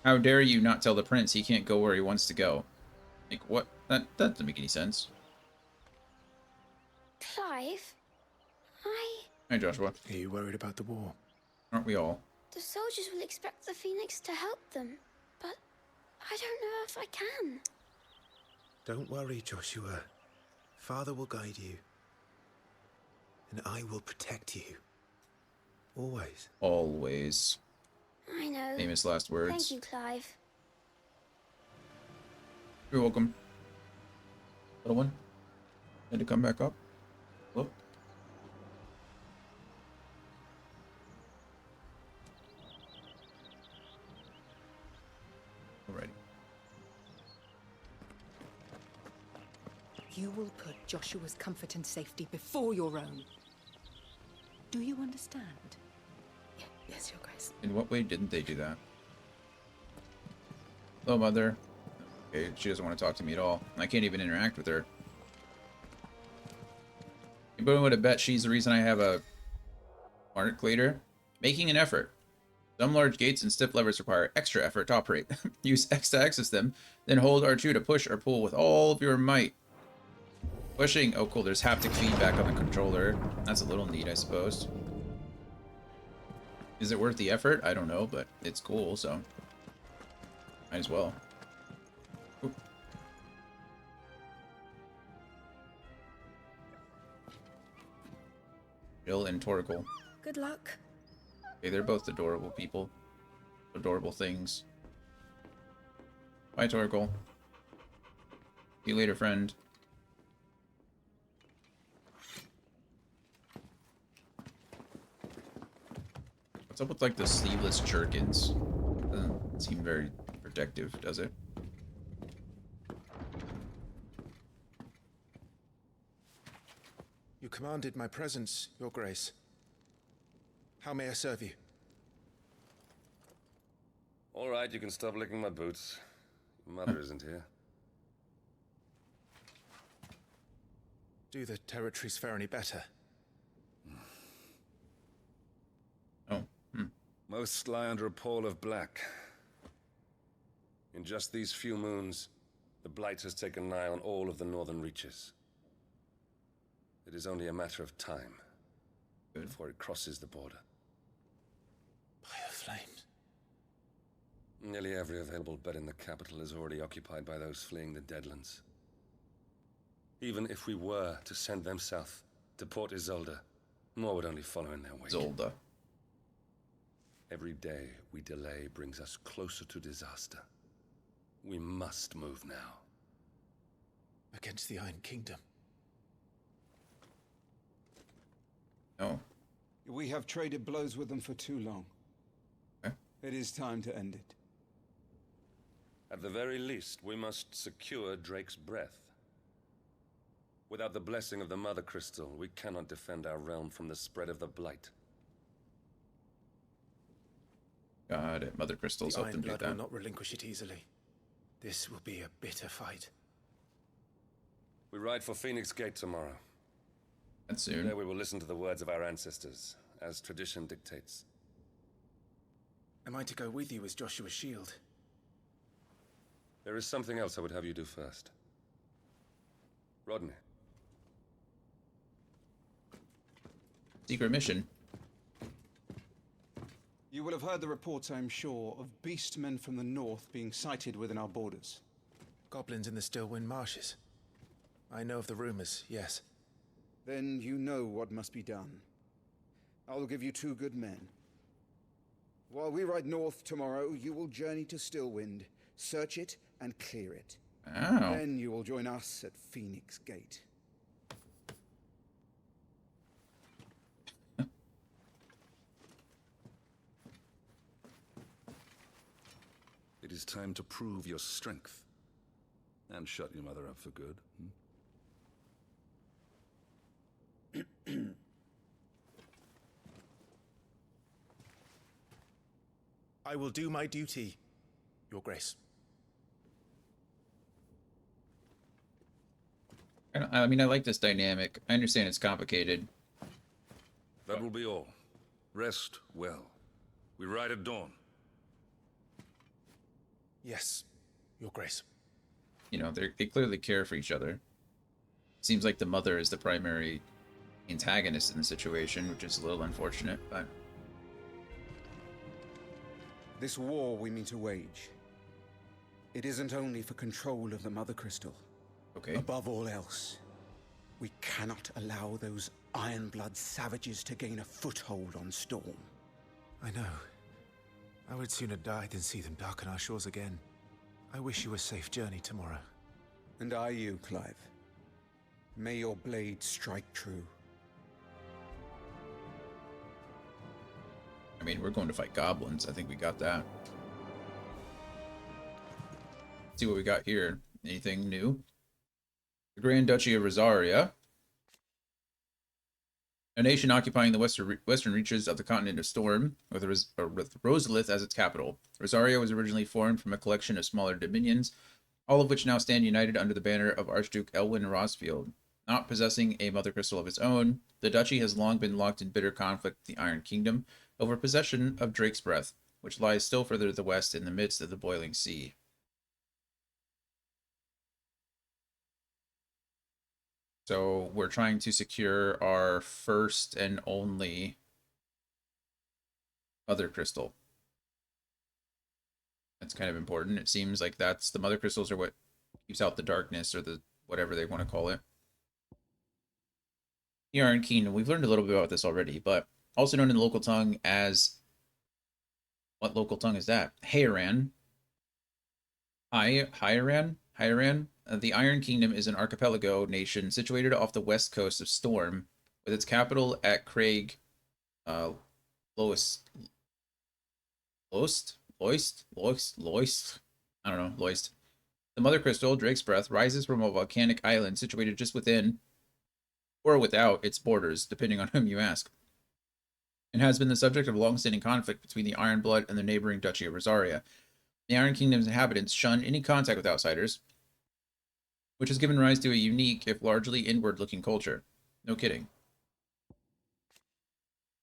A: how dare you not tell the prince he can't go where he wants to go? Like, what? That doesn't make any sense.
J: Clive,
A: Hi, Joshua.
B: Are you worried about the war?
A: Aren't we all?
J: the soldiers will expect the Phoenix to help them, but I don't know if I can.
B: Don't worry, Joshua. Father will guide you. And I will protect you. Always.
A: Always.
J: I know.
A: Famous last words.
J: Thank you, Clive.
A: You're welcome. Little one. Had to come back up. Hello? Alrighty.
L: You will put Joshua's comfort and safety before your own. Do you understand? Yes, Your Grace.
A: In what way didn't they do that? Hello, Mother. Okay, she doesn't want to talk to me at all. I can't even interact with her. Anybody would have bet she's the reason I have a mark later? Making an effort. Some large gates and stiff levers require extra effort to operate. Use X to access them, then hold R2 to push or pull with all of your might. Pushing. Oh, cool. There's haptic feedback on the controller. That's a little neat, I suppose. Is it worth the effort? I don't know, but it's cool, so might as well. Ooh. Jill and Torgal.
K: Good luck.
A: Okay, they're both adorable people. Adorable things. Bye, Torgal. See you later, friend. What's up with, like, the sleeveless jerkins? Doesn't seem very protective, does it?
B: You commanded my presence, Your Grace. How may I serve you?
O: All right, you can stop licking my boots. Your mother isn't here.
B: Do the territories fare any better?
A: Oh.
O: Most lie under a pall of black. In just these few moons, the Blight has taken nigh on all of the northern reaches. It is only a matter of time before it crosses the border.
B: By the flames.
O: Nearly every available bed in the capital is already occupied by those fleeing the Deadlands. Even if we were to send them south, to Port Isolde, more would only follow in their wake.
A: Isolde.
O: Every day we delay brings us closer to disaster. We must move now.
B: Against the Iron Kingdom.
A: No.
F: We have traded blows with them for too long.
A: Okay.
F: It is time to end it.
O: At the very least, we must secure Drake's breath. Without the blessing of the Mother Crystal, we cannot defend our realm from the spread of the Blight.
A: Got it. Mother Crystals
B: The
A: helped them do
B: Ironblood
A: that.
B: will not relinquish it easily. This will be a bitter fight.
O: We ride for Phoenix Gate tomorrow.
A: And soon.
O: There we will listen to the words of our ancestors, as tradition dictates.
B: Am I to go with you as Joshua's shield?
O: There is something else I would have you do first. Rodney.
A: Secret mission.
F: You will have heard the reports, I'm sure, of beastmen from the north being sighted within our borders.
B: Goblins in the Stillwind Marshes. I know of the rumors, yes.
F: Then you know what must be done. I will give you 2 good men. While we ride north tomorrow, you will journey to Stillwind, search it, and clear it.
A: Oh.
F: Then you will join us at Phoenix Gate.
H: It is time to prove your strength. And shut your mother up for good.
B: I will do my duty, Your Grace.
A: I mean, I like this dynamic. I understand it's complicated.
H: That will be all. Rest well. We ride at dawn.
B: Yes, Your Grace.
A: You know, they clearly care for each other. Seems like the mother is the primary antagonist in the situation, which is a little unfortunate, but...
F: This war we mean to wage, it isn't only for control of the Mother Crystal.
A: Okay.
F: Above all else, we cannot allow those Ironblood savages to gain a foothold on Storm.
B: I know. I would sooner die than see them darken our shores again. I wish you a safe journey tomorrow.
F: And I you, Clive. May your blade strike true.
A: I mean, we're going to fight goblins. I think we got that. Let's see what we got here. Anything new? The Grand Duchy of Rosaria. A nation occupying the western reaches of the continent of Storm, with Rosalith as its capital. Rosaria was originally formed from a collection of smaller dominions, all of which now stand united under the banner of Archduke Elwyn Rosfield. Not possessing a mother crystal of its own, the duchy has long been locked in bitter conflict with the Iron Kingdom over possession of Drake's Breath, which lies still further to the west in the midst of the boiling sea. So we're trying to secure our first and only mother crystal. That's kind of important. It seems like that's the mother crystals are what keeps out the darkness, or the whatever they want to call it. The Iron Kingdom. We've learned a little bit about this already, but also known in the local tongue as... What local tongue is that? Hayaran. Hayaran? The Iron Kingdom is an archipelago nation situated off the west coast of Storm, with its capital at Craig Loist. I don't know, Loist. The Mother Crystal, Drake's Breath, rises from a volcanic island situated just within, or without, its borders, depending on whom you ask, and has been the subject of long-standing conflict between the Ironblood and the neighboring Duchy of Rosaria. The Iron Kingdom's inhabitants shun any contact with outsiders, which has given rise to a unique, if largely inward-looking culture. No kidding.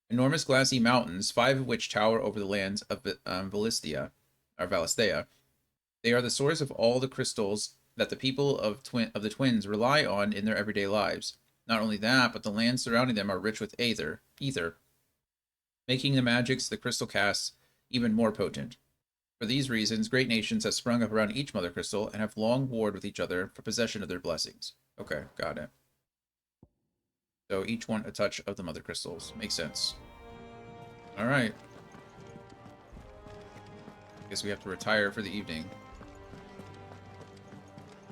A: Enormous glassy mountains, 5 of which tower over the lands of Valisthea. They are the source of all the crystals that the people of the Twins rely on in their everyday lives. Not only that, but the lands surrounding them are rich with ether, making the magics the crystal casts even more potent. For these reasons, great nations have sprung up around each mother crystal and have long warred with each other for possession of their blessings. Okay, got it. So each want a touch of the mother crystals. Makes sense. Alright. Guess we have to retire for the evening.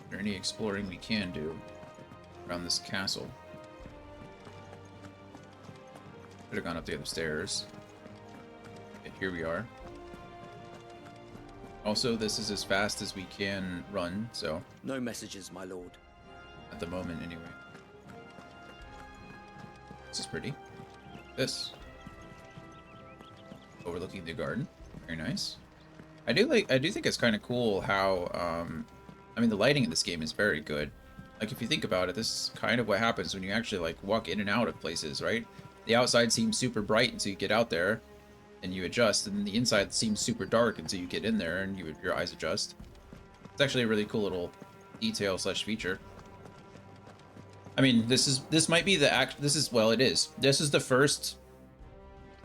A: Is there any exploring we can do around this castle? Could have gone up the other stairs. And here we are. Also, this is as fast as we can run, so...
C: No messages, my lord.
A: At the moment, anyway. This is pretty. This. Overlooking the garden. Very nice. I do think it's kind of cool how, I mean, the lighting in this game is very good. Like, if you think about it, this is kind of what happens when you actually, like, walk in and out of places, right? The outside seems super bright until you get out there and you adjust, and the inside seems super dark until you get in there and your eyes adjust. It's actually a really cool little detail slash feature. I mean, this might be the this is the first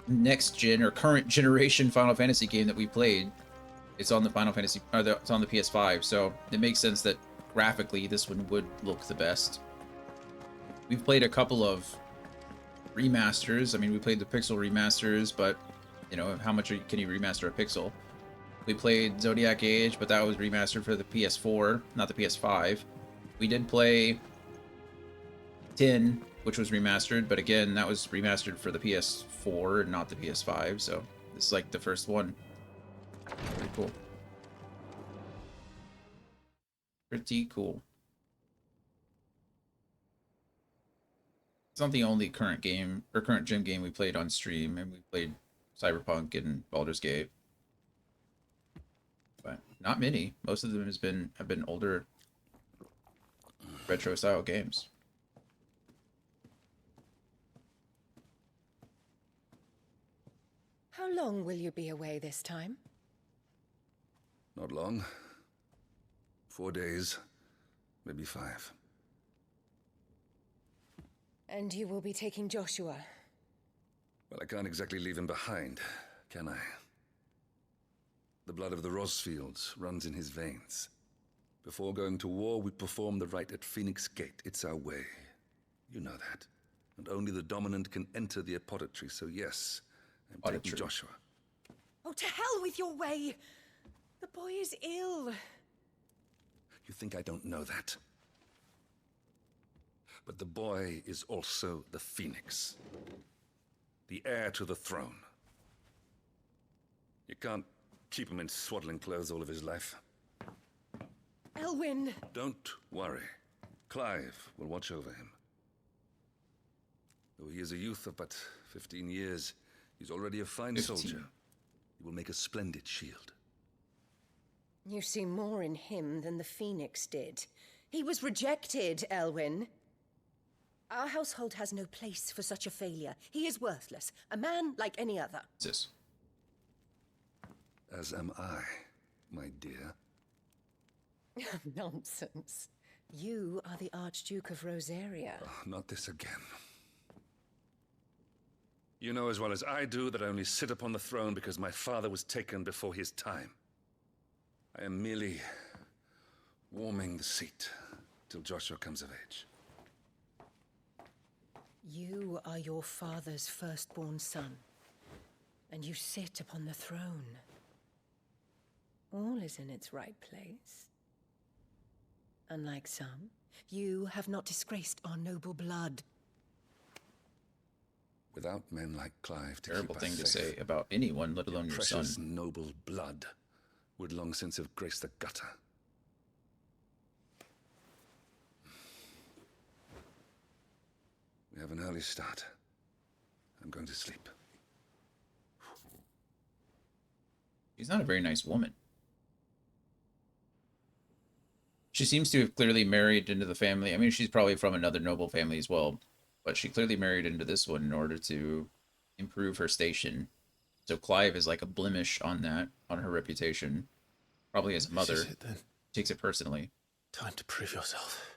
A: next gen or current generation Final Fantasy game that we played. It's on the Final Fantasy, it's on the PS5, so it makes sense that graphically this one would look the best. We've played a couple of remasters. I mean, we played the Pixel remasters, but you know, how much can you remaster a pixel? We played Zodiac Age, but that was remastered for the PS4, not the PS5. We did play 10, which was remastered, but again, that was remastered for the PS4 and not the PS5, so this is like the first one. Pretty cool. Pretty cool. It's not the only current game or current gen game we played on stream, and we played Cyberpunk and Baldur's Gate, but not many. Most of them have been older retro style games.
L: How long will you be away this time?
H: Not long. 4 days, maybe 5.
L: And you will be taking Joshua?
H: Well, I can't exactly leave him behind, can I? The blood of the Rosfields runs in his veins. Before going to war, we perform the rite at Phoenix Gate. It's our way. You know that. And only the dominant can enter the apothecary, so yes, I'm taking Joshua.
L: Oh, to hell with your way! The boy is ill.
H: You think I don't know that? But the boy is also the Phoenix. The heir to the throne. You can't keep him in swaddling clothes all of his life.
L: Elwyn!
H: Don't worry. Clive will watch over him. Though he is a youth of but 15 years, he's already a fine
A: 15.
H: soldier. He will make a splendid shield.
L: You see more in him than the Phoenix did. He was rejected, Elwyn. Our household has no place for such a failure. He is worthless, a man like any other.
A: Sis.
H: As am I, my dear.
L: Nonsense. You are the Archduke of Rosaria.
H: Oh, not this again. You know as well as I do that I only sit upon the throne because my father was taken before his time. I am merely warming the seat till Joshua comes of age.
L: You are your father's firstborn son, and you sit upon the throne. All is in its right place. Unlike some, you have not disgraced our noble blood.
H: Without men like Clive to
A: Terrible
H: keep
A: thing
H: us
A: to
H: safe,
A: say about anyone, let alone your son.
H: precious noble blood would long since have graced the gutter. We have an early start. I'm going to sleep.
A: She's not a very nice woman. She seems to have clearly married into the family. I mean, she's probably from another noble family as well, but she clearly married into this one in order to improve her station. So Clive is like a blemish on that, on her reputation. Probably as a mother,
B: This is it, then.
A: takes it personally.
B: Time to prove yourself.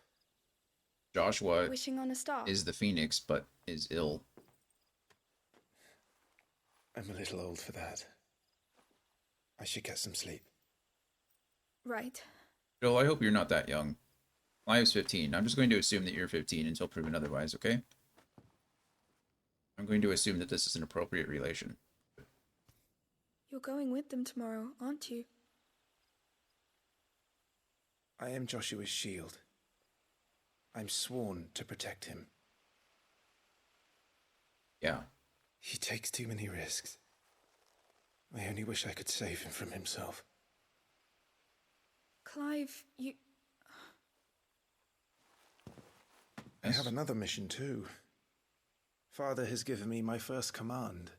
A: Joshua
K: Wishing on a star.
A: is the Phoenix, but is ill.
B: I'm a little old for that.
F: I should get some sleep.
K: Right.
A: Joel, I hope you're not that young. Clive's 15. I'm just going to assume that you're 15 until proven otherwise, okay? I'm going to assume that this is an appropriate relation.
K: You're going with them tomorrow, aren't you?
F: I am Joshua's shield. I'm sworn to protect him.
A: Yeah.
F: He takes too many risks. I only wish I could save him from himself.
K: Clive, you...
F: I have another mission too. Father has given me my first command.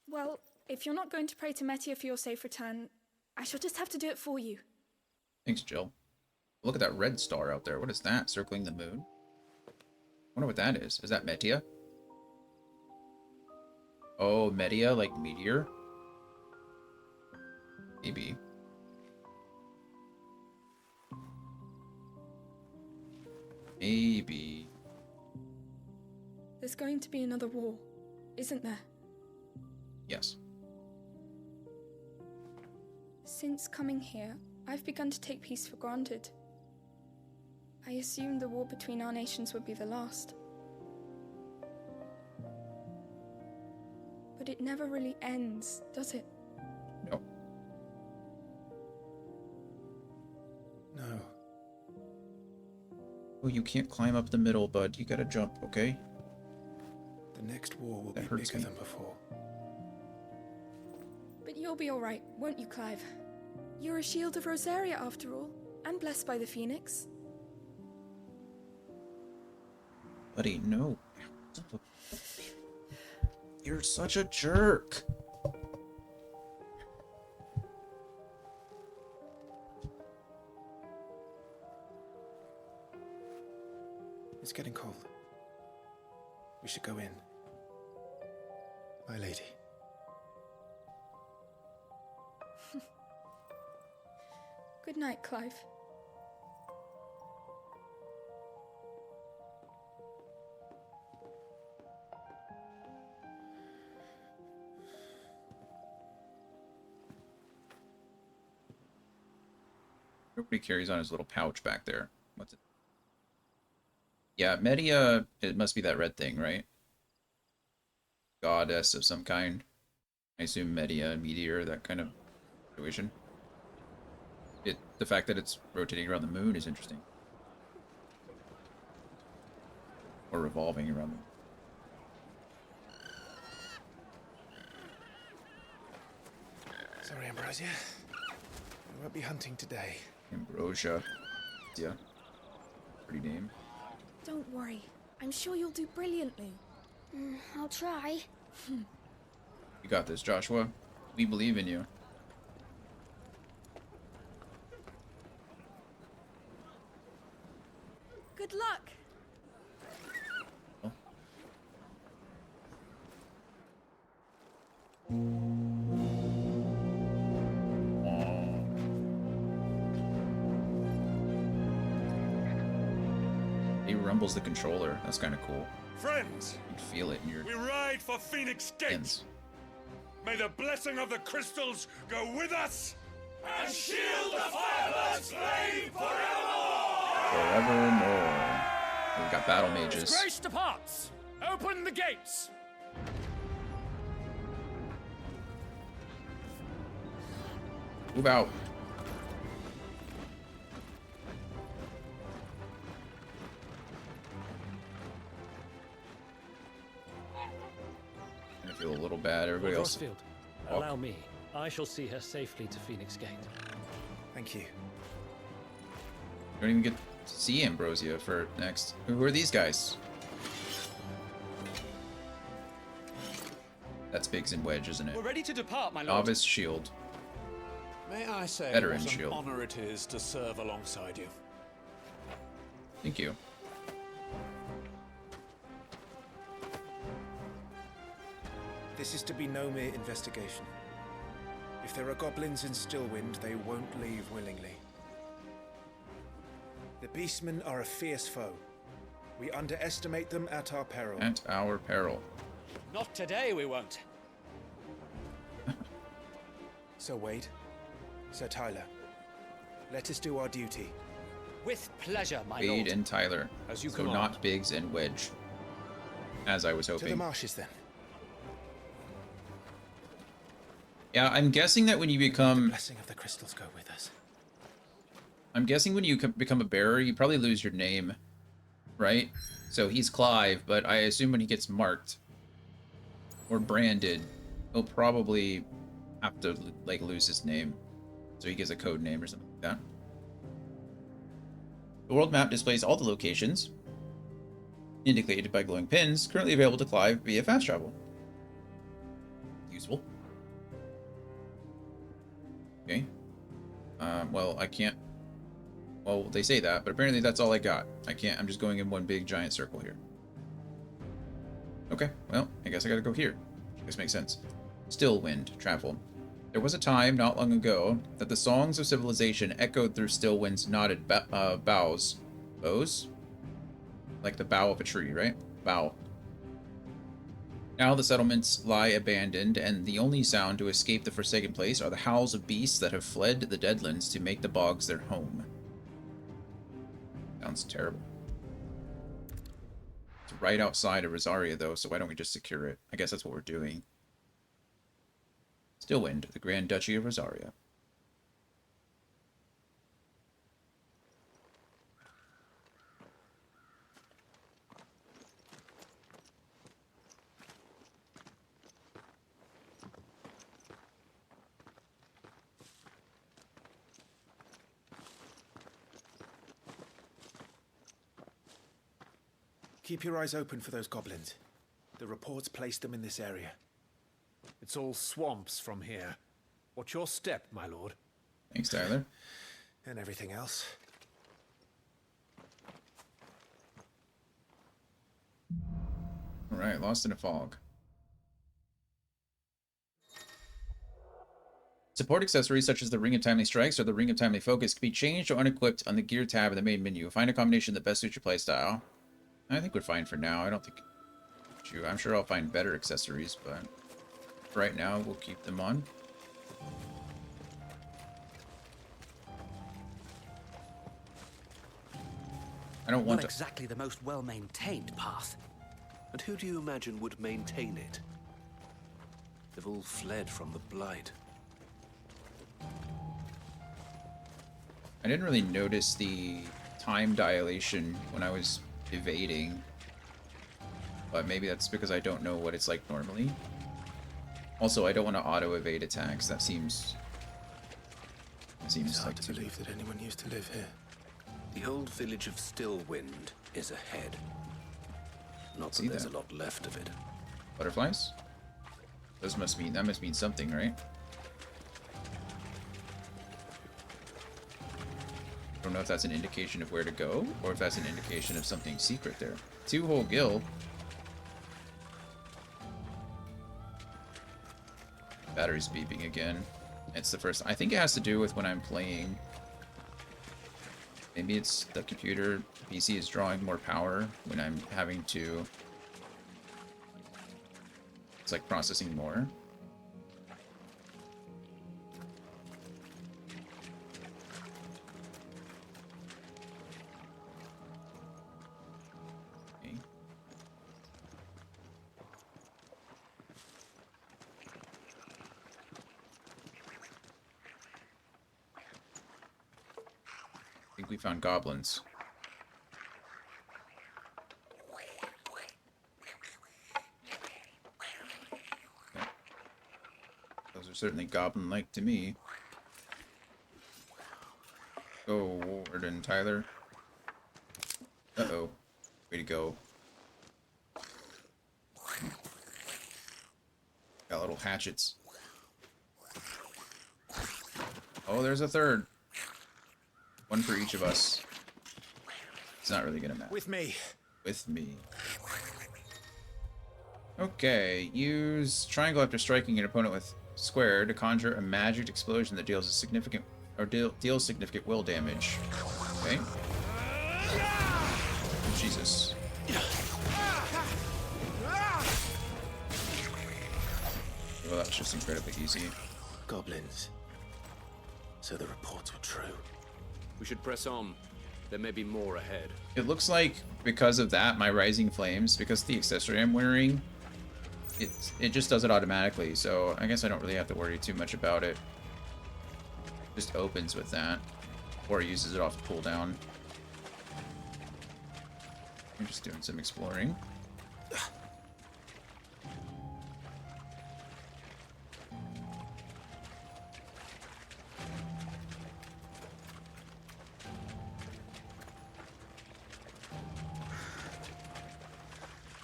K: Well, if you're not going to pray to Metia for your safe return, I shall just have to do it for you.
A: Thanks, Jill. Look at that red star out there. What is that? Circling the moon? I wonder what that is. Is that Metia? Oh, Metia, like meteor? Maybe. Maybe.
K: There's going to be another war, isn't there?
A: Yes.
K: Since coming here, I've begun to take peace for granted. I assumed the war between our nations would be the last. But it never really ends, does it?
A: No.
F: No.
A: Oh, you can't climb up the middle, bud. You gotta jump, okay?
F: The next war will
A: That
F: be
A: hurts
F: bigger
A: me.
F: than before.
K: But you'll be alright, won't you, Clive? You're a shield of Rosaria after all, and blessed by the Phoenix.
A: Buddy, no. You're such a jerk.
F: It's getting cold. We should go in. My lady.
K: Good night, Clive.
A: Everybody carries on his little pouch back there. What's it? Yeah, Media, it must be that red thing, right? Goddess of some kind. I assume Media, meteor, that kind of situation. The fact that it's rotating around the moon is interesting. Or revolving around the...
F: Sorry, Ambrosia. We won't be hunting today.
A: Ambrosia. Yeah. Pretty name.
K: Don't worry. I'm sure you'll do brilliantly.
J: I'll try.
A: You got this, Joshua. We believe in you.
K: Good luck.
A: Oh. He rumbles the controller. That's kind of cool.
G: Friends,
A: You can feel it in your
G: we ride for Phoenix Gate.
A: hands.
G: May the blessing of the crystals go with us and shield the Firebird's flame forevermore!
A: Forevermore. We've got battle mages.
D: Grace departs! Open the gates!
A: Move out. I feel a little bad. Everybody
D: Lord
A: else.
D: Rosfield,
A: Oh.
D: allow me. I shall see her safely to Phoenix Gate.
F: Thank you.
A: Don't even get to see Ambrosia for next. Who are these guys? That's Biggs and Wedge, isn't it?
M: We're ready to depart, my lord.
A: Novice Shield.
V: May I say
A: Veteran
V: what an
A: shield.
V: honor it is to serve alongside you?
A: Thank you.
F: This is to be no mere investigation. If there are goblins in Stillwind, they won't leave willingly. The Beastmen are a fierce foe. We underestimate them at our peril.
A: At our peril.
M: Not today, we won't.
F: Sir Wade, Sir Tyler, let us do our duty.
M: With pleasure, my
A: Wade
M: lord.
A: and Tyler.
M: As you
A: so
M: command.
A: not Biggs and Wedge. As I was
F: To the
A: hoping.
F: marshes, then.
A: Yeah, I'm guessing that when you become...
F: The blessing of the crystals go with us.
A: I'm guessing when you become a bearer, you probably lose your name, right? So he's Clive, but I assume when he gets marked or branded, he'll probably have to like lose his name, so he gets a code name or something like that. The world map displays all the locations indicated by glowing pins currently available to Clive via fast travel. Useful. Okay. Well, I can't. Well, they say that, but apparently that's all I got. I can't. I'm just going in one big giant circle here. Okay. Well, I guess I gotta go here. This makes sense. Stillwind travel. There was a time not long ago that the songs of civilization echoed through Stillwind's knotted boughs. Bows? Like the bough of a tree, right? Bough. Now the settlements lie abandoned, and the only sound to escape the forsaken place are the howls of beasts that have fled the Deadlands to make the bogs their home. Sounds terrible. It's right outside of Rosaria, though, so why don't we just secure it? I guess that's what we're doing. Stillwind, the Grand Duchy of Rosaria.
F: Keep your eyes open for those goblins. The reports placed them in this area.
V: It's all swamps from here. Watch your step, my lord.
A: Thanks, Tyler.
F: And everything else.
A: Alright, Lost in a Fog. Support accessories such as the Ring of Timely Strikes or the Ring of Timely Focus can be changed or unequipped on the Gear tab in the main menu. Find a combination that best suits your playstyle. I think we're fine for now. I don't think... I'm sure I'll find better accessories, but... right now, we'll keep them on. I don't want
M: Not
A: to...
M: exactly the most well-maintained path.
E: And who do you imagine would maintain it? They've all fled from the Blight.
A: I didn't really notice the time dilation when I was evading. But maybe that's because I don't know what it's like normally. Also, I don't want to auto-evade attacks. That seems...
B: It's hard to believe that anyone used to live here.
E: The old village of Stillwind is ahead. Not that there's a lot left of it.
A: Butterflies? Those must mean... that must mean something, right? I don't know if that's an indication of where to go, or if that's an indication of something secret there. 2-hole gill. Battery's beeping again. It's the first... I think it has to do with when I'm playing. Maybe it's the computer. PC is drawing more power when I'm having to... it's like processing more. I think we found goblins. Okay. Those are certainly goblin-like to me. Go, Ward and Tyler. Uh-oh. Way to go. Got little hatchets. Oh, there's a third. One for each of us. It's not really gonna matter.
F: With me.
A: With me. Okay, use triangle after striking an opponent with square to conjure a magic explosion that deals a significant deals significant will damage. Okay. Jesus. Well, that's just incredibly easy.
B: goblins. So the reports were true.
E: We should press on. There may be more ahead.
A: It looks like because of that, my Rising Flames, because the accessory I'm wearing, it just does it automatically. So I guess I don't really have to worry too much about it. Just opens with that, or uses it off cooldown. I'm just doing some exploring.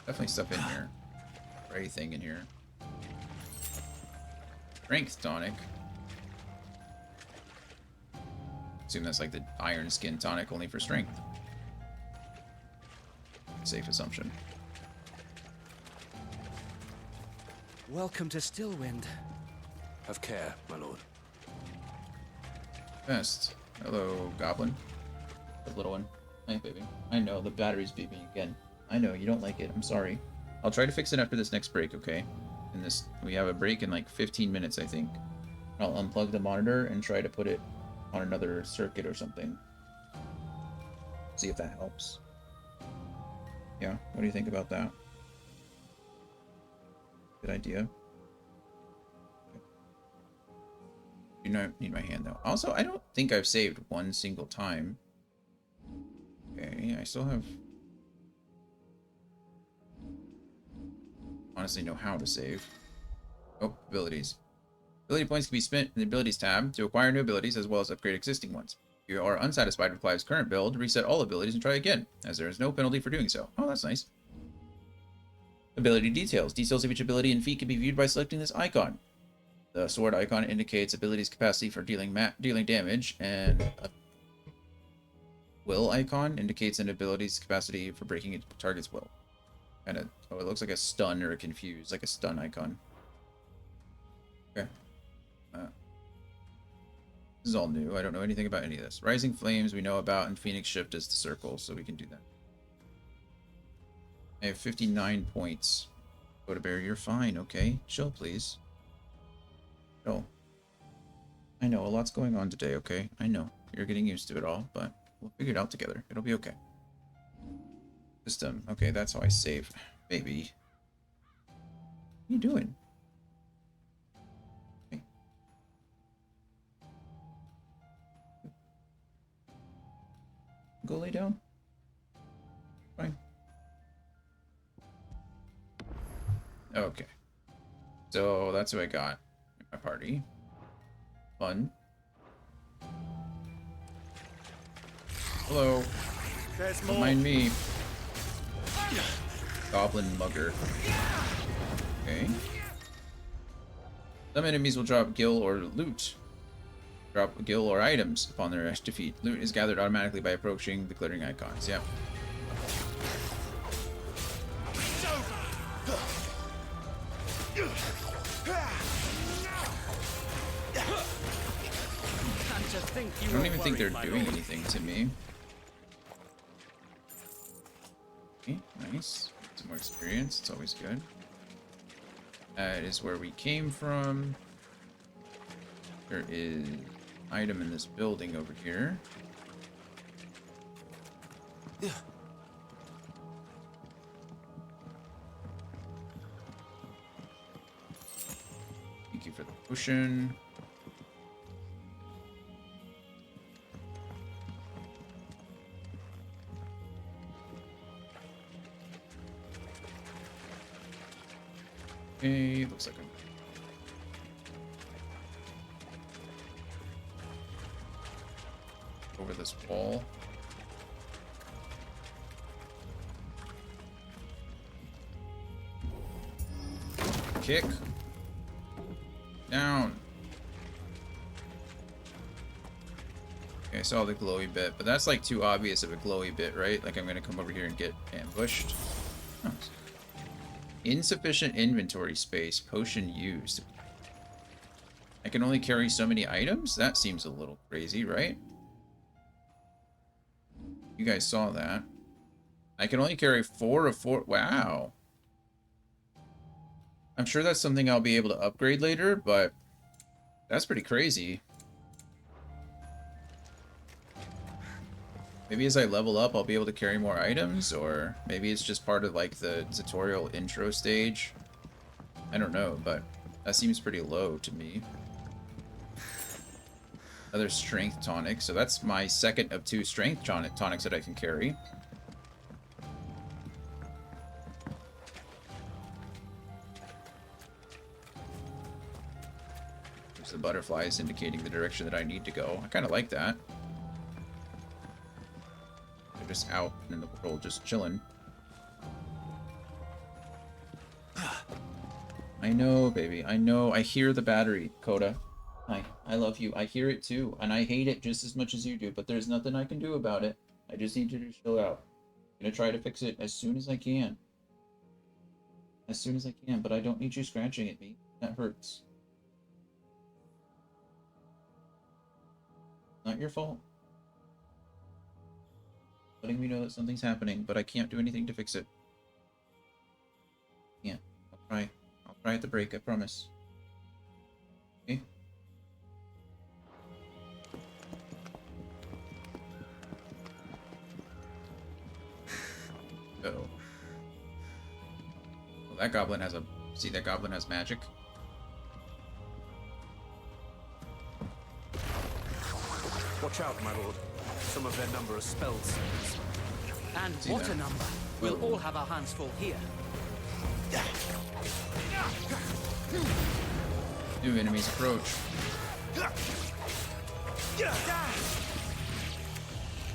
A: Definitely stuff in here. Or anything in here. Strength tonic. Assume that's like the iron skin tonic only for strength. Safe assumption.
M: Welcome to Stillwind.
B: Have care, my lord.
A: Best. Hello, goblin. The little one. Hi, baby. I know, the battery's beeping again. I know, you don't like it. I'm sorry. I'll try to fix it after this next break, okay? We have a break in like 15 minutes, I think. I'll unplug the monitor and try to put it on another circuit or something. See if that helps. Yeah, what do you think about that? Good idea. You don't need my hand though. Also, I don't think I've saved one single time. Okay, I still have... honestly know how to save. Oh, abilities. Ability points can be spent in the abilities tab to acquire new abilities as well as upgrade existing ones. If you are unsatisfied with Clive's current build, reset all abilities and try again, as there is no penalty for doing so. Oh, that's nice. Ability details. Details of each ability and feat can be viewed by selecting this icon. The sword icon indicates ability's capacity for dealing damage, and a will icon indicates an ability's capacity for breaking a target's will. Kind of, oh, it looks like a stun or a confuse, like a stun icon. Okay. This is all new. I don't know anything about any of this. Rising Flames we know about, and Phoenix Shift is the circle, so we can do that. I have 59 points. Bear, you're fine, okay? Chill, please. Chill. I know, a lot's going on today, okay? I know. You're getting used to it all, but we'll figure it out together. It'll be okay. System. Okay, that's how I save. Baby. What are you doing? Okay. Go lay down. Fine. Okay. So that's who I got in my party. Fun. Hello. Don't mind me. Goblin Mugger. Okay. Some enemies will drop gil or loot. Drop gil or items upon their defeat. Loot is gathered automatically by approaching the glittering icons. Yep. I don't even think they're doing anything to me. Okay, nice. Some more experience. It's always good. That is where we came from. There is an item in this building over here. Yeah. Thank you for the potion. Okay, looks like I'm... over this wall. Kick. Down. Okay, I saw the glowy bit, but that's like too obvious of a glowy bit, right? Like I'm gonna come over here and get ambushed. Oh. Insufficient inventory space. Potion used. I can only carry so many items? That seems a little crazy, right? You guys saw that. I can only carry 4 of 4. Wow. I'm sure that's something I'll be able to upgrade later, but That's pretty crazy. Maybe as I level up, I'll be able to carry more items, or maybe it's just part of like the tutorial intro stage. I don't know, but that seems pretty low to me. Another strength tonic, so that's my second of 2 strength tonics that I can carry. There's the butterflies indicating the direction that I need to go. I kind of like that. They're just out in the world, just chilling. I know, baby. I know. I hear the battery, Coda. Hi. I love you. I hear it too. And I hate it just as much as you do. But there's nothing I can do about it. I just need you to chill out. I'm going to try to fix it as soon as I can. As soon as I can. But I don't need you scratching at me. That hurts. Not your fault. Letting me know that something's happening. But I can't do anything to fix it. Can't. I'll try. I'll try at the break, I promise. Okay? Uh-oh. Well, that goblin has a... See, that goblin has magic.
M: Watch out, my lord. Some of their number are spells. And
A: See
M: what
A: that?
M: a number. We'll all have our hands full here.
A: New enemies approach.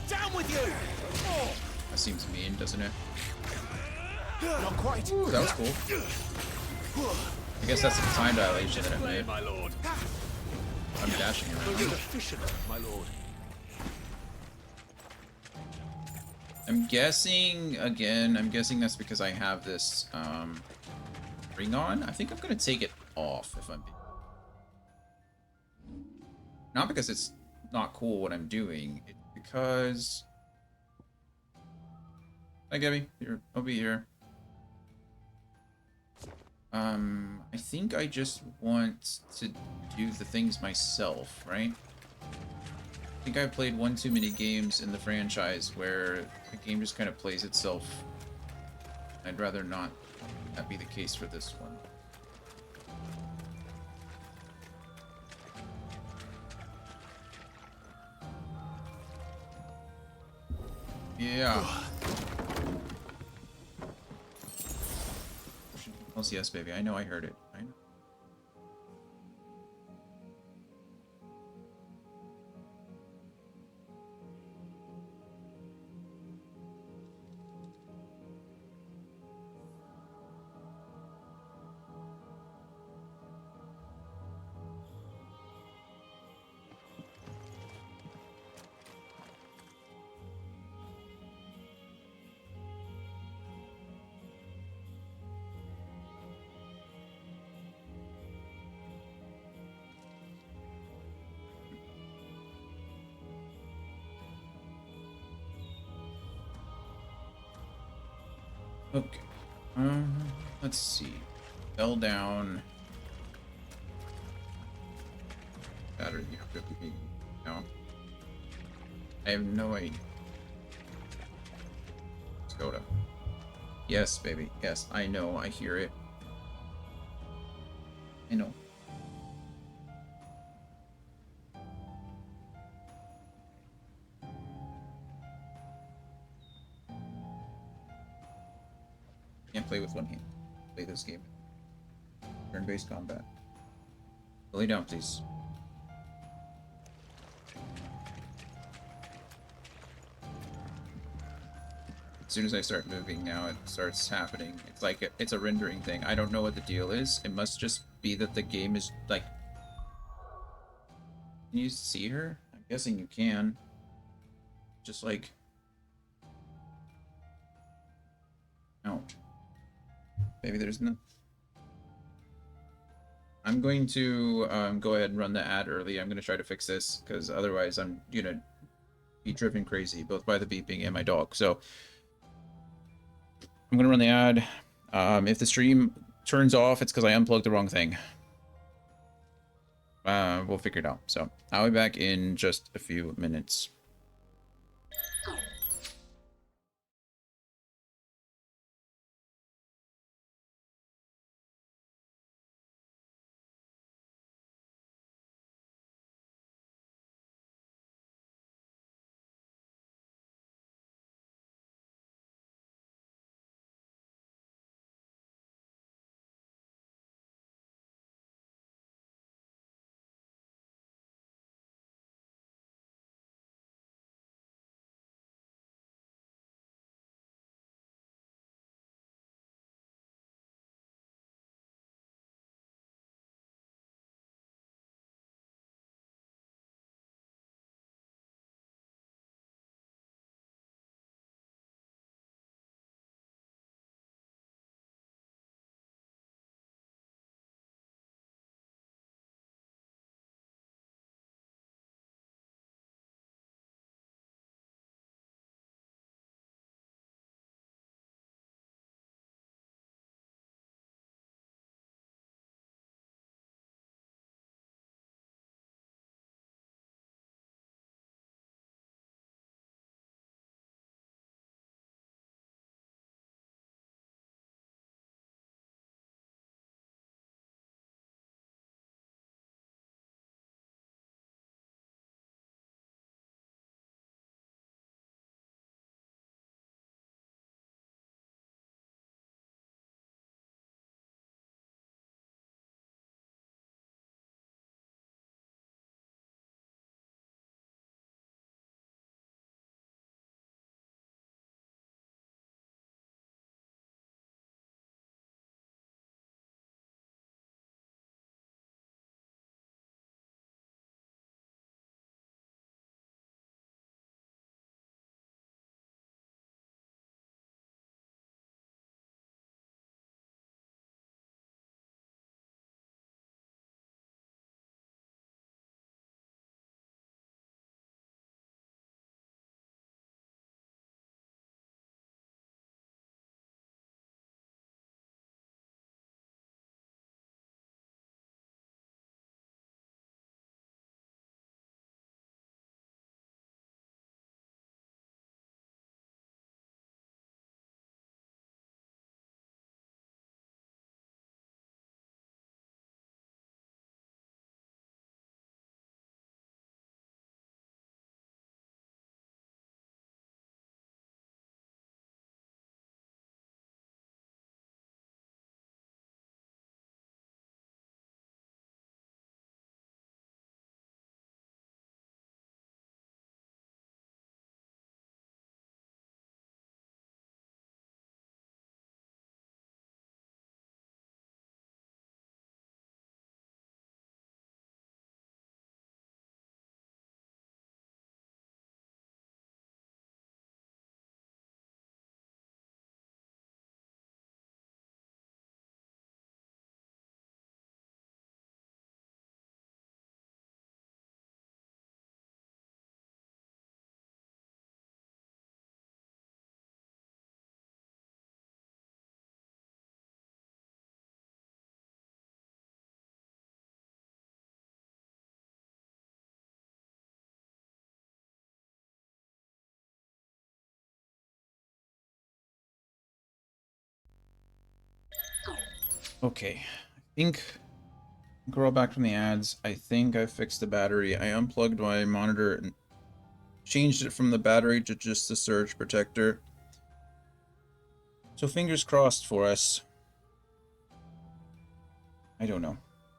M: Down with you!
A: That seems mean, doesn't it?
M: Not quite.
A: Ooh, that was cool. I guess that's the time dilation that I made.
M: My lord.
A: I'm dashing around.
M: Only the fisherman, my lord.
A: I'm guessing, again, I'm guessing that's because I have this ring on. I think I'm going to take it off if I'm being... Not because it's not cool what I'm doing. It's because... Hi, Gabby. Here, I'll be here. I think I just want to do the things myself, right? I think I've played one too many games in the franchise where the game just kind of plays itself. I'd rather not that be the case for this one. Yeah. Yes, baby. I know I heard it. I know. Okay. Let's see. Fell down. Battery. No. I have no idea. Let's go to. Yes, baby. Yes, I know. I hear it. I know. Can't play with one hand. Play this game. Turn-based combat. Lay down, please. As soon as I start moving now, it starts happening. It's like it's a rendering thing. I don't know what the deal is. It must just be that the game is like... Can you see her? I'm guessing you can. Just like... Out. Maybe there's no... I'm going to go ahead and run the ad early. I'm going to try to fix this, because otherwise I'm going to be driven crazy, both by the beeping and my dog. So I'm going to run the ad. If the stream turns off, it's because I unplugged the wrong thing. we'll figure it out. So I'll be back in just a few minutes. Okay, I think we're all back from the ads. I think I fixed the battery. I unplugged my monitor and changed it from the battery to just the surge protector. So fingers crossed for us. I don't know.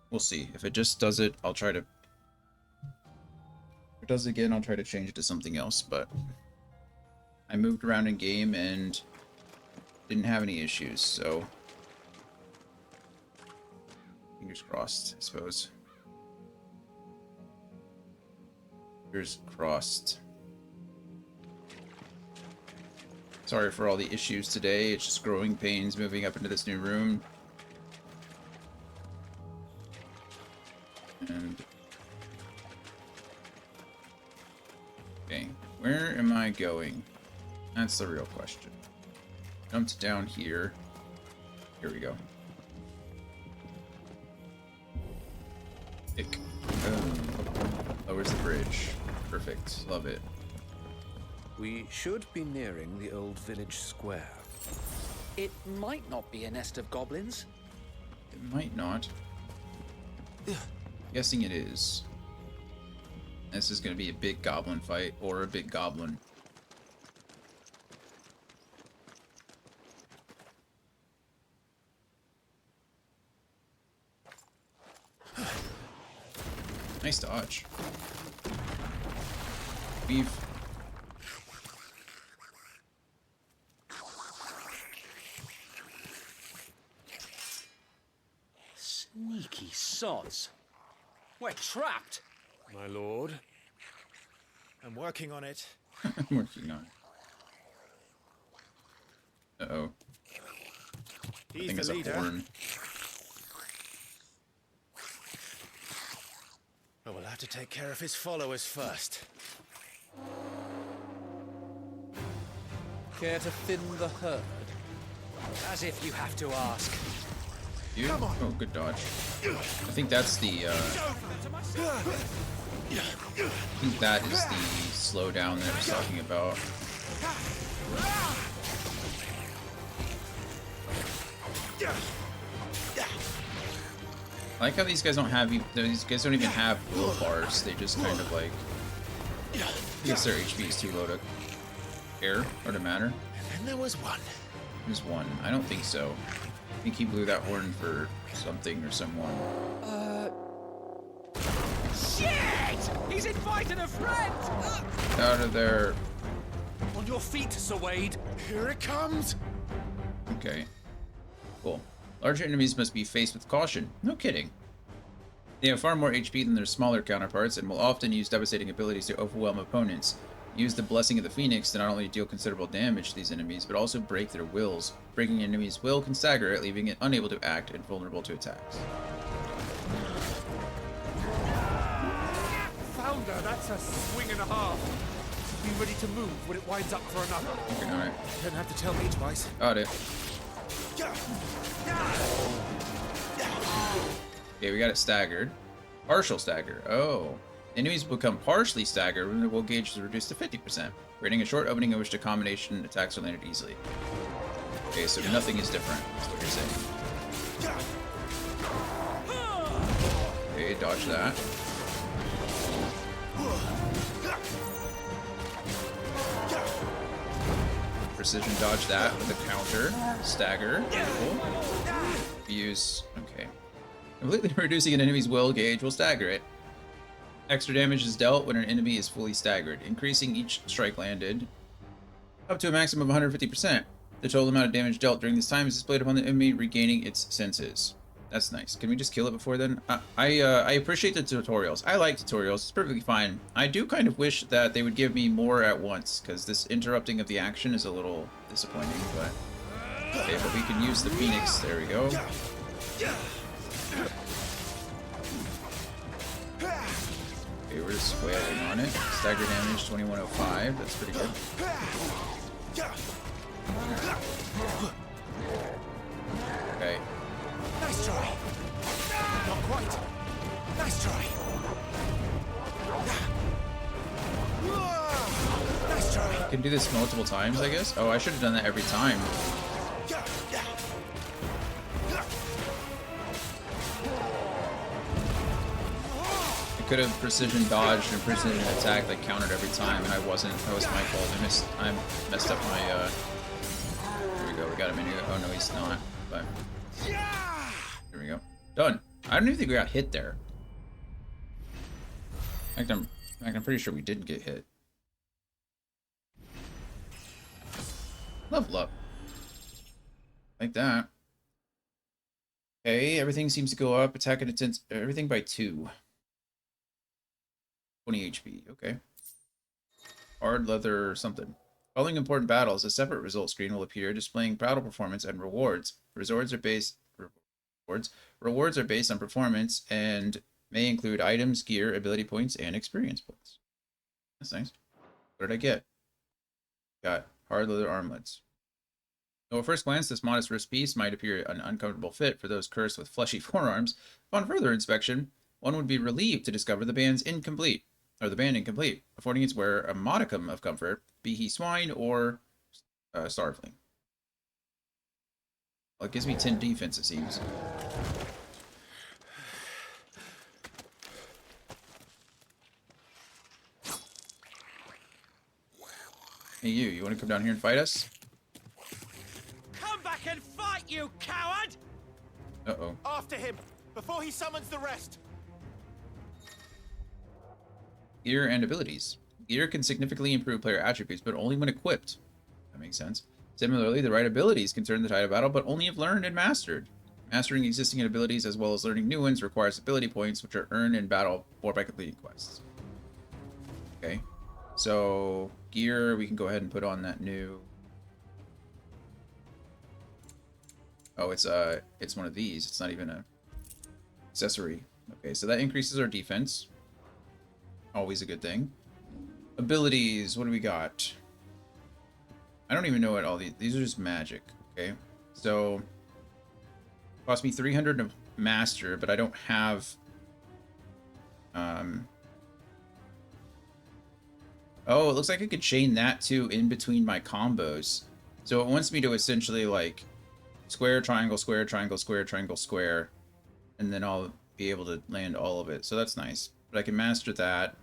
A: We'll see. If it just does it, I'll try to... If it does it again, I'll try to change it to something else, but... I moved around in game and didn't have any issues, so... Fingers crossed, I suppose. Fingers crossed. Sorry for all the issues today. It's just growing pains moving up into this new room. And... Okay, where am I going? That's the real question. Jumped down here. Here we go. Ick. where's the bridge? Perfect. Love it.
E: We should be nearing the old village square.
N: It might not be a nest of goblins.
A: It might not. Guessing it is. This is going to be a big goblin fight, or a big goblin. Nice dodge. We've...
N: Sneaky sods. We're trapped.
V: My lord. I'm working on it.
A: I'm working on it. Uh-oh. I think it's a horn.
V: Well, we'll have to take care of his followers first.
N: Care to thin the herd? As if you have to ask.
A: You? Oh, good dodge. I think that's the, I think that is the slowdown that I was talking about. I like how these guys don't have, these guys don't even have will bars. They just kind of like, I guess their HP is too low to care or to matter.
V: And then there was one.
A: There's one. I don't think so. I think he blew that horn for something or someone.
N: Shit! He's invited a friend!
A: Out of there.
V: On your feet, Sir Wade. Here it comes.
A: Okay. Cool. Larger enemies must be faced with caution. No kidding. They have far more HP than their smaller counterparts and will often use devastating abilities to overwhelm opponents. Use the Blessing of the Phoenix to not only deal considerable damage to these enemies, but also break their wills. Breaking an enemy's will can stagger it, leaving it unable to act and vulnerable to attacks.
V: Founder, that's a swing and a half. Be ready to move when it winds up for another.
A: Okay, alright.
V: You don't have to tell me twice.
A: Got it. Okay, we got it staggered. Partial stagger. Oh. Enemies become partially staggered when the will gauge is reduced to 50%, creating a short opening in which the combination attacks are landed easily. Okay, so nothing is different, is what you're saying. Okay, dodge that. Precision dodge that with a counter. Stagger. Beautiful. Use... okay. Completely reducing an enemy's will gauge will stagger it. Extra damage is dealt when an enemy is fully staggered, increasing each strike landed up to a maximum of 150%. The total amount of damage dealt during this time is displayed upon the enemy regaining its senses. That's nice. Can we just kill it before then? I appreciate the tutorials. I like tutorials. It's perfectly fine. I do kind of wish that they would give me more at once, because this interrupting of the action is a little disappointing, but... okay, but we can use the Phoenix. There we go. Okay, we're just wailing on it. Stagger damage 2105. That's pretty good. Okay.
V: Nice try. Not quite. Nice try. Nice try.
A: Can do this multiple times, I guess. Oh, I should have done that every time. I could have precision dodged and precision attacked, like countered every time, and I wasn't. That was my fault. I messed up my. There we go. We got him in here. Oh no, he's not. But there we go. Done. I don't even think we got hit there. In fact, I'm pretty sure we didn't get hit. Level up. Like that. Okay, everything seems to go up. Attack and intense. Everything by 2. 20 HP. Okay. Hard leather or something. Following important battles, a separate result screen will appear displaying battle performance and rewards. Rewards are based on performance and may include items, gear, ability points, and experience points. That's nice. What did I get? Got hard leather armlets. Though at first glance, this modest wrist piece might appear an uncomfortable fit for those cursed with fleshy forearms, upon further inspection, one would be relieved to discover the band's incomplete. or the band incomplete, affording its wearer a modicum of comfort, be he swine or starveling. Well, it gives me 10 defense, it seems. Hey, you want to come down here and fight us?
R: Come back and fight, you coward!
A: Uh-oh.
R: After him, before he summons the rest.
A: Gear and abilities. Gear can significantly improve player attributes, but only when equipped. That makes sense. Similarly, the right abilities can turn the tide of battle, but only if learned and mastered. Mastering existing abilities as well as learning new ones requires ability points, which are earned in battle or by completing quests. Okay. So, gear, we can go ahead and put on that new... Oh, it's one of these. It's not even a accessory. Okay, so that increases our defense. Always a good thing. Abilities, what do we got? I don't even know what all these are just magic, okay? So, cost me 300 to master, but I don't have... Oh, it looks like I could chain that too in between my combos. So it wants me to essentially like square, triangle, square, triangle, square, triangle, square, and then I'll be able to land all of it. So that's nice. But I can master that.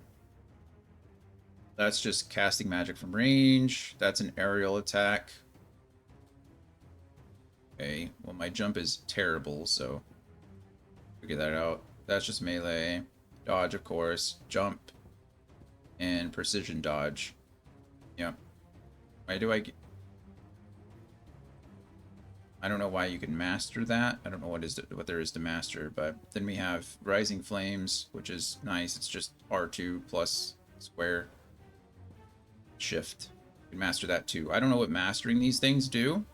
A: That's just casting magic from range. That's an aerial attack. Okay, well my jump is terrible, so figure that out. That's just melee. Dodge, of course. Jump. And precision dodge. Yeah. Why do I don't know why you can master that. I don't know what there is to master, but then we have Rising Flames, which is nice. It's just R2 plus square. Shift. You can master that too. I don't know what mastering these things do.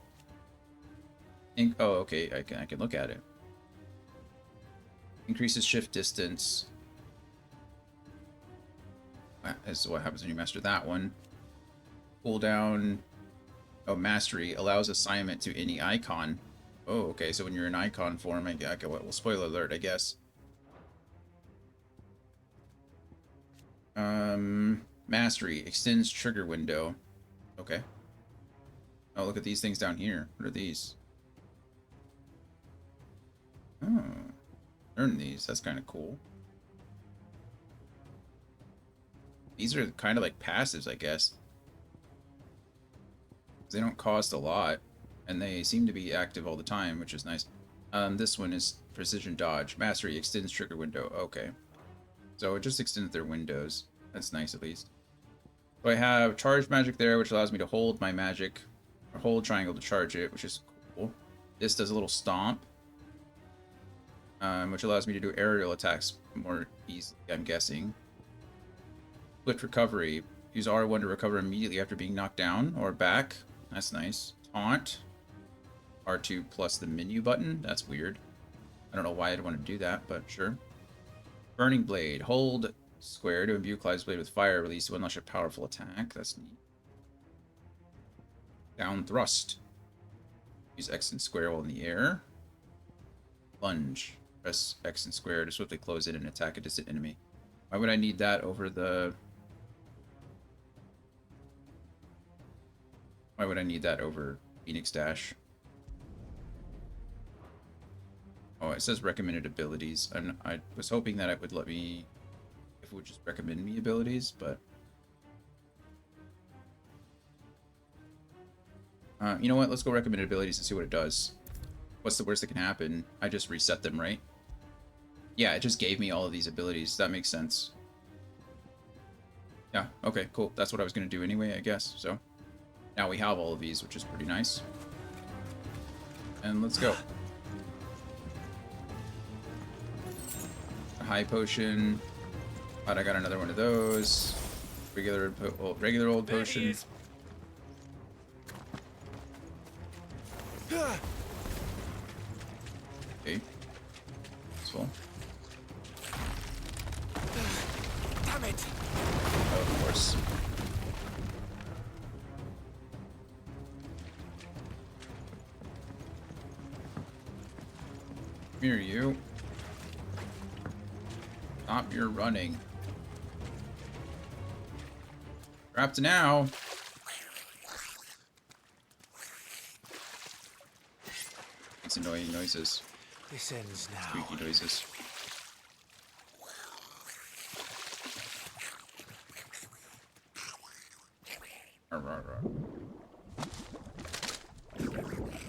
A: Oh, okay. I can look at it. Increases shift distance. This is what happens when you master that one. Cooldown. Oh, mastery allows assignment to any icon. Oh, okay. So when you're in icon form, well, spoiler alert, I guess. Mastery extends trigger window. Okay. Oh, look at these things down here. What are these? Oh, earn these. That's kind of cool. These are kind of like passives, I guess. They don't cost a lot, and they seem to be active all the time, which is nice. This one is precision dodge. Mastery extends trigger window. Okay. So it just extends their windows. That's nice, at least. So I have charge magic there, which allows me to hold my magic, or hold triangle to charge it, which is cool. This does a little stomp, which allows me to do aerial attacks more easily, I'm guessing. Swift recovery. Use R1 to recover immediately after being knocked down or back. That's nice. Taunt. R2 plus the menu button. That's weird. I don't know why I'd want to do that, but sure. Burning Blade. Hold square to imbue Clive's blade with fire. Release to unleash a powerful attack. That's neat. Down Thrust. Use X and square while in the air. Lunge. Press X and square to swiftly close in and attack a distant enemy. Why would I need that over the... Why would I need that over Phoenix Dash? Oh, it says recommended abilities. And I was hoping that it would let me... If it would just recommend me abilities, but... you know what? Let's go recommended abilities and see what it does. What's the worst that can happen? I just reset them, right? Yeah, it just gave me all of these abilities. That makes sense. Yeah, okay, cool. That's what I was going to do anyway, I guess. So now we have all of these, which is pretty nice. And let's go. A high potion. Glad I got another one of those. Regular old potion. Okay. Useful.
R: Damn it!
A: Oh, of course. Come here, you. Stop your running. Trapped now. It's annoying noises.
R: This ends now.
A: Squeaky noises.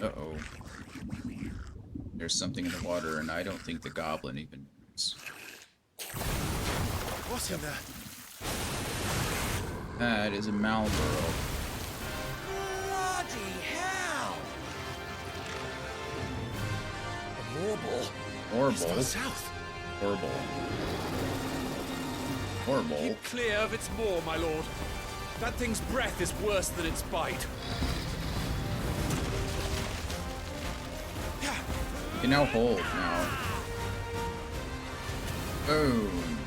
A: Uh-oh. There's something in the water, and I don't think the goblin even knows.
R: What's in there?
A: That is a Malboro.
R: Bloody hell! A Morbol.
A: Horrible.
R: South.
A: Horrible. Horrible.
M: Keep clear of its maw, my lord. That thing's breath is worse than its bite.
A: You can now hold now. Boom.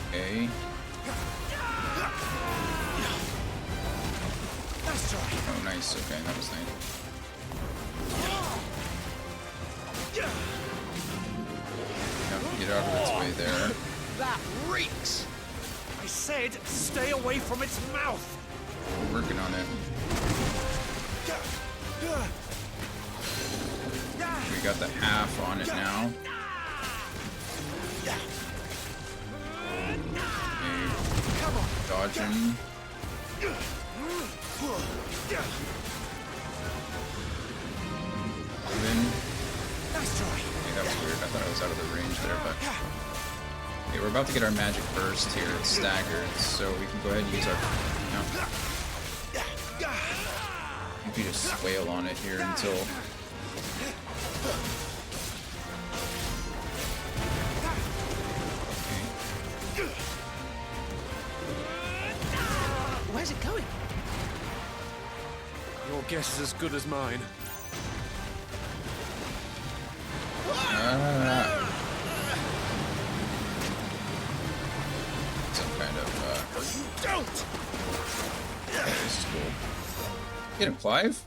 A: Okay. Oh, nice. Okay, that was nice. Get out of its way there.
M: That reeks! I said, stay away from its mouth!
A: We're working on it. We got the half on it now. Okay. Dodging. Moving. Okay, that was weird. I thought I was out of the range there, but... Okay, we're about to get our magic burst here. It's staggered, so we can go ahead and use our... You can just wail on it here until... Okay.
M: Where's it going? Your guess is as good as mine.
A: Some kind of,
M: Don't!
A: This is cool. Get him, Clive.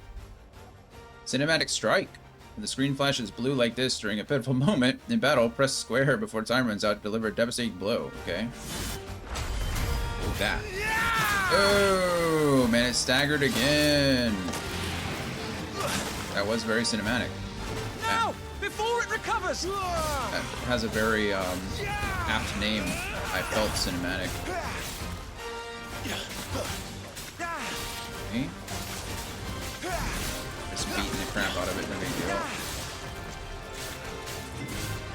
A: Cinematic strike. When the screen flashes blue like this during a pivotal moment in battle, press square before time runs out to deliver a devastating blow. Okay. Oh, that. Oh, man, it staggered again. That was very cinematic.
M: Now! Before it recovers!
A: That has a very apt name. I felt cinematic. Okay. Just beating the crap out of it, no big deal.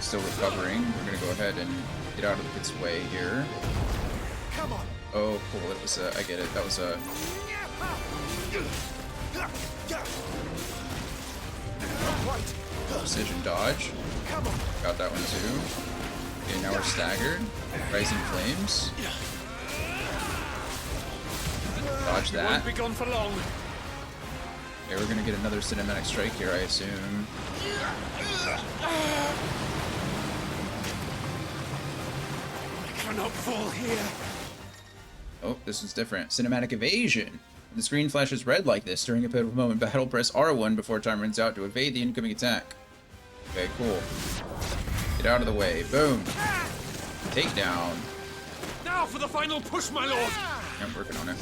A: Still recovering. We're gonna go ahead and get out of its way here.
R: Come on.
A: Oh, cool. It was a. I get it. That was a. Precision dodge. Got that one too. Okay, now we're staggered. Rising flames. Dodge that.
M: Won't be gone for long.
A: Okay, we're gonna get another cinematic strike here, I assume.
M: I cannot fall here.
A: Oh, this is different. Cinematic evasion. When the screen flashes red like this during a pivotal moment, battle press R1 before time runs out to evade the incoming attack. Okay, cool. Get out of the way. Boom. Takedown.
M: Now for the final push, my lord.
A: I'm working on it.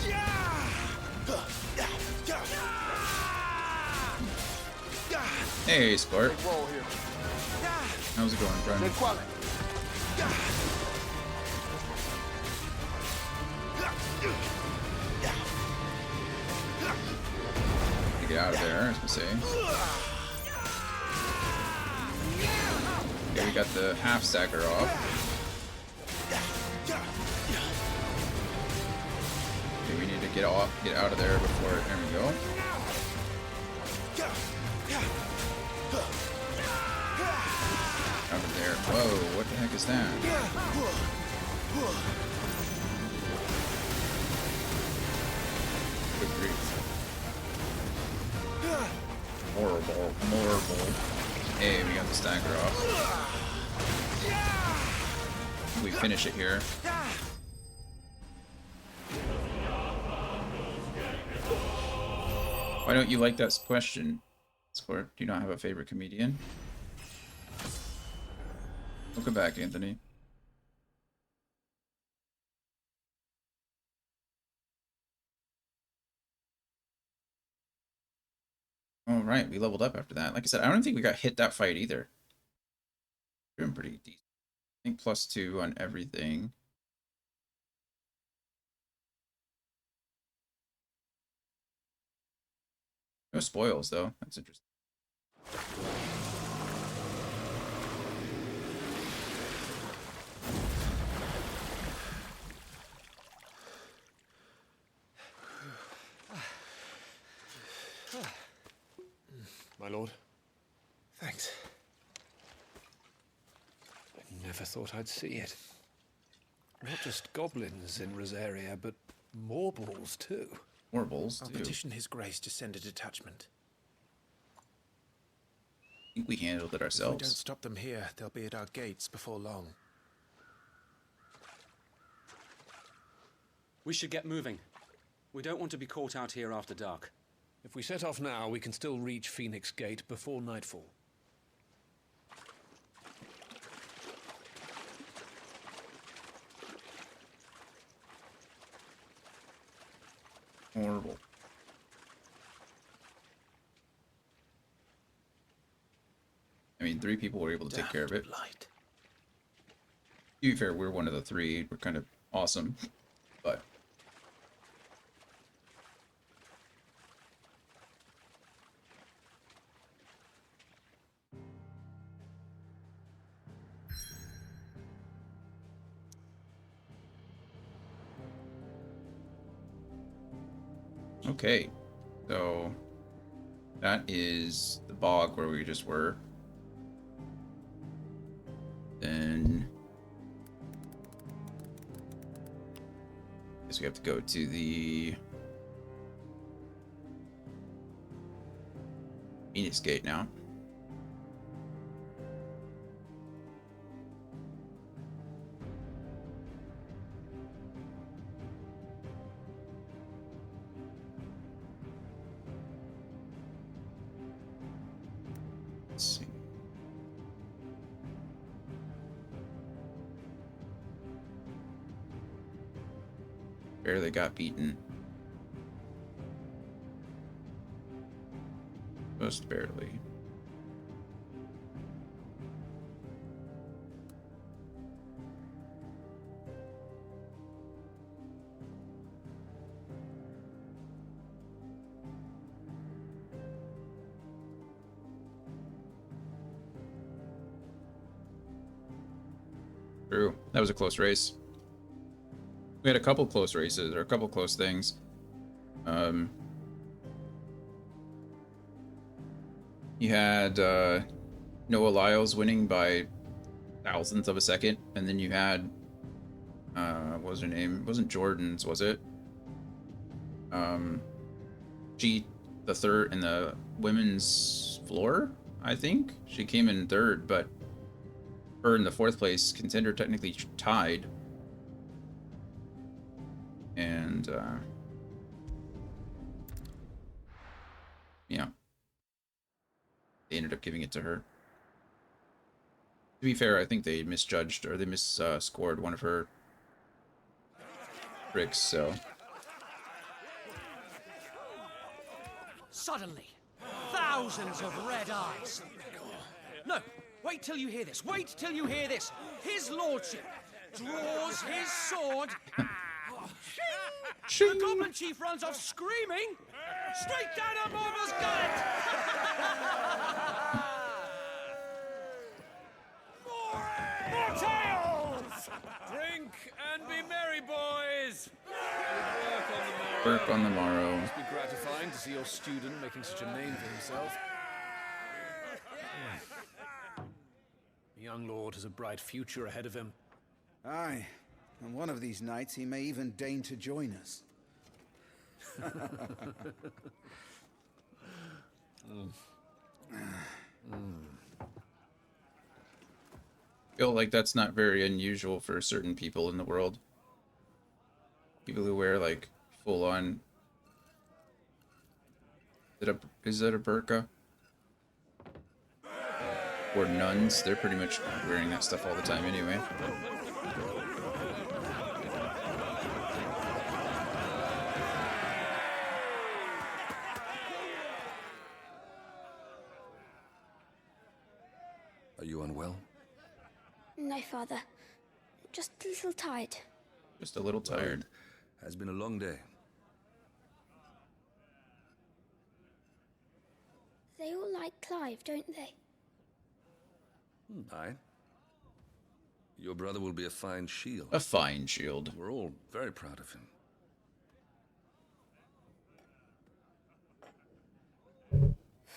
A: Hey, Squirt. How's it going, friend? Get out of there, as we say. Okay, we got the half stagger off. Okay, we need to get out of there before. There we go. Out of there. Whoa, what the heck is that? Good grief. Horrible. Hey, we got the stagger off. We finish it here. Why don't you like that question? Squirt, do you not have a favorite comedian? Welcome back, Anthony. All right, we leveled up after that. Like I said, I don't think we got hit that fight either. Doing pretty decent. I think +2 on everything. No spoils though. That's interesting.
V: My lord. Thanks. I never thought I'd see it. Not just goblins in Rosaria, but morbals too.
A: Morbals
B: I'll
A: too.
B: petition His Grace to send a detachment.
A: I think we handled it
B: If we
A: ourselves.
B: don't stop them here, they'll be at our gates before long.
P: We should get moving. We don't want to be caught out here after dark.
V: If we set off now, we can still reach Phoenix Gate before nightfall.
A: Horrible. I mean, 3 people were able to take care of it.
B: Light.
A: To be fair, we're one of the 3. We're kind of awesome, but okay, so that is the bog where we just were. Then I guess we have to go to the Phoenix Gate now. Let's see. Barely got beaten. Just barely. True. That was a close race. We had a couple close races, or a couple close things. You had Noah Lyles winning by thousandths of a second, and then you had what was her name? It wasn't Jordan's, was it? She, the third in the women's floor, I think. She came in third, but her in the 4th place contender technically tied. And yeah, they ended up giving it to her. To be fair, I think they misjudged, or they scored one of her tricks, so.
N: Suddenly, thousands of red eyes. No, wait till you hear this. Wait till you hear this. His lordship draws his sword. The goblin chief runs off screaming, straight down a Morva's gullet!
V: More tales! Drink and be merry, boys!
A: Work on the morrow.
V: Must be gratifying to see your student making such a name for himself. The young lord has a bright future ahead of him.
F: Aye, and one of these nights he may even deign to join us.
A: Feel like that's not very unusual for certain people in the world. People who wear like full on. Is that a burqa? Or nuns? They're pretty much wearing that stuff all the time anyway.
H: you unwell?
J: No, Father. Just a little tired.
A: Just a little tired.
H: Well, has been a long day.
J: They all like Clive, don't they?
H: Aye. Your brother will be a fine shield.
A: A fine shield.
H: We're all very proud of him.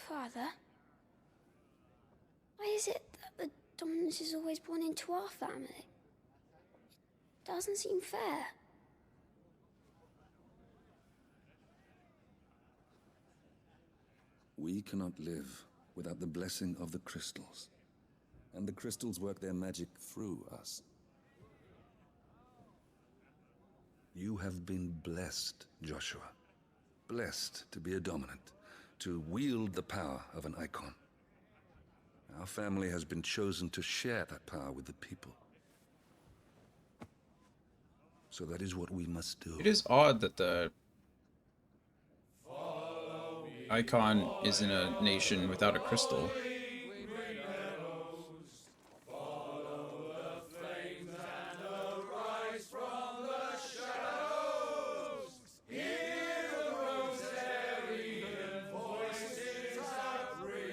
J: Father? Why is it that the dominance is always born into our family? It doesn't seem fair.
H: We cannot live without the blessing of the crystals. And the crystals work their magic through us. You have been blessed, Joshua. Blessed to be a dominant, to wield the power of an icon. Our family has been chosen to share that power with the people. So that is what we must do.
A: It is odd that the icon is in a nation without a crystal.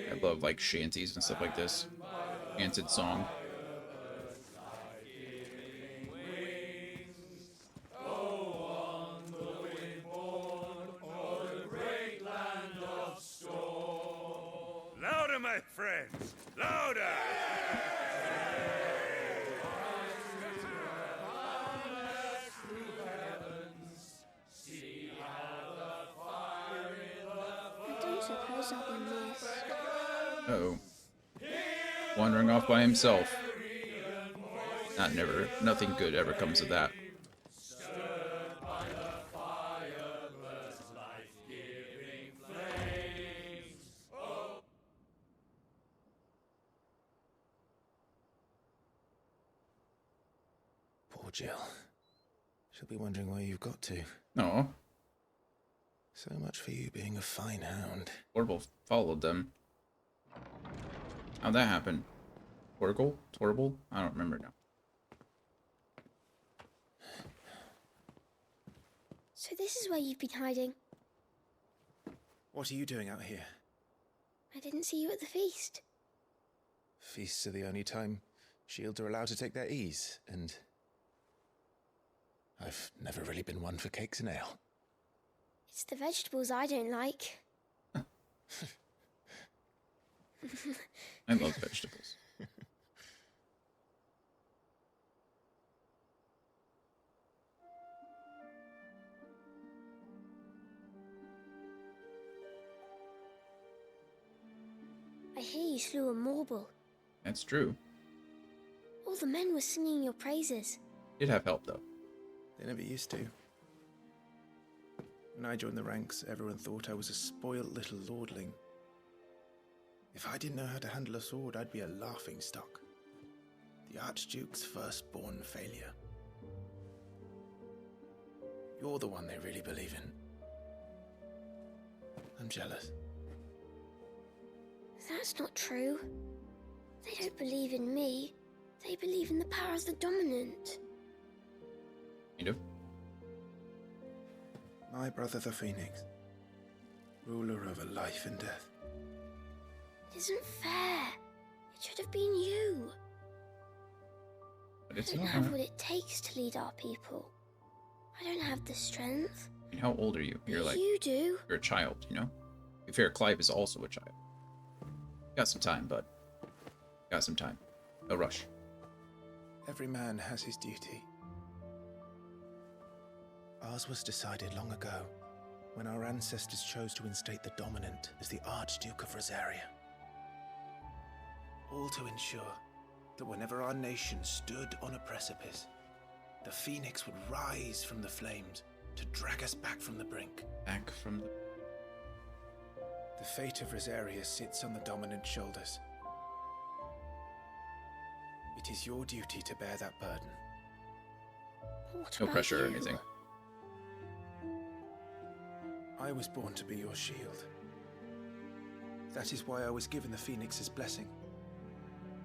A: I love like shanties and stuff like this. Chanted song.
G: Louder, my friends! Louder!
J: I don't suppose I'll be missed.
A: Uh-oh. Wandering off by himself. Nothing good ever comes of that.
B: Poor Jill. She'll be wondering where you've got to.
A: No.
B: So much for you being a fine hound.
A: Torval followed them. How'd that happen? Torval? I don't remember now.
J: So this is where you've been hiding.
B: What are you doing out here?
J: I didn't see you at the feast.
B: Feasts are the only time shields are allowed to take their ease, and I've never really been one for cakes and ale.
J: It's the vegetables I don't like.
A: I love vegetables.
J: I hear you slew a Morble.
A: That's true.
J: All the men were singing your praises.
A: Did have help though.
B: They never used to. When I joined the ranks, everyone thought I was a spoiled little lordling. If I didn't know how to handle a sword, I'd be a laughingstock. The Archduke's firstborn failure. You're the one they really believe in. I'm jealous.
J: That's not true. They don't believe in me. They believe in the power of the dominant.
A: You do?
B: My brother the Phoenix, ruler over life and death.
J: It isn't fair. It should have been you.
A: But it's
J: I don't
A: not.
J: have what it takes to lead our people. I don't have the strength.
A: I mean, how old are you? You're like
J: You do.
A: you're a child, you know? To be fair, Clive is also a child. Got some time, bud. Got some time. No rush.
B: Every man has his duty. Ours was decided long ago, when our ancestors chose to instate the dominant as the Archduke of Rosaria. All to ensure that whenever our nation stood on a precipice, the Phoenix would rise from the flames to drag us back from the brink.
A: Back from the...
B: The fate of Rosaria sits on the dominant's shoulders. It is your duty to bear that burden.
J: What
A: No
J: about
A: pressure or
J: you?
A: anything.
B: I was born to be your shield. That is why I was given the Phoenix's blessing.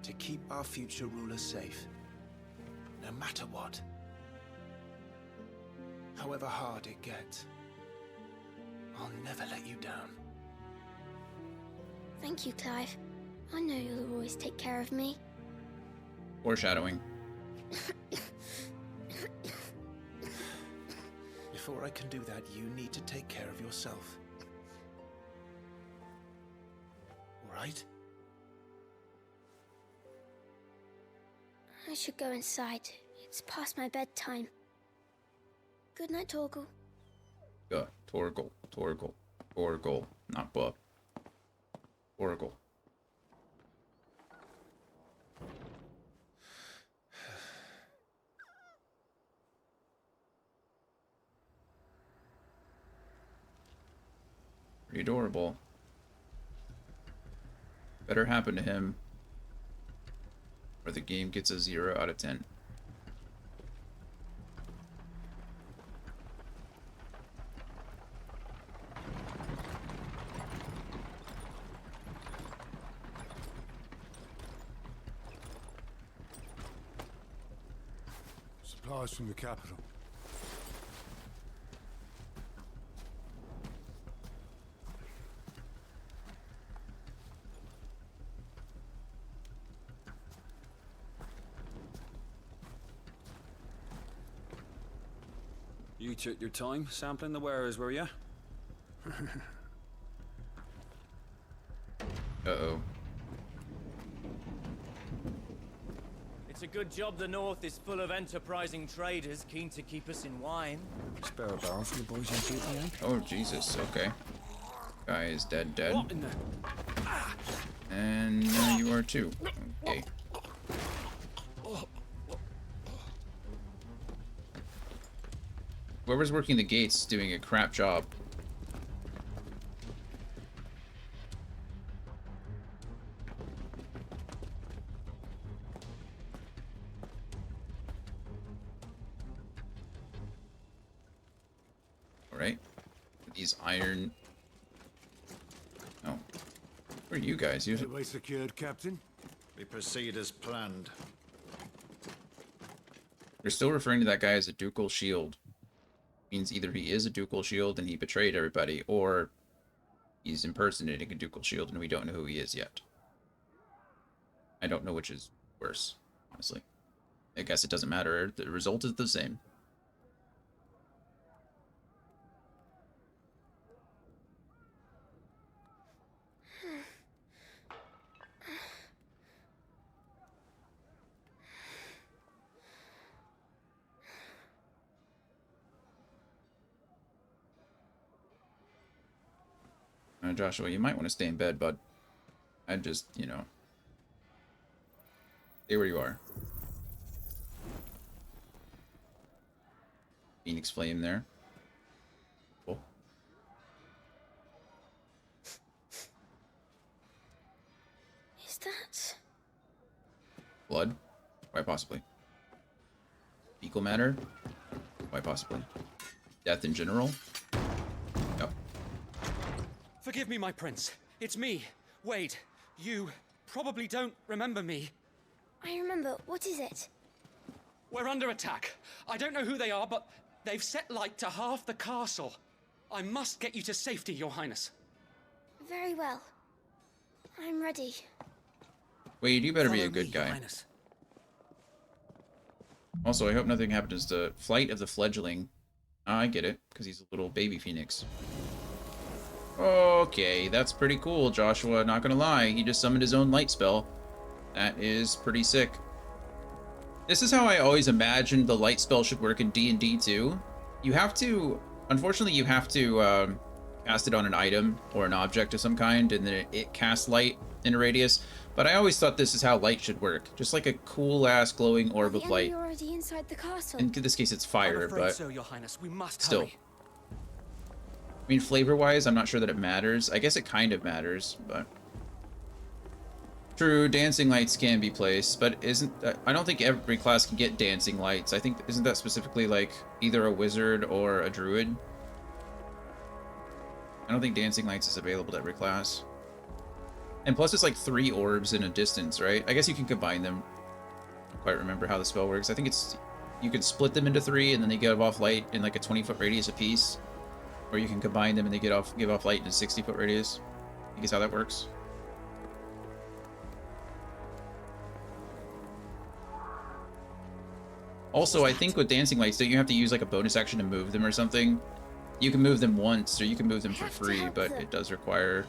B: to keep our future ruler safe, no matter what. However hard it gets, I'll never let you down.
J: Thank you, Clive. I know you'll always take care of me.
A: Foreshadowing.
B: Before I can do that, you need to take care of yourself. All right?
J: I should go inside. It's past my bedtime. Good night, Torgal.
A: Torgal, not Bub. Torgal. Pretty adorable. Better happen to him, or the game gets a 0 out of 10.
G: Supplies from the capital.
P: You took your time sampling the wares, were you?
A: Uh-oh.
Q: It's a good job the North is full of enterprising traders keen to keep us in wine.
E: Spare a barrel for the boys on duty, eh?
A: Oh, Jesus, okay. Guy is dead.
Q: What in the...
A: And you are too. Okay. Whoever's working the gates is doing a crap job. Alright. These iron... Oh. Who are you guys?
G: Gateway secured, Captain.
S: We proceed as planned.
A: They're still referring to that guy as a ducal shield. Means either he is a ducal shield and he betrayed everybody, or he's impersonating a ducal shield and we don't know who he is yet. I don't know which is worse, honestly. I guess it doesn't matter. The result is the same. Joshua, you might want to stay in bed, bud. I'd just, you know, stay where you are. Phoenix Flame there. Cool.
J: Is that...
A: Blood? Why possibly? Fecal matter? Why possibly? Death in general? Yep.
N: Forgive me, my prince. It's me, Wade. You probably don't remember me.
J: I remember. What is it?
N: We're under attack. I don't know who they are, but they've set light to half the castle. I must get you to safety, Your Highness.
J: Very well. I'm ready.
A: Wade, you better be a good guy. Also, I hope nothing happens to Flight of the Fledgling. I get it, because he's a little baby phoenix. Okay, that's pretty cool, Joshua. Not gonna lie, he just summoned his own light spell. That is pretty sick. This is how I always imagined the light spell should work in D&D 2. You have to... Unfortunately, you have to cast it on an item or an object of some kind, and then it casts light in a radius. But I always thought this is how light should work. Just like a cool-ass glowing orb of light.
J: You're already inside the castle.
A: In this case, it's fire, but
N: so, Your Highness. We must
A: still.
N: hurry.
A: I mean, flavor-wise, I'm not sure that it matters. I guess it kind of matters, but... True, dancing lights can be placed, but isn't... I don't think every class can get dancing lights. I think, isn't that specifically, like, either a wizard or a druid? I don't think dancing lights is available to every class. And plus it's like 3 orbs in a distance, right? I guess you can combine them. I don't quite remember how the spell works. I think it's... You can split them into 3 and then they give off light in like a 20-foot radius apiece. Or you can combine them and they give off light in a 60-foot radius. I think is how that works. Also, I think with dancing lights, don't you have to use like a bonus action to move them or something? You can move them once, or you can move them for free, but it does require...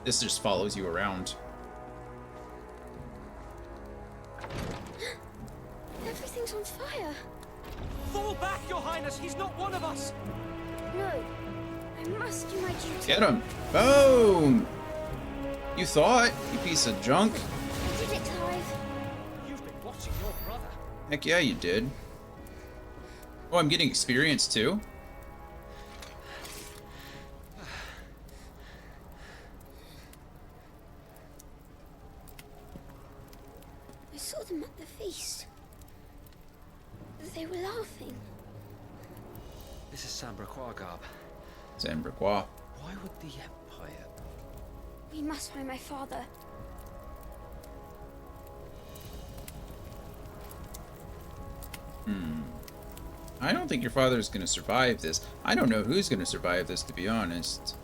A: This just follows you around.
J: Everything's on fire.
N: Fall back, Your Highness! He's not one of us!
J: No. I must do my duty.
A: Get him! Boom! You thought, you piece of junk.
J: I did it, Clive.
N: You've been watching your brother.
A: Heck yeah, you did. Oh, I'm getting experience too?
J: I saw them at the feast. They were laughing.
P: This is Sambraquois, Garb.
A: Sambraquois.
P: Why would the Empire...
J: We must find my father.
A: I don't think your father's gonna survive this. I don't know who's gonna survive this, to be honest.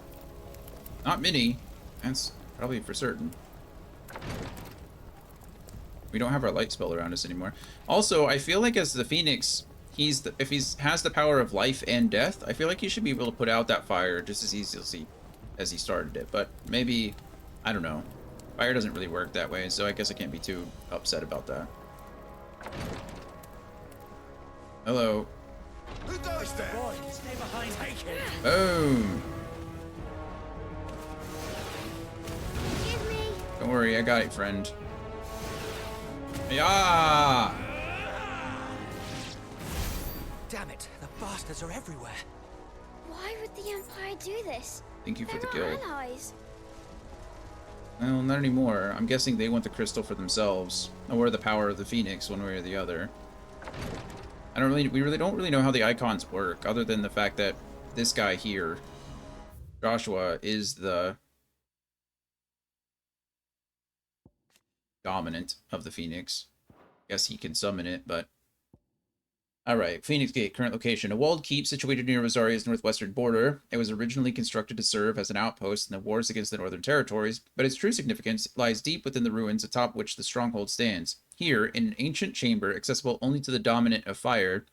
A: Not many. That's probably for certain. We don't have our light spell around us anymore. Also, I feel like as the Phoenix, if he has the power of life and death, I feel like he should be able to put out that fire just as easily as he started it. But maybe, I don't know. Fire doesn't really work that way, so I guess I can't be too upset about that. Hello.
N: Who does that? Boy, stay behind. Take him.
A: Boom.
J: Give me.
A: Don't worry, I got it, friend. Yeah.
N: Damn it, the bastards are everywhere.
J: Why would the Empire do this?
A: Thank you for the
J: They're our
A: guild.
J: allies.
A: Well, not anymore. I'm guessing they want the crystal for themselves, or the power of the Phoenix, one way or the other. We really don't know how the icons work, other than the fact that this guy here, Joshua, is the dominant of the Phoenix. Guess he can summon it, but... Alright, Phoenix Gate, current location. A walled keep situated near Rosaria's northwestern border. It was originally constructed to serve as an outpost in the wars against the Northern Territories, but its true significance lies deep within the ruins atop which the stronghold stands. Here, in an ancient chamber accessible only to the dominant of fire,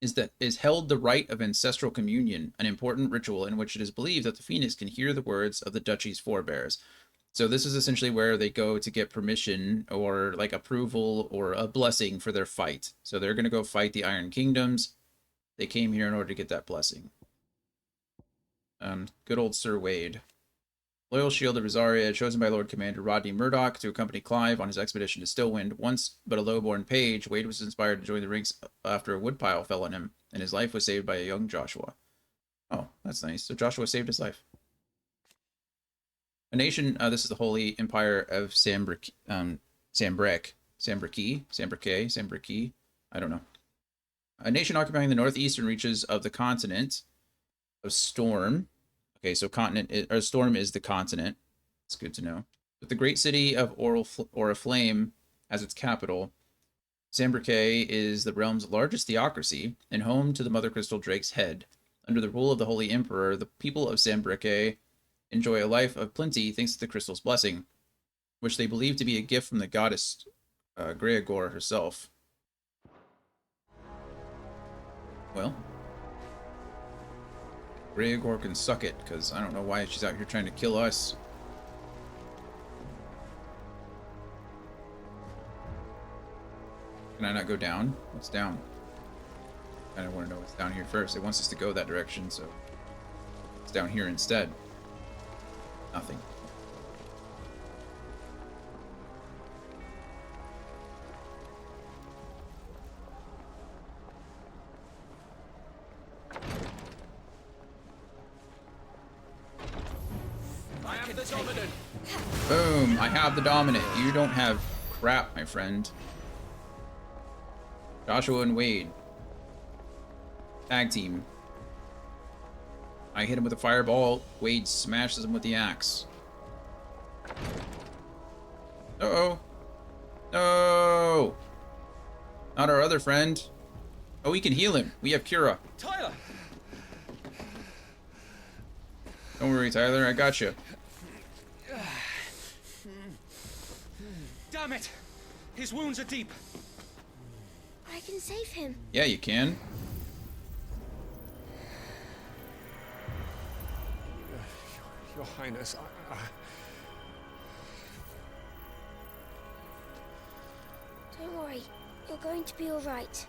A: is held the rite of ancestral communion, an important ritual in which it is believed that the Phoenix can hear the words of the duchy's forebears. So this is essentially where they go to get permission or like approval or a blessing for their fight. So they're going to go fight the Iron Kingdoms. They came here in order to get that blessing. Good old Sir Wade. Loyal Shield of Rosaria, chosen by Lord Commander Rodney Murdoch to accompany Clive on his expedition to Stillwind. Once but a low-born page, Wade was inspired to join the ranks after a woodpile fell on him, and his life was saved by a young Joshua. Oh, that's nice. So Joshua saved his life. A nation, this is the Holy Empire of Sambrake, I don't know. A nation occupying the northeastern reaches of the continent of Storm. Okay, so Storm is the continent. It's good to know. With the great city of Oriflame as its capital, Sambrake is the realm's largest theocracy and home to the Mother Crystal Drake's head. Under the rule of the Holy Emperor, the people of Sambrake enjoy a life of plenty thanks to the crystal's blessing, which they believe to be a gift from the goddess Greagor herself. Well, Greagor can suck it, because I don't know why she's out here trying to kill us. Can I not go down? What's down? I kind of want to know what's down here first. It wants us to go that direction, so it's down here instead. Nothing.
N: I am the dominant.
A: Boom! I have the dominant. You don't have crap, my friend. Joshua and Wade. Tag team. I hit him with a fireball. Wade smashes him with the axe. Uh-oh. No! Not our other friend. Oh, we can heal him. We have Cura.
N: Tyler!
A: Don't worry, Tyler. I got you.
N: Damn it! His wounds are deep.
J: I can save him.
A: Yeah, you can.
V: Your Highness,
J: Don't worry. You're going to be all right.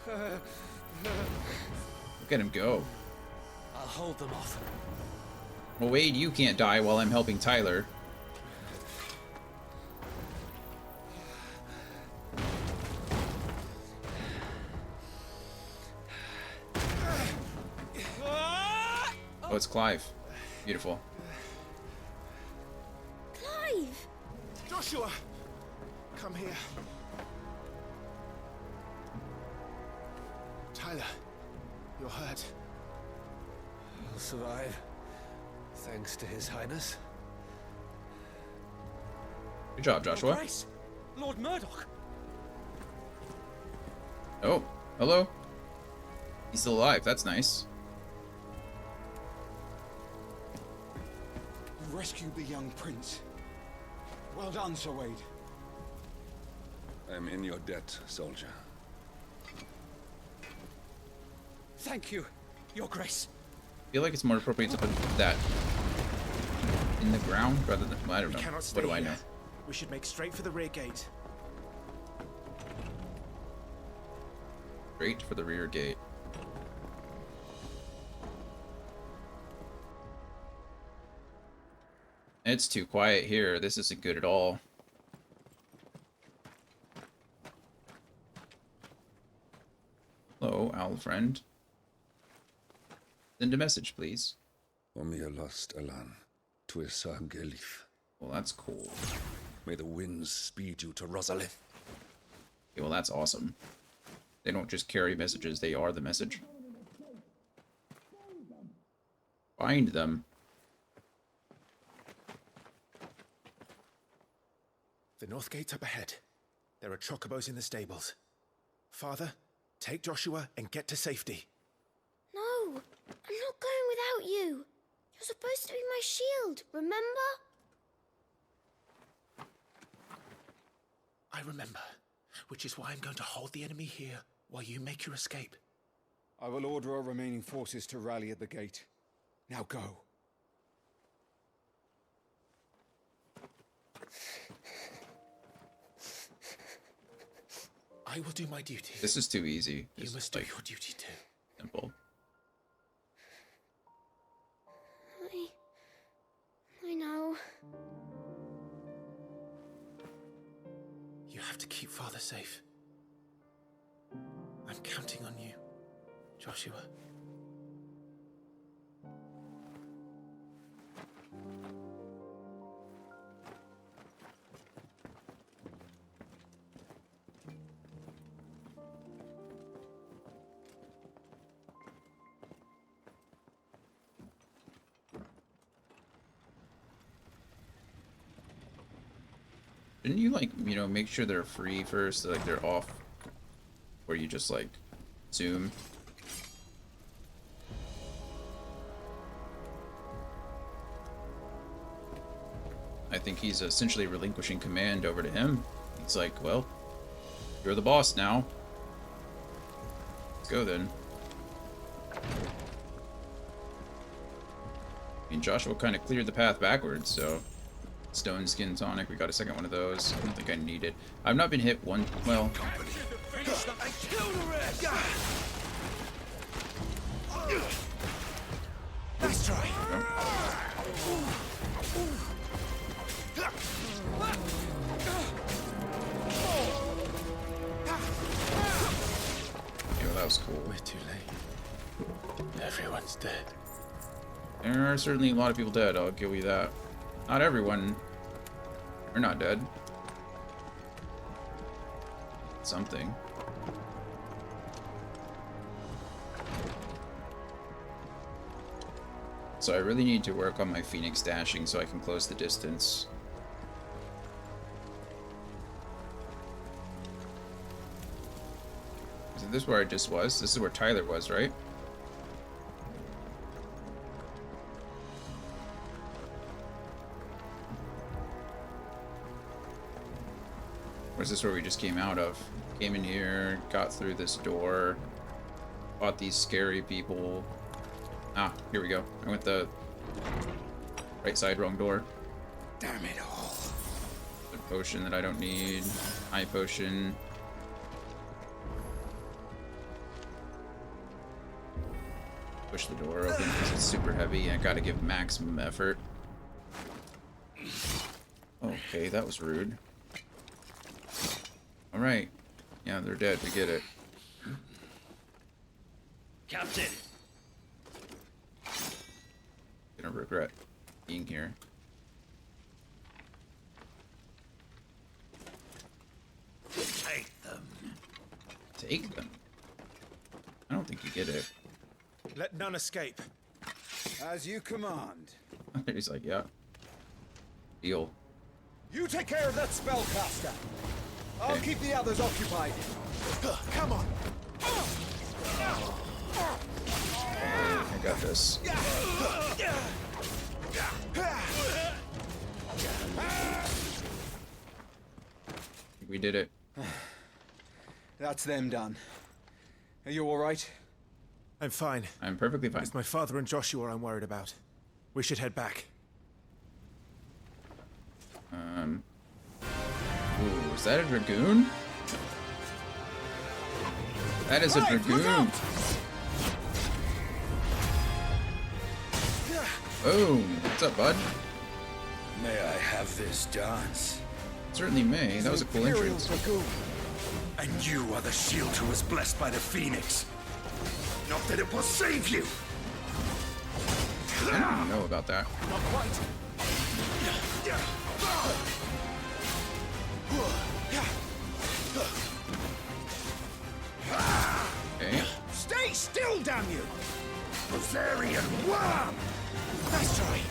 A: Look at him go.
N: I'll hold them off.
A: Well, Wade, you can't die while I'm helping Tyler. Oh, it's Clive. Beautiful.
J: Clive!
R: Joshua! Come here. Tyler, you're hurt.
V: I'll survive. Thanks to His Highness.
A: Good job, Joshua.
N: Your Grace, Lord Murdoch.
A: Oh, hello. He's still alive. That's nice.
F: You rescued the young prince. Well done, Sir Wade.
H: I'm in your debt, soldier.
N: Thank you, Your Grace.
A: I feel like it's more appropriate to put that in the ground rather than... Well, I don't know. What do I know?
M: We should make straight for the rear gate.
A: Straight for the rear gate. It's too quiet here. This isn't good at all. Hello, owl friend. Send a message, please.
H: Omnia lost Alan. Tuisa Gelif.
A: Well, that's cool.
H: May the winds speed you to Rosalith.
A: Okay, well, that's awesome. They don't just carry messages, they are the message. Find them.
R: The north gate's up ahead. There are chocobos in the stables. Father, take Joshua and get to safety.
J: No, I'm not going without you. You're supposed to be my shield, remember?
R: I remember, which is why I'm going to hold the enemy here while you make your escape.
F: I will order our remaining forces to rally at the gate. Now go.
R: I will do my duty.
A: This is too easy.
R: You must do your duty too.
A: Simple.
J: I know.
R: You have to keep Father safe. I'm counting on you, Joshua.
A: Didn't you, like, you know, make sure they're free first, so, like, they're off? Where you just, like, zoom? I think he's essentially relinquishing command over to him. He's like, well, you're the boss now. Let's go then. I mean, Joshua kind of cleared the path backwards, so... Stone Skin Tonic, we got a second one of those. I don't think I need it. I've not been hit one... Well...
R: Nice try.
A: Yeah, that was cool.
R: We're too late. Everyone's dead.
A: There are certainly a lot of people dead, I'll give you that. Not everyone. They're not dead. Something. So I really need to work on my Phoenix dashing so I can close the distance. Is this where I just was? This is where Tyler was, right? Or is this where we just came out of? Came in here, got through this door, fought these scary people. Ah, here we go. I went the right side, wrong door.
F: Damn it all.
A: The potion that I don't need. Eye potion. Push the door open because it's super heavy. I gotta give maximum effort. Okay, that was rude. Alright. Yeah, they're dead. We get it.
Q: Captain!
A: Gonna regret being here.
F: Take them.
A: Take them? I don't think you get it.
R: Let none escape.
F: As you command.
A: He's like, yeah. Deal.
F: You take care of that spellcaster. I'll
A: Okay.
F: keep the others occupied. Come on.
A: I got this. We did it.
F: That's them done. Are you all right?
R: I'm fine.
A: I'm perfectly fine.
R: It's my father and Joshua I'm worried about. We should head back.
A: Ooh, is that a dragoon? That is a dragoon. Boom. What's up, bud?
E: May I have this dance?
A: Certainly may. That was a cool entrance.
E: And you are the shield who was blessed by the Phoenix. Not that it will save you.
A: I don't even know about that.
E: Not quite.
A: Okay.
F: Stay still, damn you!
E: Rosarian worm!
F: That's right.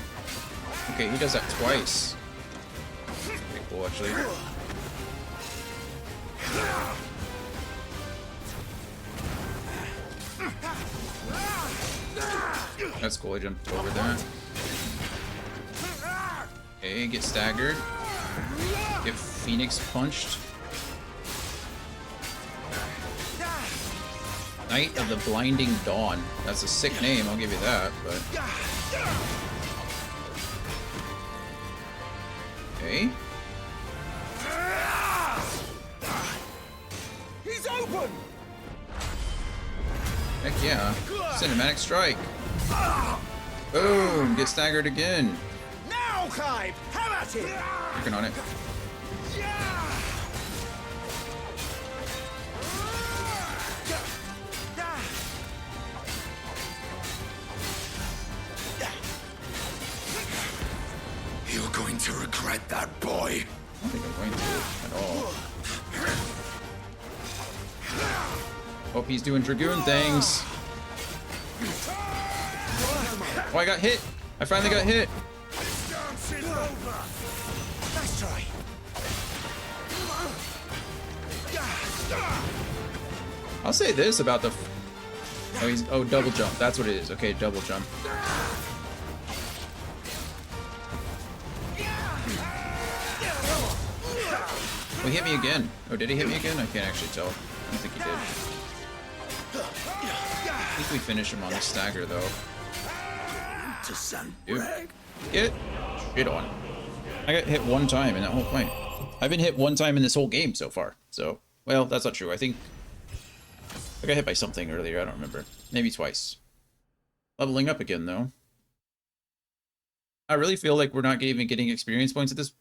A: Okay, he does that twice. Pretty cool, actually. That's cool. I jumped over that. Okay, get staggered. Get Phoenix punched. Night of the Blinding Dawn. That's a sick name, I'll give you that, but... Okay.
F: He's open!
A: Heck yeah. Cinematic strike. Boom! Get staggered again.
F: Now, Clive! Have at it!
A: Working on it.
E: You're going to regret that, boy.
A: I don't think I'm going to at all. Hope he's doing Dragoon things. Oh, I got hit. I finally got hit.
F: That's right.
A: I'll say this about the... Oh, he's... Oh, double jump. That's what it is. Okay, double jump. Oh, he hit me again. Oh, did he hit me again? I can't actually tell. I don't think he did. I think we finish him on the stagger, though. Dude, get shit on. I got hit one time in that whole fight. I've been hit one time in this whole game so far. So, well, that's not true. I think I got hit by something earlier. I don't remember. Maybe twice. Leveling up again, though. I really feel like we're not even getting experience points at this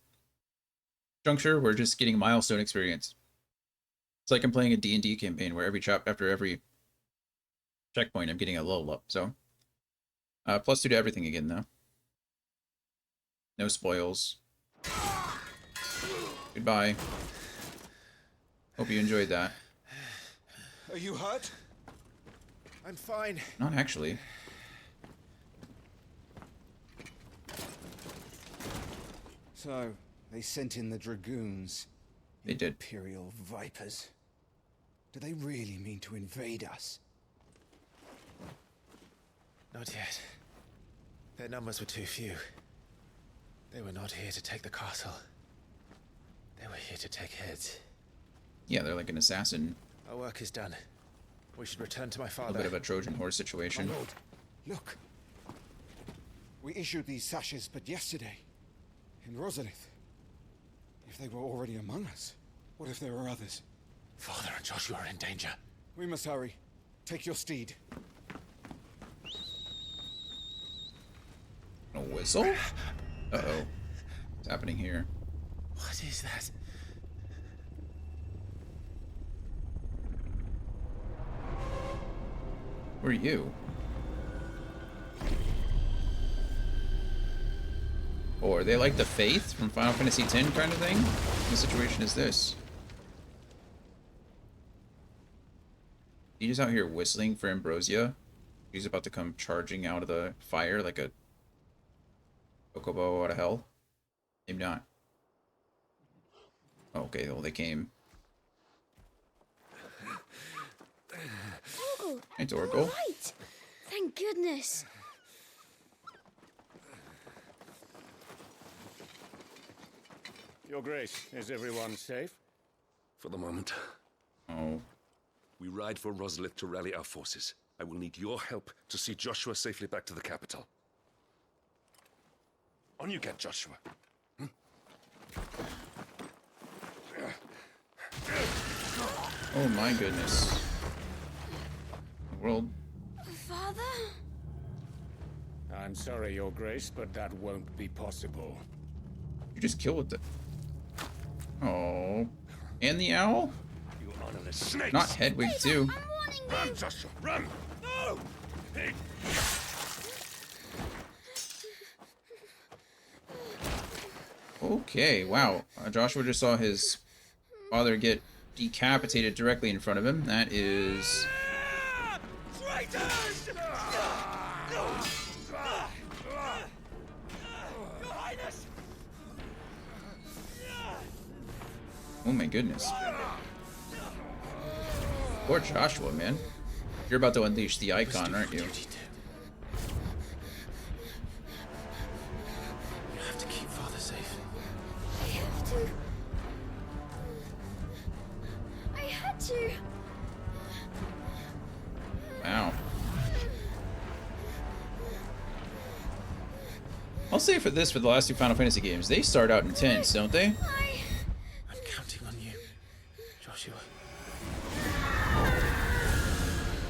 A: juncture. We're just getting milestone experience. It's like I'm playing a D&D campaign where every after every checkpoint, I'm getting a level up. So, +2 to everything again, though. No spoils. Goodbye. Hope you enjoyed that.
F: Are you hurt?
R: I'm fine.
A: Not actually.
F: So, they sent in the dragoons.
A: They did.
F: Imperial vipers. Do they really mean to invade us?
R: Not yet. Their numbers were too few. They were not here to take the castle. They were here to take heads.
A: Yeah, they're like an assassin.
R: Our work is done. We should return to my
A: A
R: father.
A: bit of a Trojan horse situation.
F: My lord, look. We issued these sashes but yesterday. In Rosalith. If they were already among us, what if there were others?
R: Father and Joshua are in danger.
F: We must hurry. Take your steed.
A: A whistle? Uh-oh. What's happening here?
R: What is that?
A: Who are you? Or are they like the Faith from Final Fantasy X kind of thing? What situation is this? He's just out here whistling for Ambrosia. He's about to come charging out of the fire like a Chocobo out of hell. Maybe not. Okay, well they came.
J: Oh,
A: Hey, Torgal.
J: all right. Thank goodness.
G: Your Grace, is everyone safe?
H: For the moment.
A: Oh.
H: We ride for Rosalith to rally our forces. I will need your help to see Joshua safely back to the capital. On you get, Joshua.
A: Oh my goodness. The world.
J: Father?
G: I'm sorry, Your Grace, but that won't be possible.
A: You just killed it. Oh. And the owl?
G: You honorless snakes!
A: Not Hedwig, too.
G: Run, Joshua, run! No! Pig!
A: Okay, wow. Joshua just saw his father get decapitated directly in front of him. That is...
G: Traitors!
A: Oh my goodness. Poor Joshua, man. You're about to unleash the icon, aren't you?
R: You have to keep Father safe.
J: I have to. I had to.
A: Wow. I'll say for this, for the last two Final Fantasy games, they start out intense, don't they?
R: I'm counting on you, Joshua.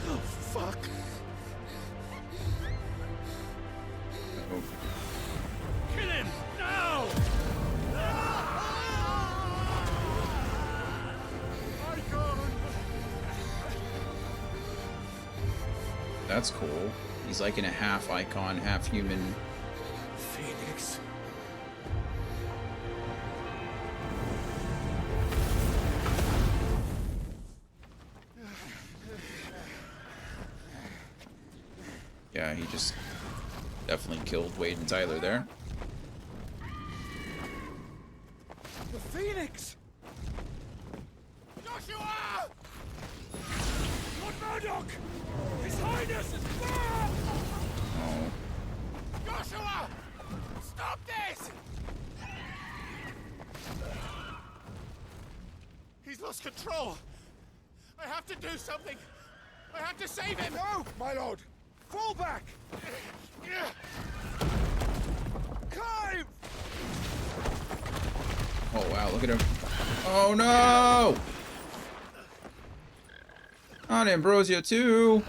F: Oh, fuck.
G: Kill him! Now!
A: That's cool. He's like in a half icon, half human.
R: Phoenix.
A: Yeah, he just definitely killed Wade and Tyler there.
G: The Phoenix! Joshua! Lord Murdoch! His Highness is back!
A: Oh.
G: Joshua! Stop this! He's lost control! I have to do something! I have to save him! No, my lord! Fall back! Climb!
A: Oh wow, look at him. Oh no! Not Ambrosia too!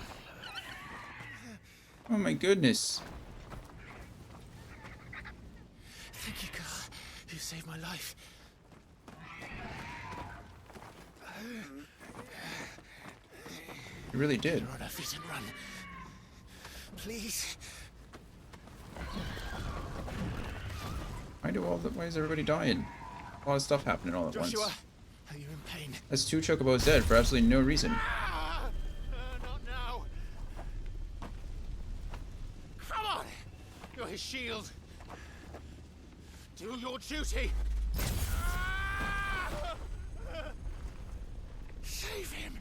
A: Oh my goodness.
R: Thank you, girl. You saved my life.
A: You really did.
R: Get on our feet and run. Please.
A: Why is everybody dying? A lot of stuff happening all at
R: Joshua,
A: once.
R: are you in pain?
A: That's 2 Chocobos dead for absolutely no reason.
G: Not now! Come on! You're his shield!
M: Do your duty! Save him!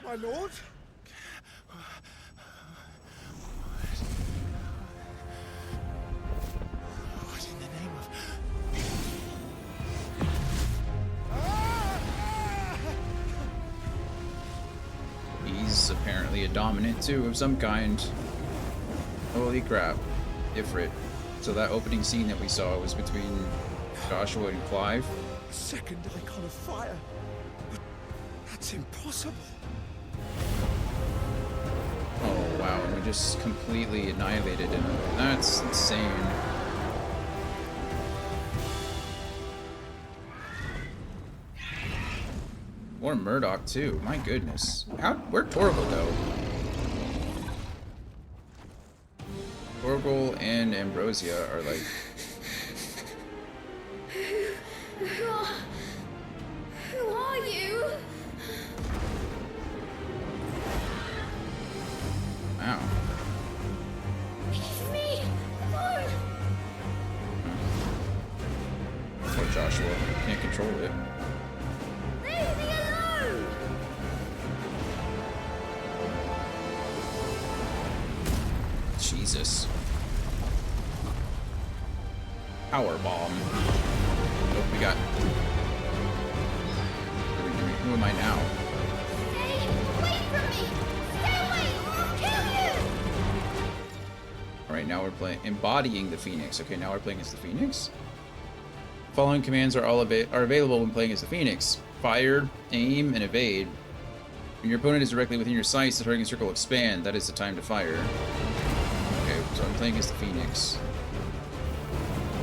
F: My lord?
M: What in the name of...
A: He's apparently a dominant too of some kind. Holy crap. Ifrit. So that opening scene that we saw was between Joshua and Clive.
F: Second icon of fire. But that's impossible.
A: Oh wow, and we just completely annihilated him. That's insane. Or Murdoch too, my goodness. Where'd Torgal go? Torgal and Ambrosia are like...
J: Who are you?
A: Wow.
J: It's me! Run!
A: Poor Joshua, can't control it.
J: Leave me alone!
A: Jesus. Power bomb. What we got? What are we doing? Who am I now?
J: Stay away from me! Stay away or I'll kill you!
A: Alright, now we're playing embodying the Phoenix. Okay, now we're playing as the Phoenix. Following commands are available when playing as the Phoenix. Fire, aim, and evade. When your opponent is directly within your sights, the targeting circle will expand. That is the time to fire. Okay, so I'm playing as the Phoenix.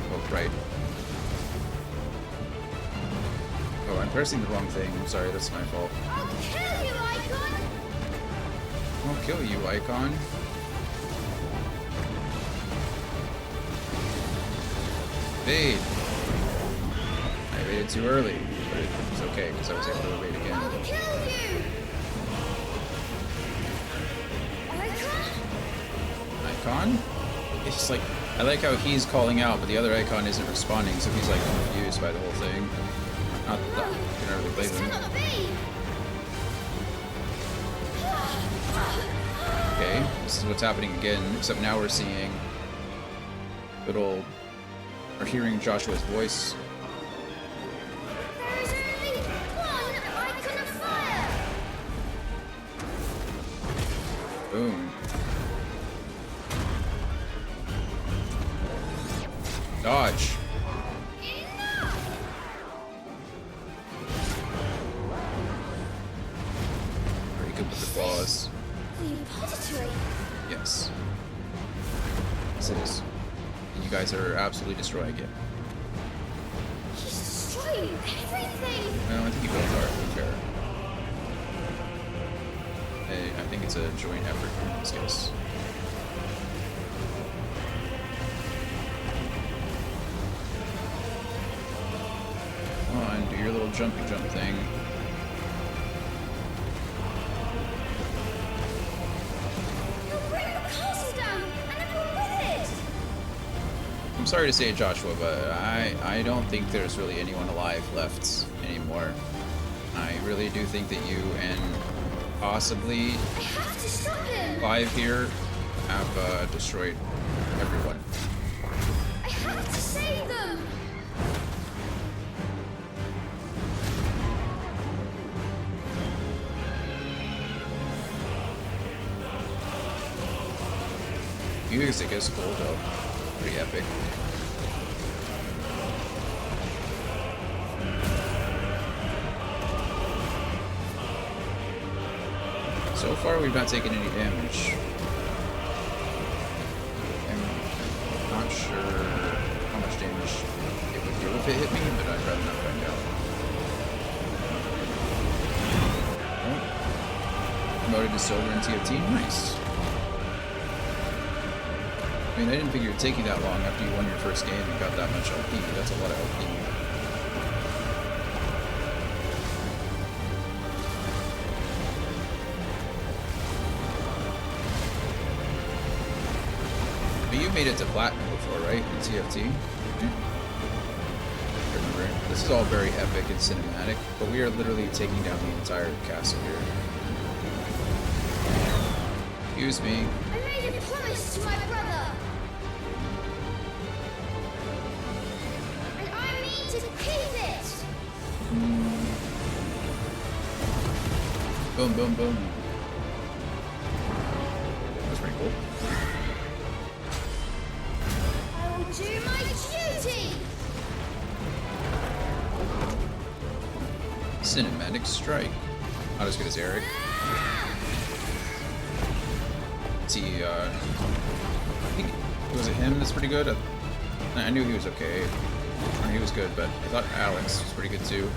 A: Oh, right. Oh, I'm pressing the wrong thing. I'm sorry, that's my fault.
J: I'll kill you, Icon!
A: I'll kill you, Icon. Evade! I evaded too early, but it's okay, because I was able to evade again.
J: I'll kill you! Icon?
A: Icon? It's just like, I like how he's calling out, but the other Icon isn't responding, so he's like confused by the whole thing. Not that you can really blame him. Okay, this is what's happening again, except now we're seeing little, or hearing Joshua's voice.
J: There is only one Icon of Fire!
A: Boom. Dodge. Very good with the claws.
J: The repository.
A: Yes. Yes, it is. And you guys are absolutely destroying it.
J: He's destroying everything!
A: Well, I think you both are, to be fair. I think it's a joint effort in this case. Come on, do your little jumpy jump thing.
J: You'll bring the castle down, and everyone with it!
A: I'm sorry to say it, Joshua, but I don't think there's really anyone alive left anymore. I really do think that you and possibly
J: I have to stop him!
A: Clive here have destroyed everyone.
J: I have to save them!
A: Music is cool though. Pretty epic. So far we've not taken any damage. I'm not sure how much damage it would do if it hit me, but I'd rather not find out. Oh. Promoted to silver in TFT, nice. I mean, I didn't figure it'd take you that long after you won your first game and got that much LP. That's a lot of LP. You made it to platinum before, right? In TFT? Yeah. Remember, this is all very epic and cinematic, but we are literally taking down the entire castle here. Excuse me.
J: I made a promise to my brother. And I mean to keep it.
A: Boom, boom, boom. That's pretty cool.
J: I will do my duty.
A: Cinematic strike. Not as good as Eric. I think, was it him that's pretty good? I knew he was okay. I mean, he was good, but I thought Alex was pretty good too.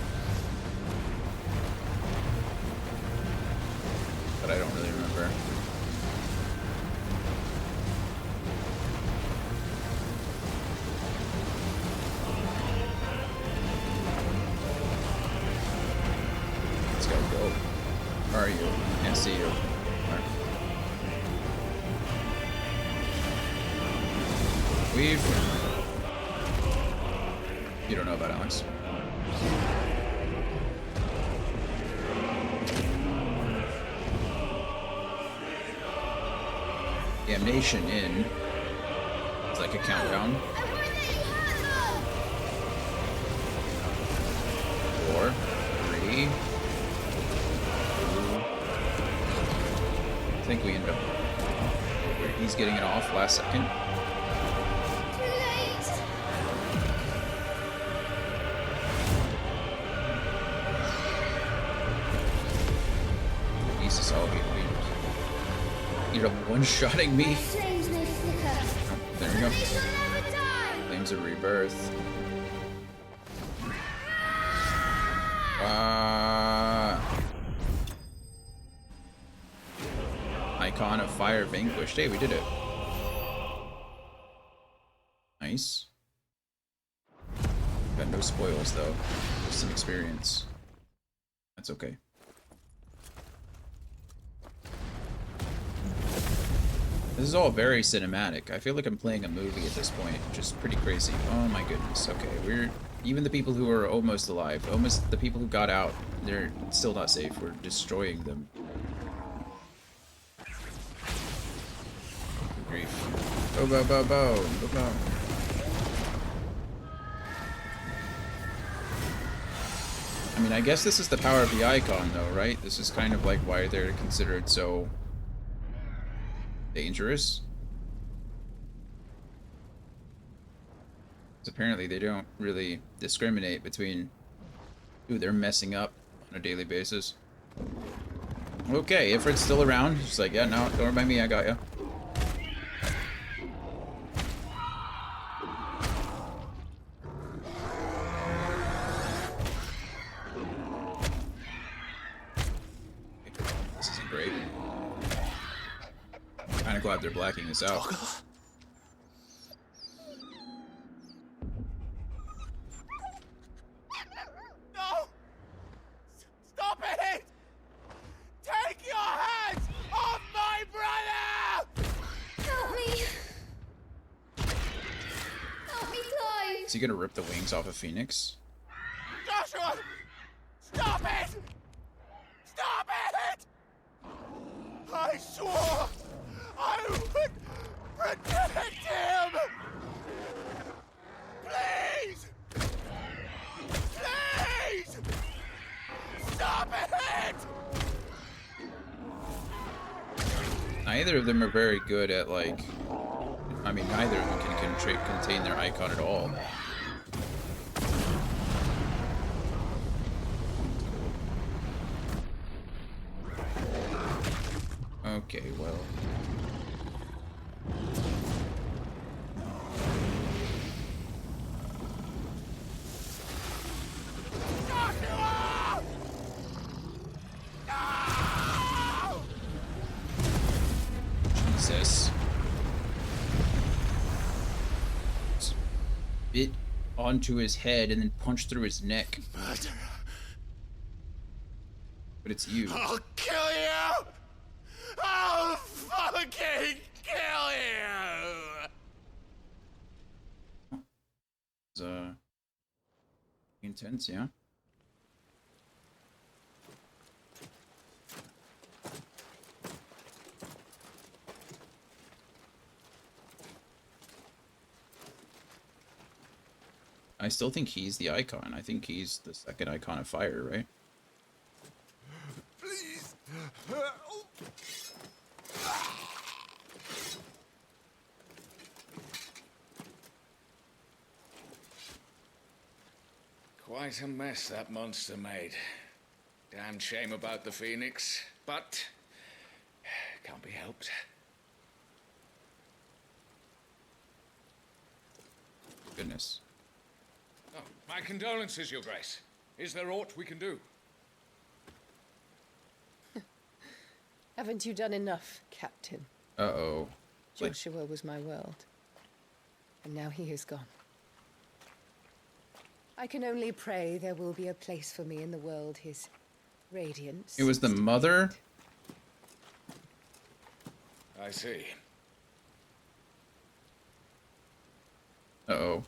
A: But I don't really remember. Let's go. Where are you? Can't see you. Weave. You don't know about Alex. Damnation in. It's like a countdown. 4, 3, 2. I think we end up. He's getting it off last second. Jesus, oh, you're one-shotting me. There we go. Flames of Rebirth. Icon of Fire vanquished. Hey, we did it. Nice. Got no spoils though. Just some experience. That's okay. This is all very cinematic. I feel like I'm playing a movie at this point, which is pretty crazy. Oh my goodness. Okay, we're even the people who are almost alive, almost the people who got out, they're still not safe. We're destroying them. Good grief. Bow, bow, bow, bow, bow, bow. I mean, I guess this is the power of the icon, though, right? This is kind of like why they're considered so dangerous. Because apparently they don't really discriminate between who they're messing up on a daily basis. Okay, Ifrit's still around. She's like, yeah, no, don't worry about me, I got ya. This isn't great. Kind of glad they're blacking this out.
G: No! Stop it! Take your hands off my brother!
J: Help me! Help me, Clive!
A: Is he gonna rip the wings off of Phoenix?
G: Joshua! Stop it! Stop it! I swore I would protect him! Please! Please! Stop it!
A: Neither of them are very good at, like... I mean, neither of them can contain their icon at all. Okay, well... Jesus. Bit onto his head and then punched through his neck.
G: Murderer.
A: But it's you.
G: I'll kill you! I'll fucking kill you!
A: intense, yeah. I still think he's the icon. I think he's the second icon of fire, right?
G: Please.
I: Quite a mess that monster made. Damn shame about the Phoenix, but can't be helped.
A: Goodness.
I: Oh, my condolences, Your Grace. Is there aught we can do?
L: Haven't you done enough, Captain?
A: Uh-oh.
L: Joshua was my world. And now he is gone. I can only pray there will be a place for me in the world his radiance.
A: It was the mother?
I: I see.
A: Uh-oh.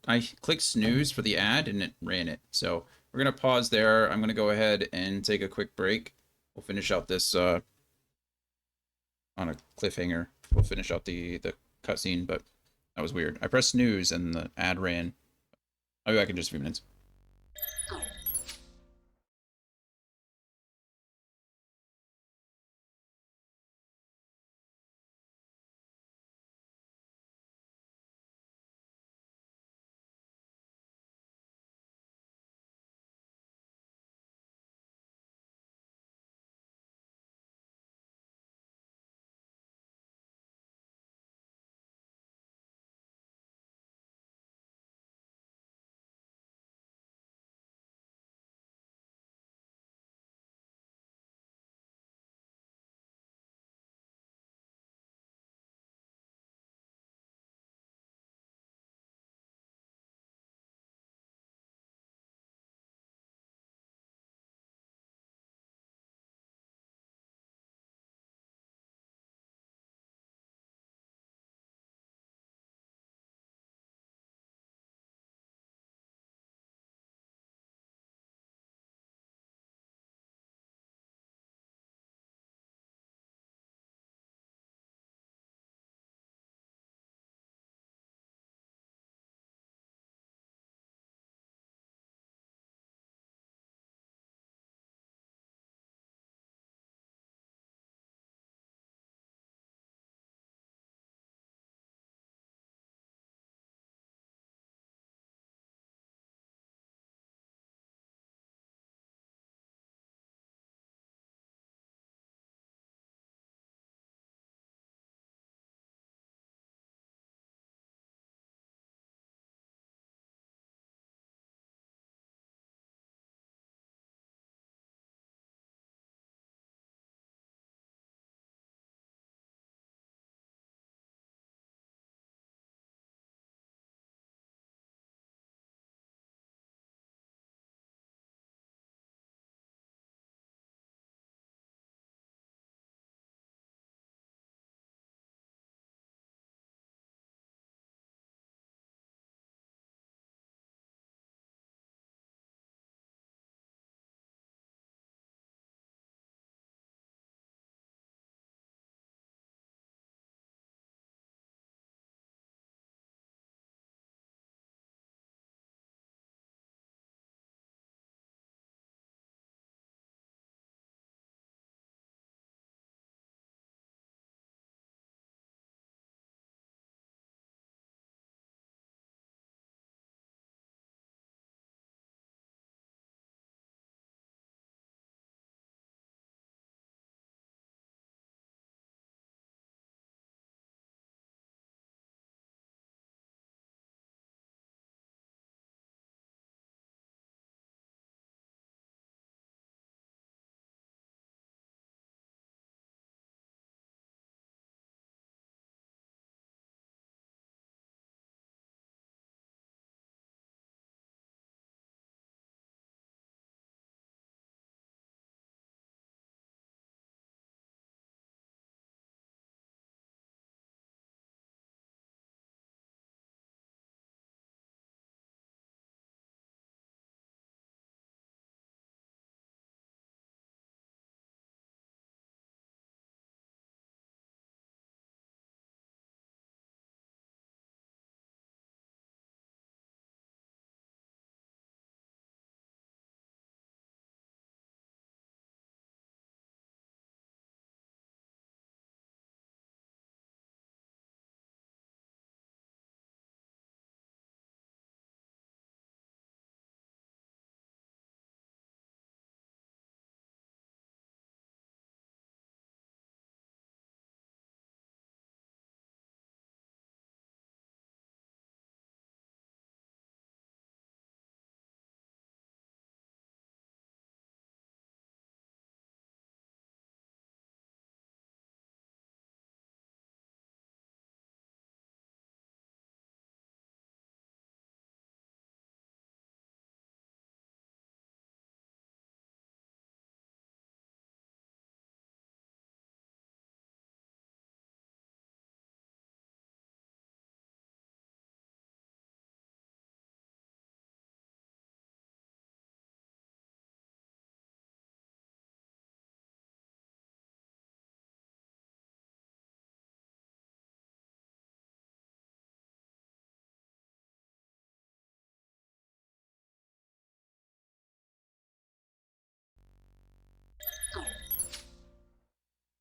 A: I clicked snooze for the ad and it ran it. So we're going to pause there. I'm going to go ahead and take a quick break. We'll finish out this on a cliffhanger. We'll finish out the cutscene, but that was weird. I pressed snooze and the ad ran. I'll be back in just a few minutes.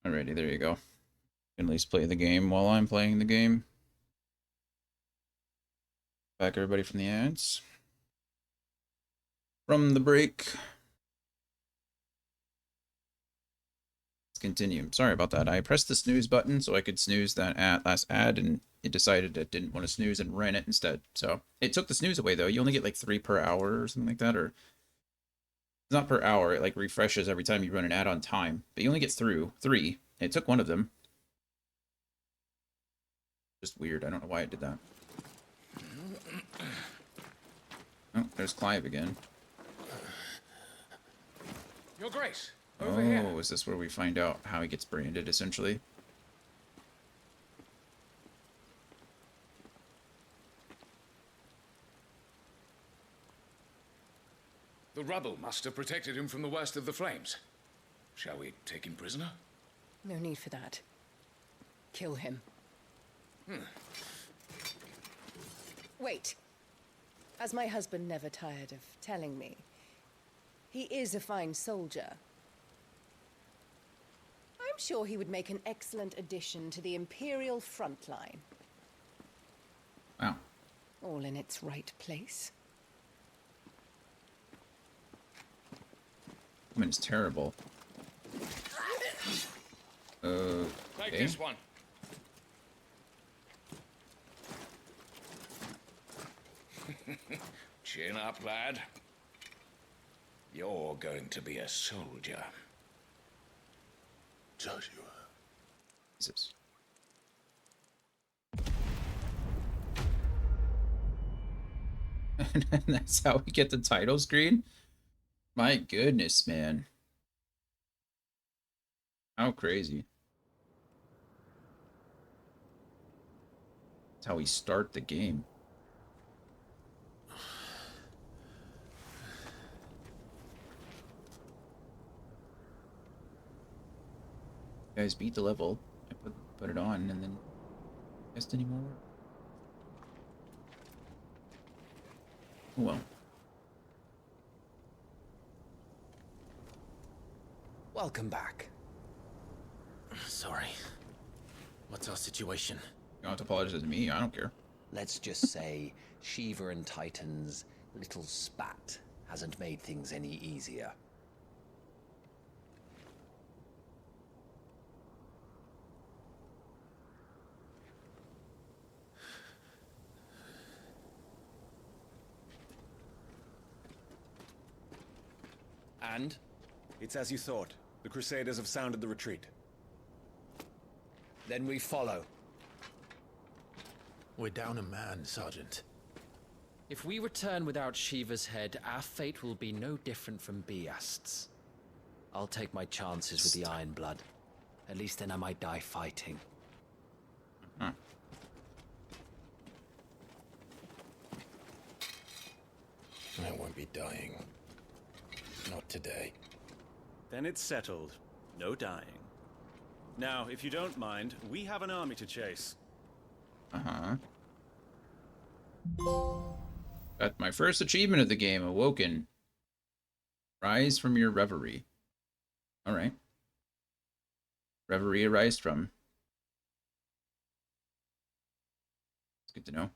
A: Alrighty, there you go. At least play the game while I'm playing the game. Back everybody from the ads. From the break. Let's continue. Sorry about that. I pressed the snooze button so I could snooze that last ad, and it decided it didn't want to snooze and ran it instead. So it took the snooze away though. You only get like 3 per hour or something like that, or it's not per hour. It like refreshes every time you run an ad on time, but you only get through 3. It took one of them. Just weird. I don't know why it did that. Oh, there's Clive again.
I: Your Grace, over here.
A: Oh, is this where we find out how he gets branded, essentially?
I: The rubble must have protected him from the worst of the flames. Shall we take him prisoner?
L: No need for that. Kill him. Wait. As my husband never tired of telling me, he is a fine soldier. I'm sure he would make an excellent addition to the Imperial front line.
A: Wow.
L: All in its right place.
A: I mean, it's terrible.
I: Take this one. Chin up, lad. You're going to be a soldier.
B: Joshua.
A: Jesus. And that's how we get the title screen? My goodness, man. How crazy. That's how we start the game. You guys beat the level. I put it on and then test anymore. Oh well.
C: Welcome back. Sorry. What's our situation?
A: You don't have to apologize to me, I don't care.
C: Let's just say Shiva and Titan's little spat hasn't made things any easier.
M: And? It's as you thought. The Crusaders have sounded the retreat.
C: Then we follow.
B: We're down a man, Sergeant.
T: If we return without Shiva's head, our fate will be no different from Biast's.
C: I'll take my chances with the Iron Blood. At least then I might die fighting.
A: Huh.
B: I won't be dying. Not today.
U: Then it's settled. No dying. Now, if you don't mind, we have an army to chase.
A: Uh-huh. Got my first achievement of the game, Awoken. Rise from your reverie. Alright. Reverie arise from. It's good to know.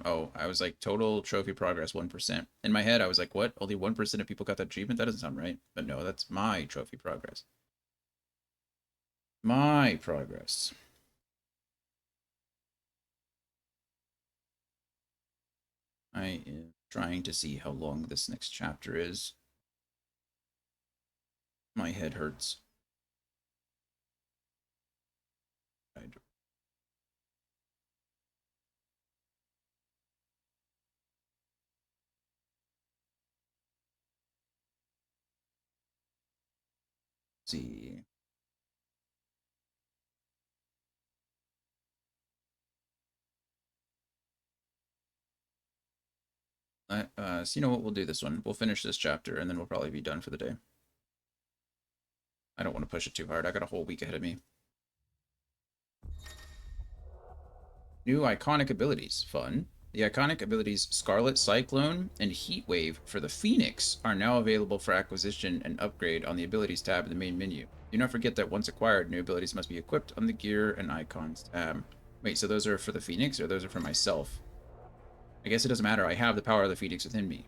A: Oh, I was like, total trophy progress 1%. In my head, I was like, what? Only 1% of people got that achievement? That doesn't sound right. But no, that's my trophy progress. My progress. I am trying to see how long this next chapter is. My head hurts. See. So you know what, we'll do this one. We'll finish this chapter and then we'll probably be done for the day. I don't want to push it too hard. I got a whole week ahead of me. New iconic abilities. Fun. The iconic abilities Scarlet Cyclone and Heat Wave for the Phoenix are now available for acquisition and upgrade on the abilities tab in the main menu. Do not forget that once acquired, new abilities must be equipped on the gear and icons tab. Wait, so those are for the Phoenix or those are for myself? I guess it doesn't matter. I have the power of the Phoenix within me.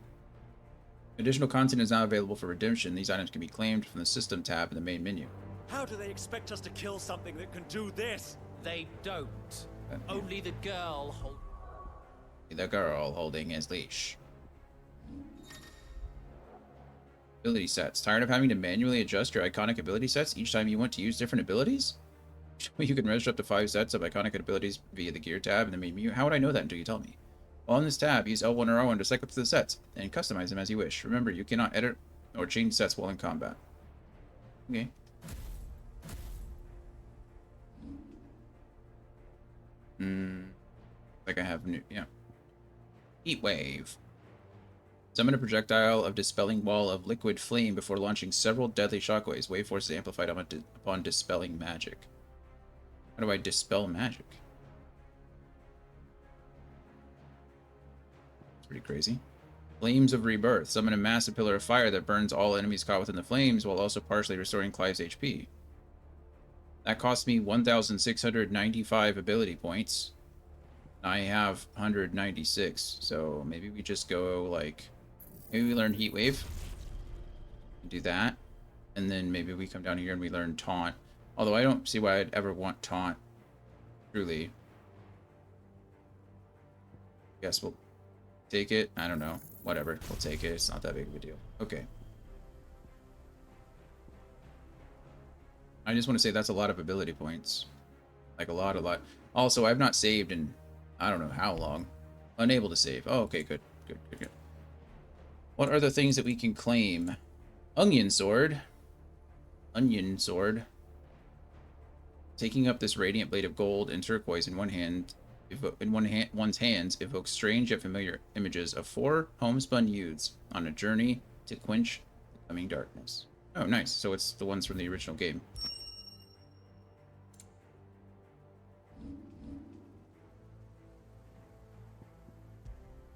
A: Additional content is now available for redemption. These items can be claimed from the system tab in the main menu.
Q: How do they expect us to kill something that can do this?
T: They don't. Only the girl
A: holding his leash. Ability sets. Tired of having to manually adjust your iconic ability sets each time you want to use different abilities? You can register up to 5 sets of iconic abilities via the gear tab in the main menu. How would I know that until you tell me? On this tab, use L1 or R1 to cycle through the sets and customize them as you wish. Remember, you cannot edit or change sets while in combat. Okay. Like I have new, yeah. Heat Wave. Summon a projectile of dispelling wall of liquid flame before launching several deadly shockwaves. Wave force is amplified upon dispelling magic. How do I dispel magic? It's pretty crazy. Flames of Rebirth. Summon a massive pillar of fire that burns all enemies caught within the flames while also partially restoring Clive's HP. That cost me 1,695 ability points. I have 196, so maybe we just go like... Maybe we learn Heat Wave. Do that. And then maybe we come down here and we learn Taunt. Although I don't see why I'd ever want Taunt. Truly. Guess we'll take it. I don't know. Whatever. We'll take it. It's not that big of a deal. Okay. I just want to say that's a lot of ability points. Like a lot. Also, I've not saved in I don't know how long. Unable to save. Oh, okay, good. Good. What are the things that we can claim? Onion Sword. Onion Sword. Taking up this radiant blade of gold and turquoise in one hand, one's hands evokes strange yet familiar images of 4 homespun youths on a journey to quench the coming darkness. Oh, nice. So it's the ones from the original game.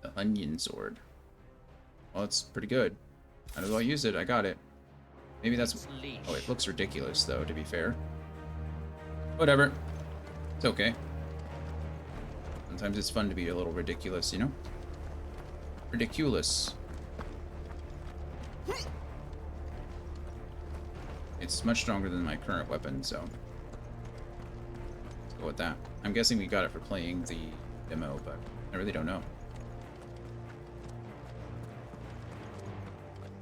A: The Onion Sword. Well, it's pretty good. Might as well use it. I got it. Maybe that's... Oh, it looks ridiculous, though, to be fair. Whatever. It's okay. Sometimes it's fun to be a little ridiculous, you know? Ridiculous. It's much stronger than my current weapon, so... Let's go with that. I'm guessing we got it for playing the demo, but I really don't know.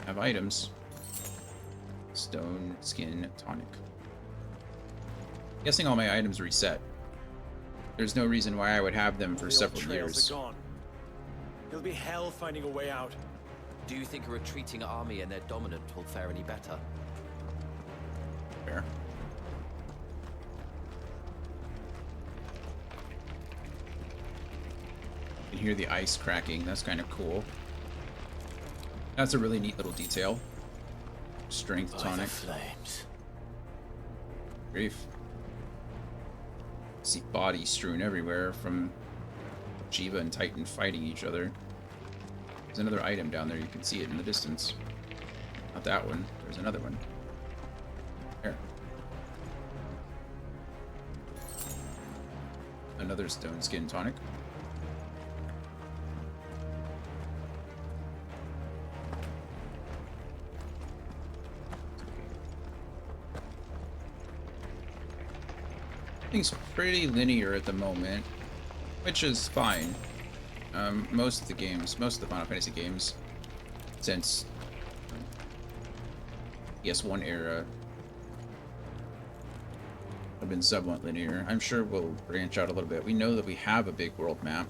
A: Have items. Stone Skin Tonic. Guessing all my items reset. There's no reason why I would have them for several years.
Q: Are gone. It'll be hell finding a way out.
K: Do you think a retreating army and their dominant will fare any better?
A: Fair. You can hear the ice cracking. That's kind of cool. That's a really neat little detail. Strength tonic.
B: Flames.
A: Grief. See bodies strewn everywhere from Shiva and Titan fighting each other. There's another item down there. You can see it in the distance. Not that one. There's another one. There. Another Stone Skin Tonic. Everything's pretty linear at the moment, which is fine. Most of the Final Fantasy games, since PS1 era, have been somewhat linear. I'm sure we'll branch out a little bit. We know that we have a big world map,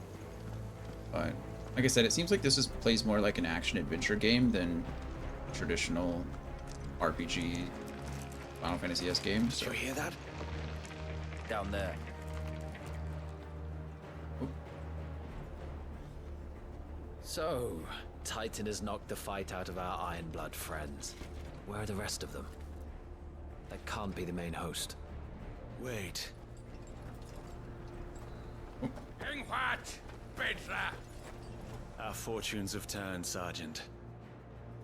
A: but like I said, it seems like this plays more like an action-adventure game than a traditional RPG Final Fantasy-esque game.
K: Did you hear that? Down there.
A: Oop.
K: So, Titan has knocked the fight out of our Ironblood friends. Where are the rest of them? That can't be the main host.
B: Wait.
I: Henghuat! bed there! Our fortunes have turned, Sergeant.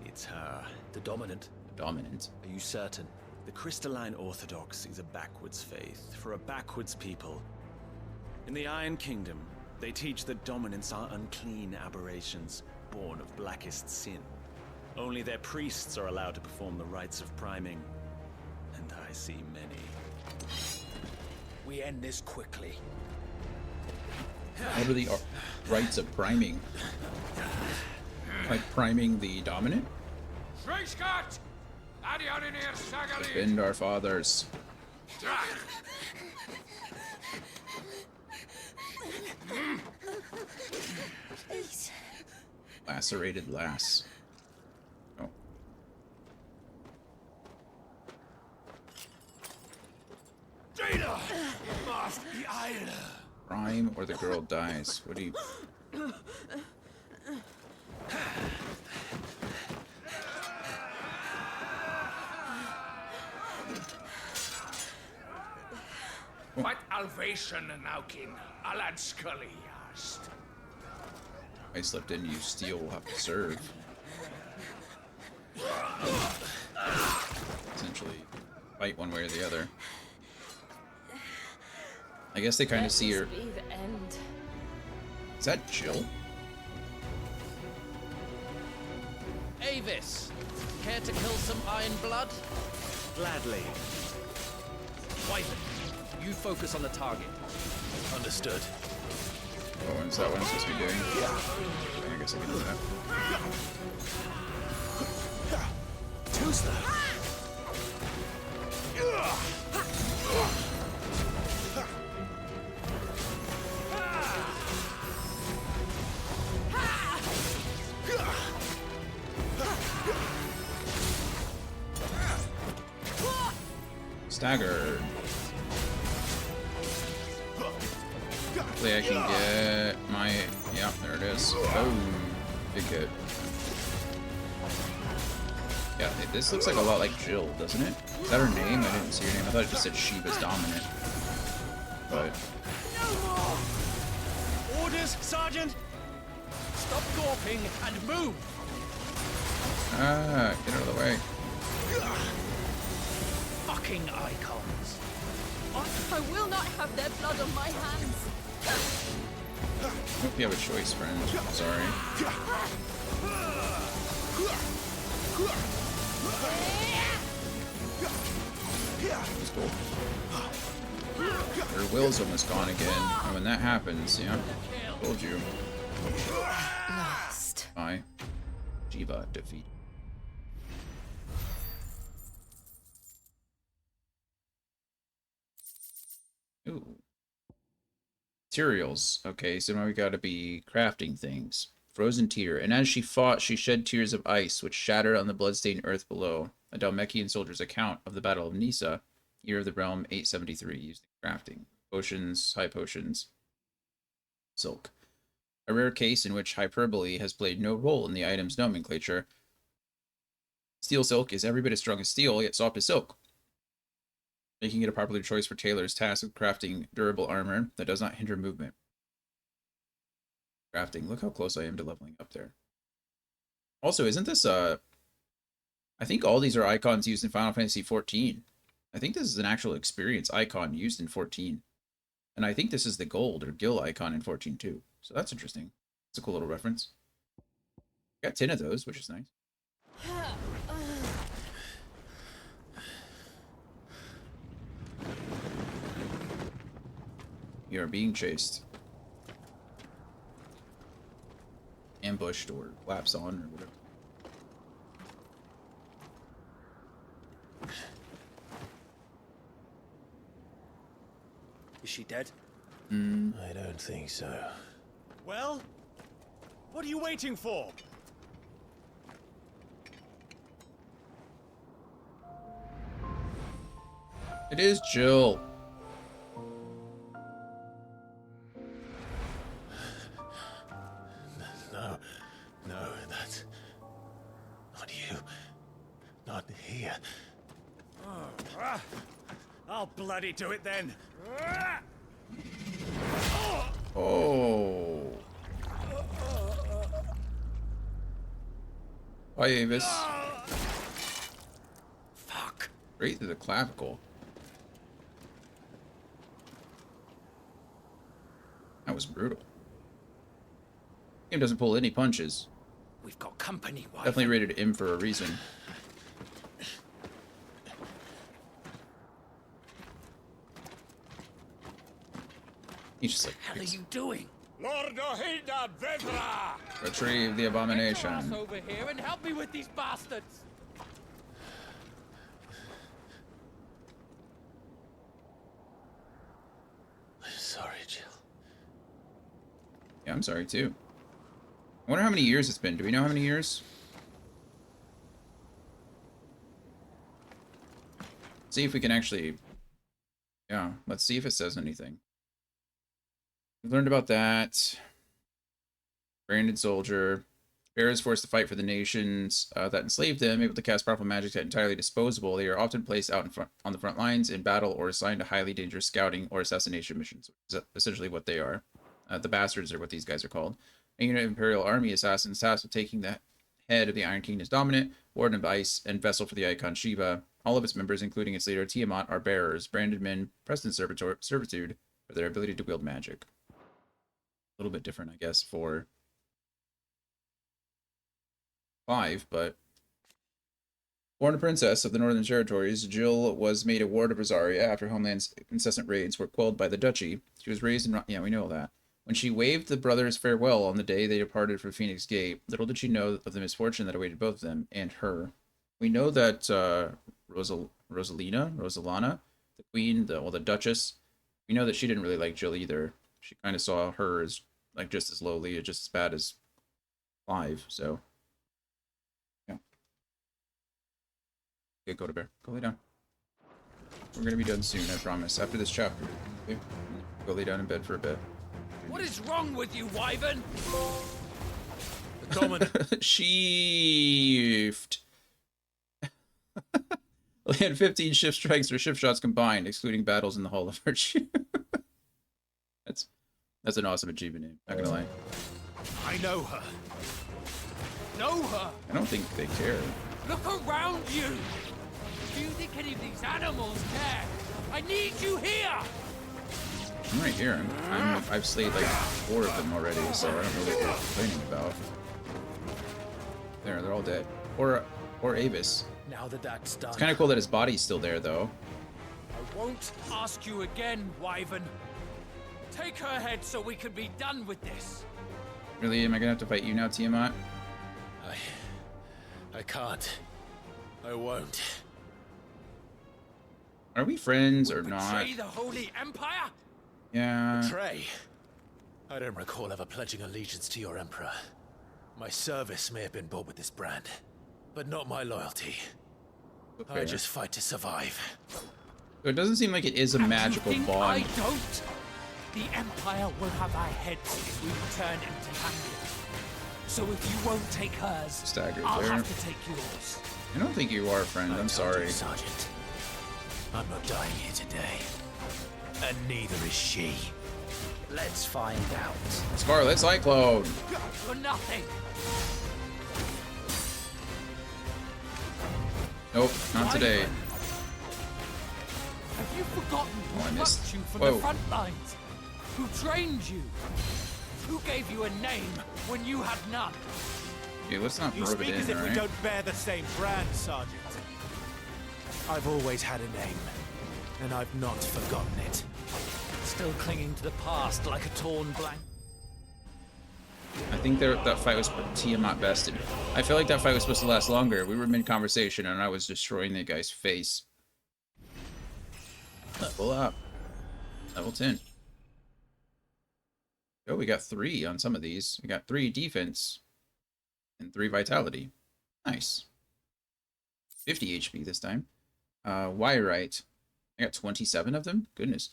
I: It's her.
K: The Dominant?
A: The Dominant.
K: Are you certain?
I: The Crystalline Orthodox is a backwards faith for a backwards people. In the Iron Kingdom, they teach that Dominants are unclean aberrations, born of blackest sin. Only their priests are allowed to perform the rites of priming, and I see many.
K: We end this quickly.
A: What are the rites of priming? Like priming the Dominant? Defend our fathers.
J: Please.
A: Lacerated lass. Oh.
G: Data must be idle.
A: Prime or the girl dies. What do you...
I: What Alvation Naukin, Alad Scully asked.
A: I slipped in, you steal, will have to serve. Essentially, fight one way or the other. I guess they kind of see her.
J: Be the end.
A: Is that Jill?
T: Avis, care to kill some Iron Blood?
I: Gladly.
T: Wyvern, you focus on the target.
K: Understood.
A: Oh, is that what I'm supposed to be doing? I guess I can do that.
K: Tuesday.
A: Staggered. Hopefully I can get my... Yeah, there it is. Oh, big hit. Yeah, this looks like a lot like Jill, doesn't it? Is that her name? I didn't see her name. I thought it just said Shiva's Dominant. But...
N: Orders, Sergeant! Stop gawping and move!
A: Ah, get out of the way.
N: Fucking icons!
J: I will not have their blood on my hands.
A: I hope you have a choice, friend. I'm sorry. Let's go. Her will's almost gone again. And when that happens, yeah, told you.
J: Lost.
A: Bye. Jiva defeat. Ooh. Materials. Okay, so now we gotta be crafting things. Frozen tear. And as she fought, she shed tears of ice, which shattered on the bloodstained earth below. A Dhalmekian soldier's account of the Battle of Nissa, Year of the Realm 873, used in crafting. Potions, high potions. Silk. A rare case in which hyperbole has played no role in the item's nomenclature. Steel silk is every bit as strong as steel, yet soft as silk, making it a popular choice for tailors tasked with crafting durable armor that does not hinder movement. Crafting. Look how close I am to leveling up there. Also, isn't this I think all these are icons used in Final Fantasy XIV. I think this is an actual experience icon used in 14. And I think this is the gold or Gil icon in 14 too. So that's interesting. It's a cool little reference. Got 10 of those, which is nice. You are being chased. Ambushed or laps on or whatever.
M: Is she dead?
R: I don't think so.
N: Well? What are you waiting for?
A: It is Jill.
R: No, that's not you. Not here.
N: I'll bloody do it then.
A: Oh. Bye, Avis. Fuck. Right through the clavicle. That was brutal. Game doesn't pull any punches.
N: We've got company, Wyvern.
A: Definitely rated M for a reason. He's just like,
N: what the hell are you doing?
G: Lord Ohinda Vedra!
A: Retrieve the abomination.
N: Get your ass over here and help me with these bastards.
R: I'm sorry, Jill.
A: Yeah, I'm sorry too. I wonder how many years it's been. Do we know how many years? See if we can actually... Yeah, let's see if it says anything. We've learned about that. Branded soldier. Bear is forced to fight for the nations that enslaved them, able to cast powerful magic that entirely disposable. They are often placed out in front on the front lines in battle or assigned to highly dangerous scouting or assassination missions, which is essentially what they are. The bastards are what these guys are called. A unit of Imperial Army assassins tasked with taking the head of the Iron Kingdom's dominant, Warden of Ice, and vessel for the icon Shiva. All of its members, including its leader Tiamat, are bearers, branded men, pressed in servitude for their ability to wield magic. A little bit different, I guess, for 5, but... Born a princess of the Northern Territories, Jill was made a ward of Rosaria after Homeland's incessant raids were quelled by the Duchy. She was raised in... Yeah, we know that. When she waved the brothers farewell on the day they departed for Phoenix Gate, little did she know of the misfortune that awaited both of them and her. We know that Rosalina, the queen, the Duchess, we know that she didn't really like Jill either. She kind of saw her as like just as lowly, just as bad as Clive. So, yeah. Okay, go to bed. Go lay down. We're gonna be done soon, I promise. After this chapter, okay? Go lay down in bed for a bit.
N: What is wrong with you, Wyvern?
R: The dominant.
A: Shift. Land 15 shift strikes or shift shots combined, excluding battles in the Hall of Virtue. That's an awesome achievement name, not gonna lie.
N: I know her. Know her?
A: I don't think they care.
N: Look around you. Do you think any of these animals care? I need you here.
A: I'm right here. I've slayed like 4 of them already, so I don't know what you're complaining about. There, they're all dead. Or Avis.
N: Now that that's done.
A: It's kind of cool that his body's still there, though.
N: I won't ask you again, Wyvern. Take her head so we can be done with this.
A: Really? Am I gonna have to fight you now, Tiamat?
R: I can't. I won't.
A: Are we friends or not?
N: Betray the Holy Empire?
A: Yeah.
R: Betray? I don't recall ever pledging allegiance to your Emperor. My service may have been bought with this brand, but not my loyalty.
A: Okay.
R: I just fight to survive.
A: So it doesn't seem like it is a magical
N: you think
A: bond.
N: I don't? The Empire will have our heads if we return empty-handed. So if you won't take hers,
A: Staggered
N: I'll
A: there.
N: have to take yours.
A: I don't think you are, friend. I'm sorry.
R: You, Sergeant. I'm not dying here today. And neither is she.
K: Let's find out.
A: Scarlet Cyclone!
N: For nothing.
A: Nope, not today.
N: Have you forgotten
A: Oh, I
N: who
A: missed.
N: plucked you from
A: Whoa.
N: the front lines? Who trained you? Who gave you a name when you had none?
A: Okay, let's not
M: You
A: rub it
M: speak
A: in,
M: as if we
A: alright?
M: don't bear the same brand, Sergeant. I've always had a name, and I've not forgotten it.
N: Still clinging to the past like a torn blank.
A: I think that fight was Tiamat bested. I feel like that fight was supposed to last longer. We were mid-conversation and I was destroying the guy's face. Level up. Level 10. Oh, we got 3 on some of these. We got 3 defense and 3 vitality. Nice. 50 HP this time. Wyrite. I got 27 of them? Goodness.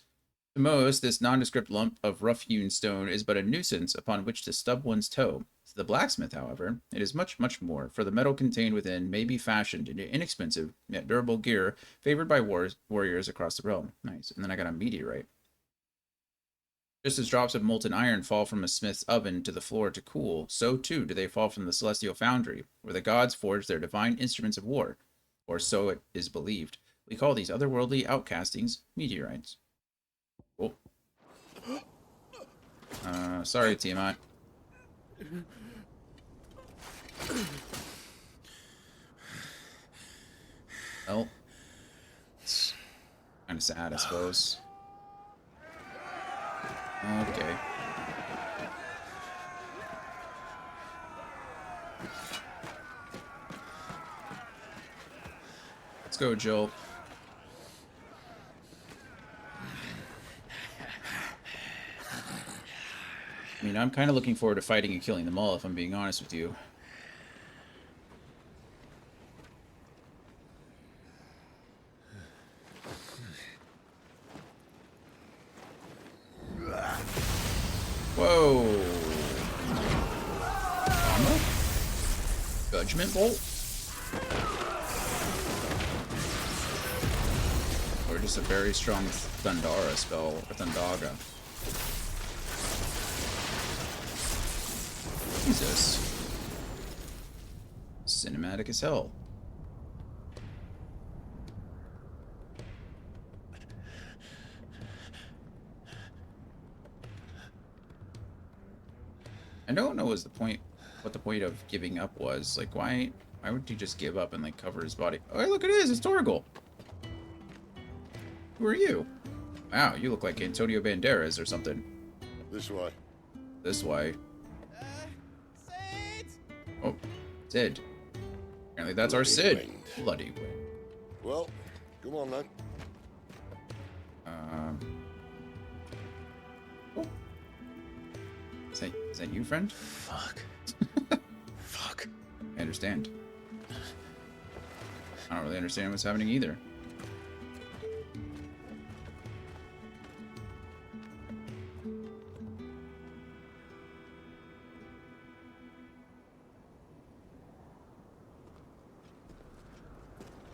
A: To most, this nondescript lump of rough-hewn stone is but a nuisance upon which to stub one's toe. To the blacksmith, however, it is much, much more, for the metal contained within may be fashioned into inexpensive, yet durable gear favored by warriors across the realm. Nice. And then I got a meteorite. Just as drops of molten iron fall from a smith's oven to the floor to cool, so too do they fall from the celestial foundry, where the gods forge their divine instruments of war, or so it is believed. We call these otherworldly outcastings meteorites. Cool. Sorry, Tiamat. Well, it's kind of sad, I suppose. Okay. Let's go, Jill. I mean, I'm kind of looking forward to fighting and killing them all, if I'm being honest with you. Whoa. Armor? Judgment Bolt? Or just a very strong Thundara spell, or Thundaga. Jesus. Cinematic as hell. I don't know what the point of giving up was. Like, why would he just give up and like cover his body? Oh, hey, look at this, it's Torgal. Who are you? Wow, you look like Antonio Banderas or something.
D: This way.
A: This way. Oh, Cid. Apparently that's our Cid.
D: Wind.
A: Bloody wind.
D: Well, come on then.
A: Oh. Is that you, friend?
R: Fuck. Fuck.
A: I understand. I don't really understand what's happening either.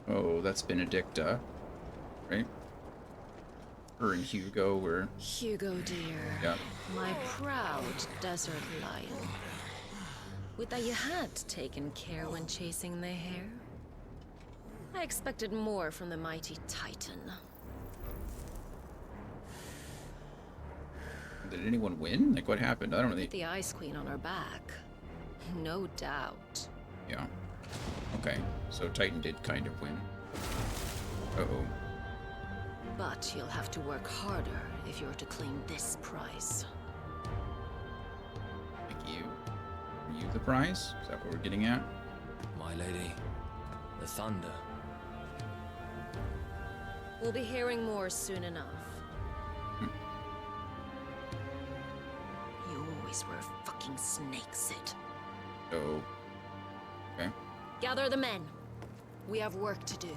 A: Oh, that's Benedicta, right? Her and Hugo were...
O: Hugo, dear.
A: Yeah.
O: My proud desert lion. Would that you had taken care when chasing the hare? I expected more from the mighty Titan.
A: Did anyone win? Like, what happened? I don't really...
O: With the Ice Queen on her back. No doubt.
A: Yeah. Okay, so Titan did kind of win. Uh-oh.
O: But you'll have to work harder if you're to claim this prize.
A: Like you? Are you the prize? Is that what we're getting at?
Q: My lady, the thunder.
O: We'll be hearing more soon enough. You always were a fucking snake, Cid.
A: Oh. Okay.
O: Gather the men. We have work to do.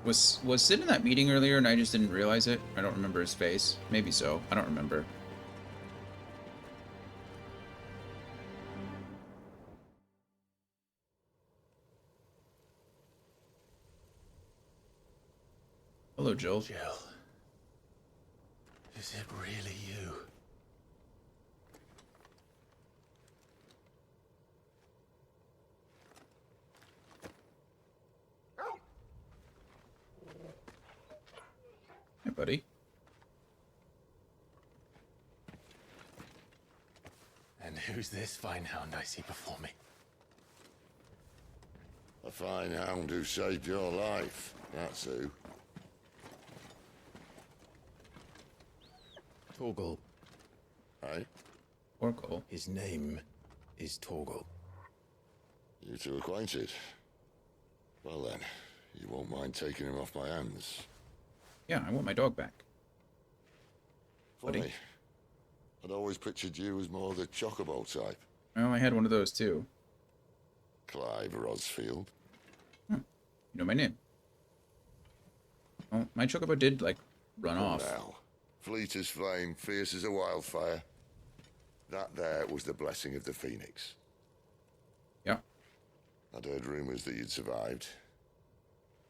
A: Was Cid in that meeting earlier and I just didn't realize it? I don't remember his face. Maybe so. I don't remember. Hello, Jill.
B: Jill. Is it really you?
A: Hey, buddy.
B: And who's this fine hound I see before me?
D: A fine hound who saved your life. That's who.
B: Torgal.
D: Hey?
A: Torgal.
B: His name is Torgal.
D: You two acquainted? Well then, you won't mind taking him off my hands.
A: Yeah, I want my dog back.
D: Funny.
A: Buddy.
D: I'd always pictured you as more the chocobo type.
A: Oh, I had one of those too.
D: Clive Rosfield.
A: You know my name. Oh, my chocobo did, like, run off.
D: Now, fleet as flame, fierce as a wildfire. That there was the blessing of the Phoenix.
A: Yeah.
D: I'd heard rumors that you'd survived,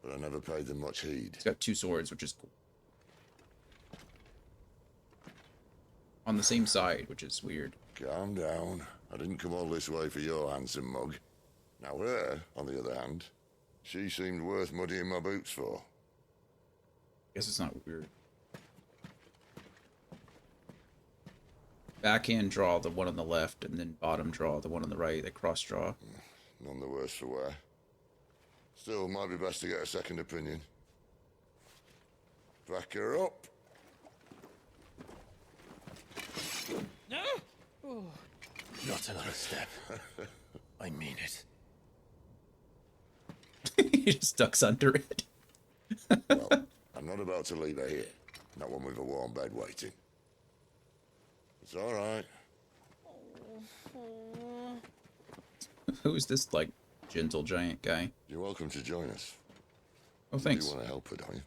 D: but I never paid them much heed.
A: He's got 2 swords, which is cool. on the same side, which is weird.
D: Calm down. I didn't come all this way for your handsome mug. Now her, on the other hand, she seemed worth muddying my boots for.
A: Guess it's not weird. Backhand draw the one on the left, and then bottom draw the one on the right. They cross draw.
D: None the worse for wear. Still, might be best to get a second opinion. Back her up.
N: No! Oh.
B: Not another step. I mean it.
A: He just ducks under it.
D: Well, I'm not about to leave her here. Not one with a warm bed waiting. It's all right.
A: Who's this, like, gentle giant guy?
D: You're welcome to join us.
A: Oh, thanks.
D: You want to help her, don't you?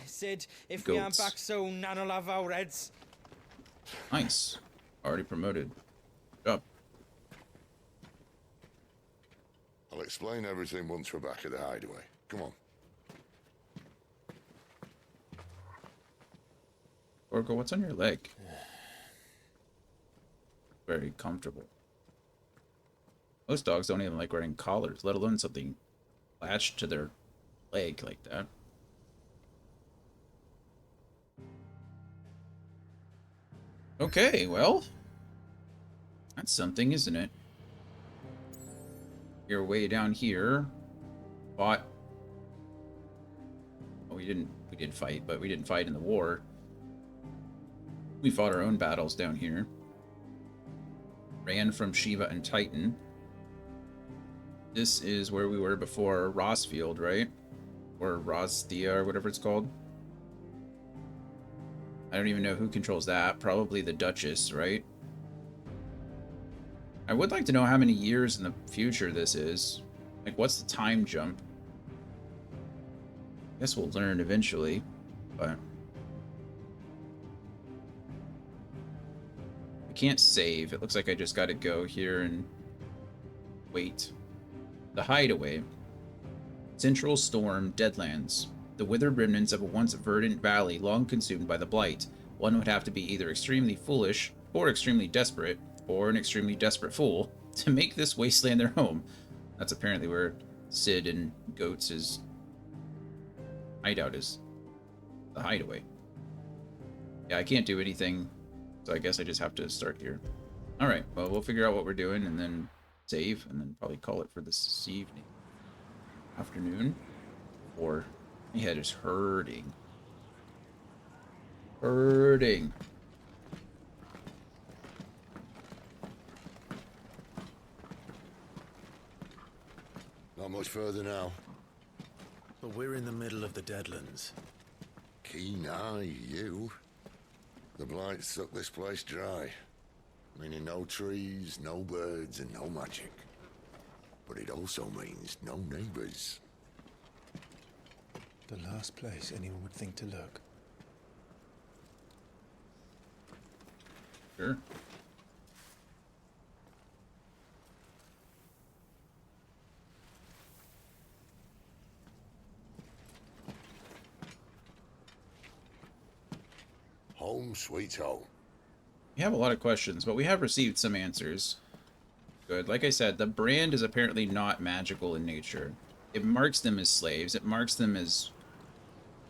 N: Sid, if we aren't back soon, Nan'll have our heads.
A: Nice. Already promoted. Good job.
D: I'll explain everything once we're back at the hideaway. Come on.
A: Orko, what's on your leg? Very comfortable. Most dogs don't even like wearing collars, let alone something latched to their leg like that. Okay, well, that's something, isn't it? You're way down here. Fought. Well, we did fight, but we didn't fight in the war. We fought our own battles down here. Ran from Shiva and Titan. This is where we were before Rosfield, right? Or Rosthea, or whatever it's called. I don't even know who controls that. Probably the Duchess, right? I would like to know how many years in the future this is. Like, what's the time jump? I guess we'll learn eventually, but... I can't save. It looks like I just gotta go here and wait. The Hideaway. Central Storm, Deadlands. The withered remnants of a once verdant valley long consumed by the Blight. One would have to be either extremely foolish, or extremely desperate, or an extremely desperate fool, to make this wasteland their home. That's apparently where Sid and Goats' hideout is. The Hideaway. Yeah, I can't do anything, so I guess I just have to start here. Alright, well, we'll figure out what we're doing, and then save, and then probably call it for this evening. Afternoon. Or... my head is hurting. Hurting.
D: Not much further now.
B: But we're in the middle of the Deadlands.
D: Keen eye, you. The Blight sucked this place dry. Meaning no trees, no birds, and no magic. But it also means no neighbors.
R: The last place anyone would think to look.
A: Sure.
D: Home sweet home.
A: We have a lot of questions, but we have received some answers. Good. Like I said, the brand is apparently not magical in nature. It marks them as slaves. It marks them as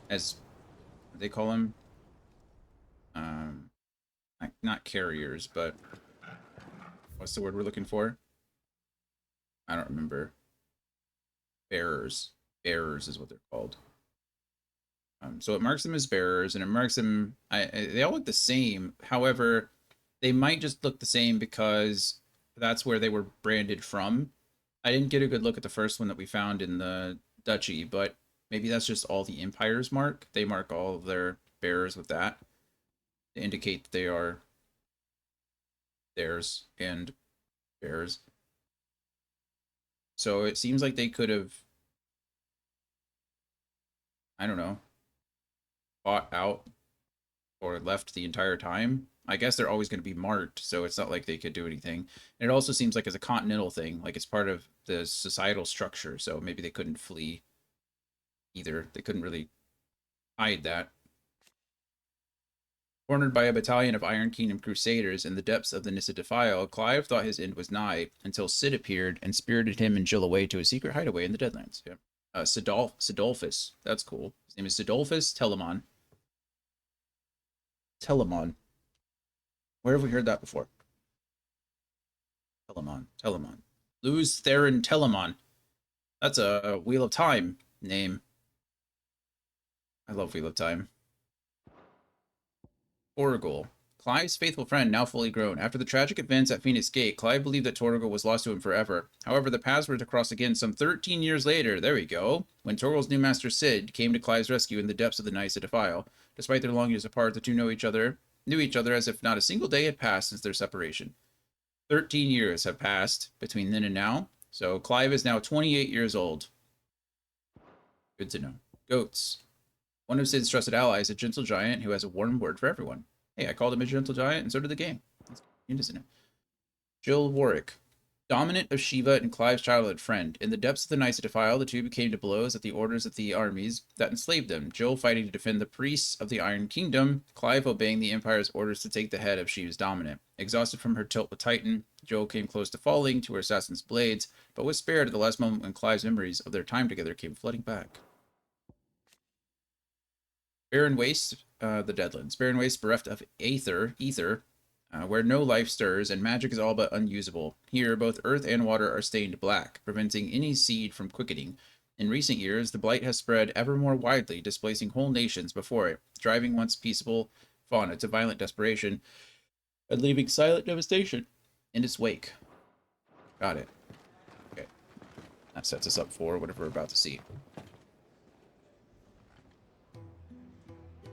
A: what they call them? Not carriers, but what's the word we're looking for? I don't remember. Bearers. Bearers is what they're called. So it marks them as bearers, and it marks them... they all look the same. However, they might just look the same because that's where they were branded from. I didn't get a good look at the first one that we found in the duchy, but maybe that's just all the empires mark. They mark all of their bearers with that to indicate that they are theirs and bearers. So it seems like they could have, I don't know, fought out or left the entire time. I guess they're always going to be marked, so it's not like they could do anything. And it also seems like it's a continental thing, like it's part of the societal structure, so maybe they couldn't flee either. They couldn't really hide that. Cornered by a battalion of Iron Kingdom Crusaders in the depths of the Nissa Defile, Clive thought his end was nigh until Cid appeared and spirited him and Jill away to a secret hideaway in the Deadlands. Yeah. Sidolphus. That's cool. His name is Sidolphus Telamon. Telamon. Where have we heard that before? Telamon. Luz Theron Telamon. That's a Wheel of Time name. I love Wheel of Time. Torgal. Clive's faithful friend, now fully grown. After the tragic events at Phoenix Gate, Clive believed that Torgal was lost to him forever. However, the paths were to cross again some 13 years later, there we go, when Torgal's new master Cid came to Clive's rescue in the depths of the Nissa Defile. Despite their long years apart, the two knew each other as if not a single day had passed since their separation. 13 years have passed between then and now, so Clive is now 28 years old. Good to know. Goats. One of Cid's trusted allies, a gentle giant who has a warm word for everyone. Hey, I called him a gentle giant, and so did the game. That's convenient, isn't it? Jill Warwick. Dominant of Shiva and Clive's childhood friend. In the depths of the Nissa Defile, the two became to blows at the orders of the armies that enslaved them. Jill fighting to defend the priests of the Iron Kingdom, Clive obeying the Empire's orders to take the head of Shiva's dominant. Exhausted from her tilt with Titan, Jill came close to falling to her assassin's blades, but was spared at the last moment when Clive's memories of their time together came flooding back. Barren Waste, the Deadlands. Barren Waste bereft of ether, where no life stirs and magic is all but unusable. Here, both earth and water are stained black, preventing any seed from quickening. In recent years, the blight has spread ever more widely, displacing whole nations before it, driving once peaceable fauna to violent desperation, and leaving silent devastation in its wake. Got it. Okay. That sets us up for whatever we're about to see.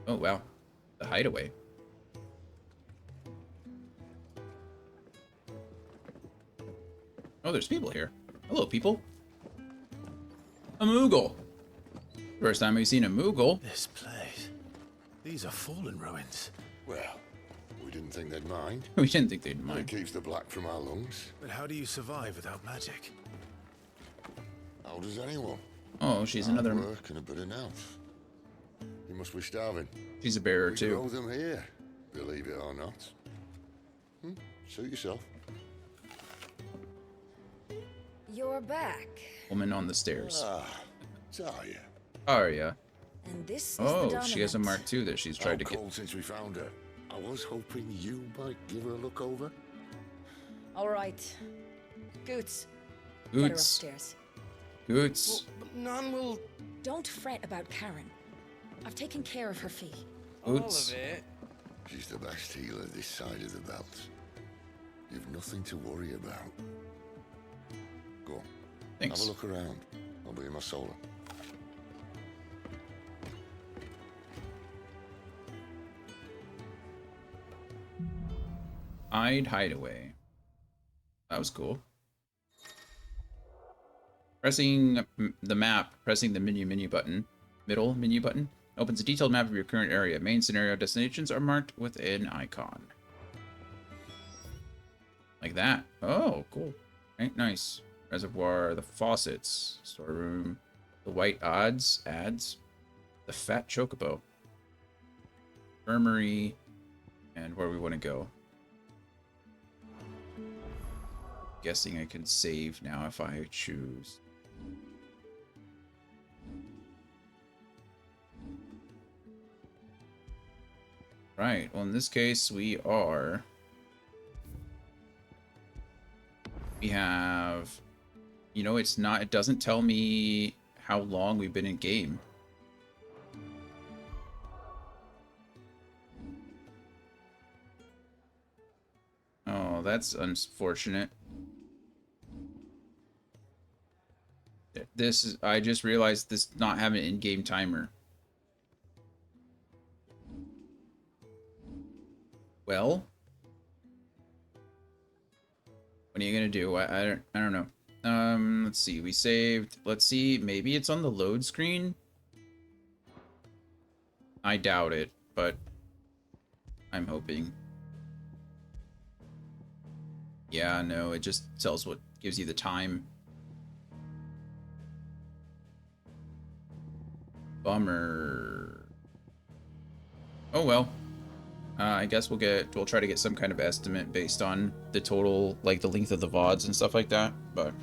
A: Oh, wow. The hideaway. Oh, there's people here. Hello, people. A Moogle. First time we've seen a Moogle.
B: This place. These are fallen ruins.
D: Well, we didn't think they'd mind.
A: We didn't think they'd mind.
D: It keeps the black from our lungs.
B: But how do you survive without magic?
D: How does anyone?
A: Oh, she's
D: Hard
A: another...
D: work and a bit of nous. You must be starving.
A: She's a bearer,
D: we
A: too.
D: grow them here, believe it or not. Suit yourself.
P: You're back.
A: Woman on the stairs.
D: Talia.
A: Arya.
P: And this is
A: Oh, she has a mark too that she's tried to get.
D: Cold since we found her. I was hoping you might give her a look over.
P: All right. Goots. Get her
A: Goots.
P: upstairs.
A: Goots.
P: None will... Don't fret about Karen. I've taken care of her fee.
A: Goots.
D: She's the best healer this side of the belt. You've nothing to worry about. Go on.
A: Thanks.
D: Have a look around. I'll be in my solar.
A: Hideaway. That was cool. Pressing the map, pressing the menu button, middle menu button, opens a detailed map of your current area. Main scenario destinations are marked with an icon. Like that. Oh, cool. Right, nice. Reservoir, the faucets, storeroom, the white ads, the fat chocobo, infirmary, and where we want to go. Guessing I can save now if I choose. Right, well in this case we have, you know, it doesn't tell me how long we've been in game. Oh, that's unfortunate. I just realized this does not have an in-game timer. Well, what are you gonna do? I don't know. Let's see. We saved. Let's see. Maybe it's on the load screen. I doubt it, but I'm hoping. Yeah, no, it just tells what gives you the time. Bummer. Oh well. I guess we'll try to get some kind of estimate based on the total, like the length of the VODs and stuff like that, but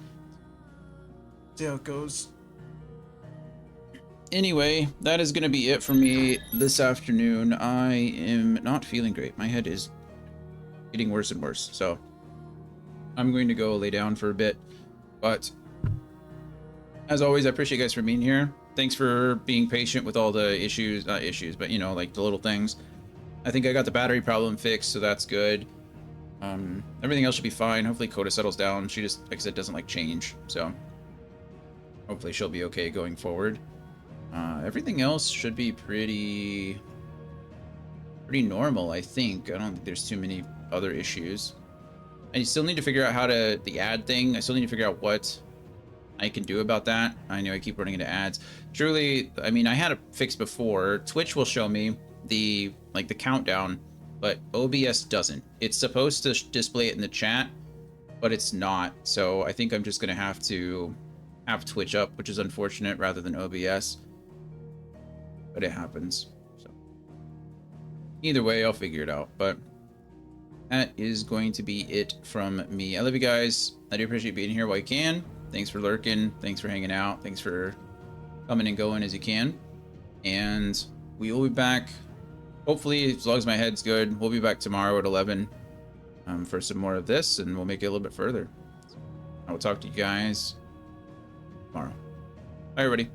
A: see how it goes. Anyway, that is going to be it for me this afternoon. I am not feeling great. My head is getting worse and worse, so I'm going to go lay down for a bit. But as always, I appreciate you guys for being here. Thanks for being patient with all the issues, not issues, but you know, like the little things. I think I got the battery problem fixed, so that's good. Everything else should be fine. Hopefully Coda settles down. She just, like I said, doesn't like change, so hopefully she'll be okay going forward. Everything else should be pretty normal, I think. I don't think there's too many other issues. I still need to figure out how to, the ad thing, I still need to figure out what I can do about that. I know I keep running into ads. Truly, I mean, I had it fixed before. Twitch will show me the countdown, but OBS doesn't. It's supposed to display it in the chat, but it's not. So I think I'm just gonna have to have Twitch up, which is unfortunate, rather than OBS. But it happens. So either way, I'll figure it out. But that is going to be it from me. I love you guys. I do appreciate being here while you can. Thanks for lurking. Thanks for hanging out. Thanks for coming and going as you can. And we will be back, hopefully, as long as my head's good. We'll be back tomorrow at 11 for some more of this, and we'll make it a little bit further. I will talk to you guys tomorrow. Bye, everybody.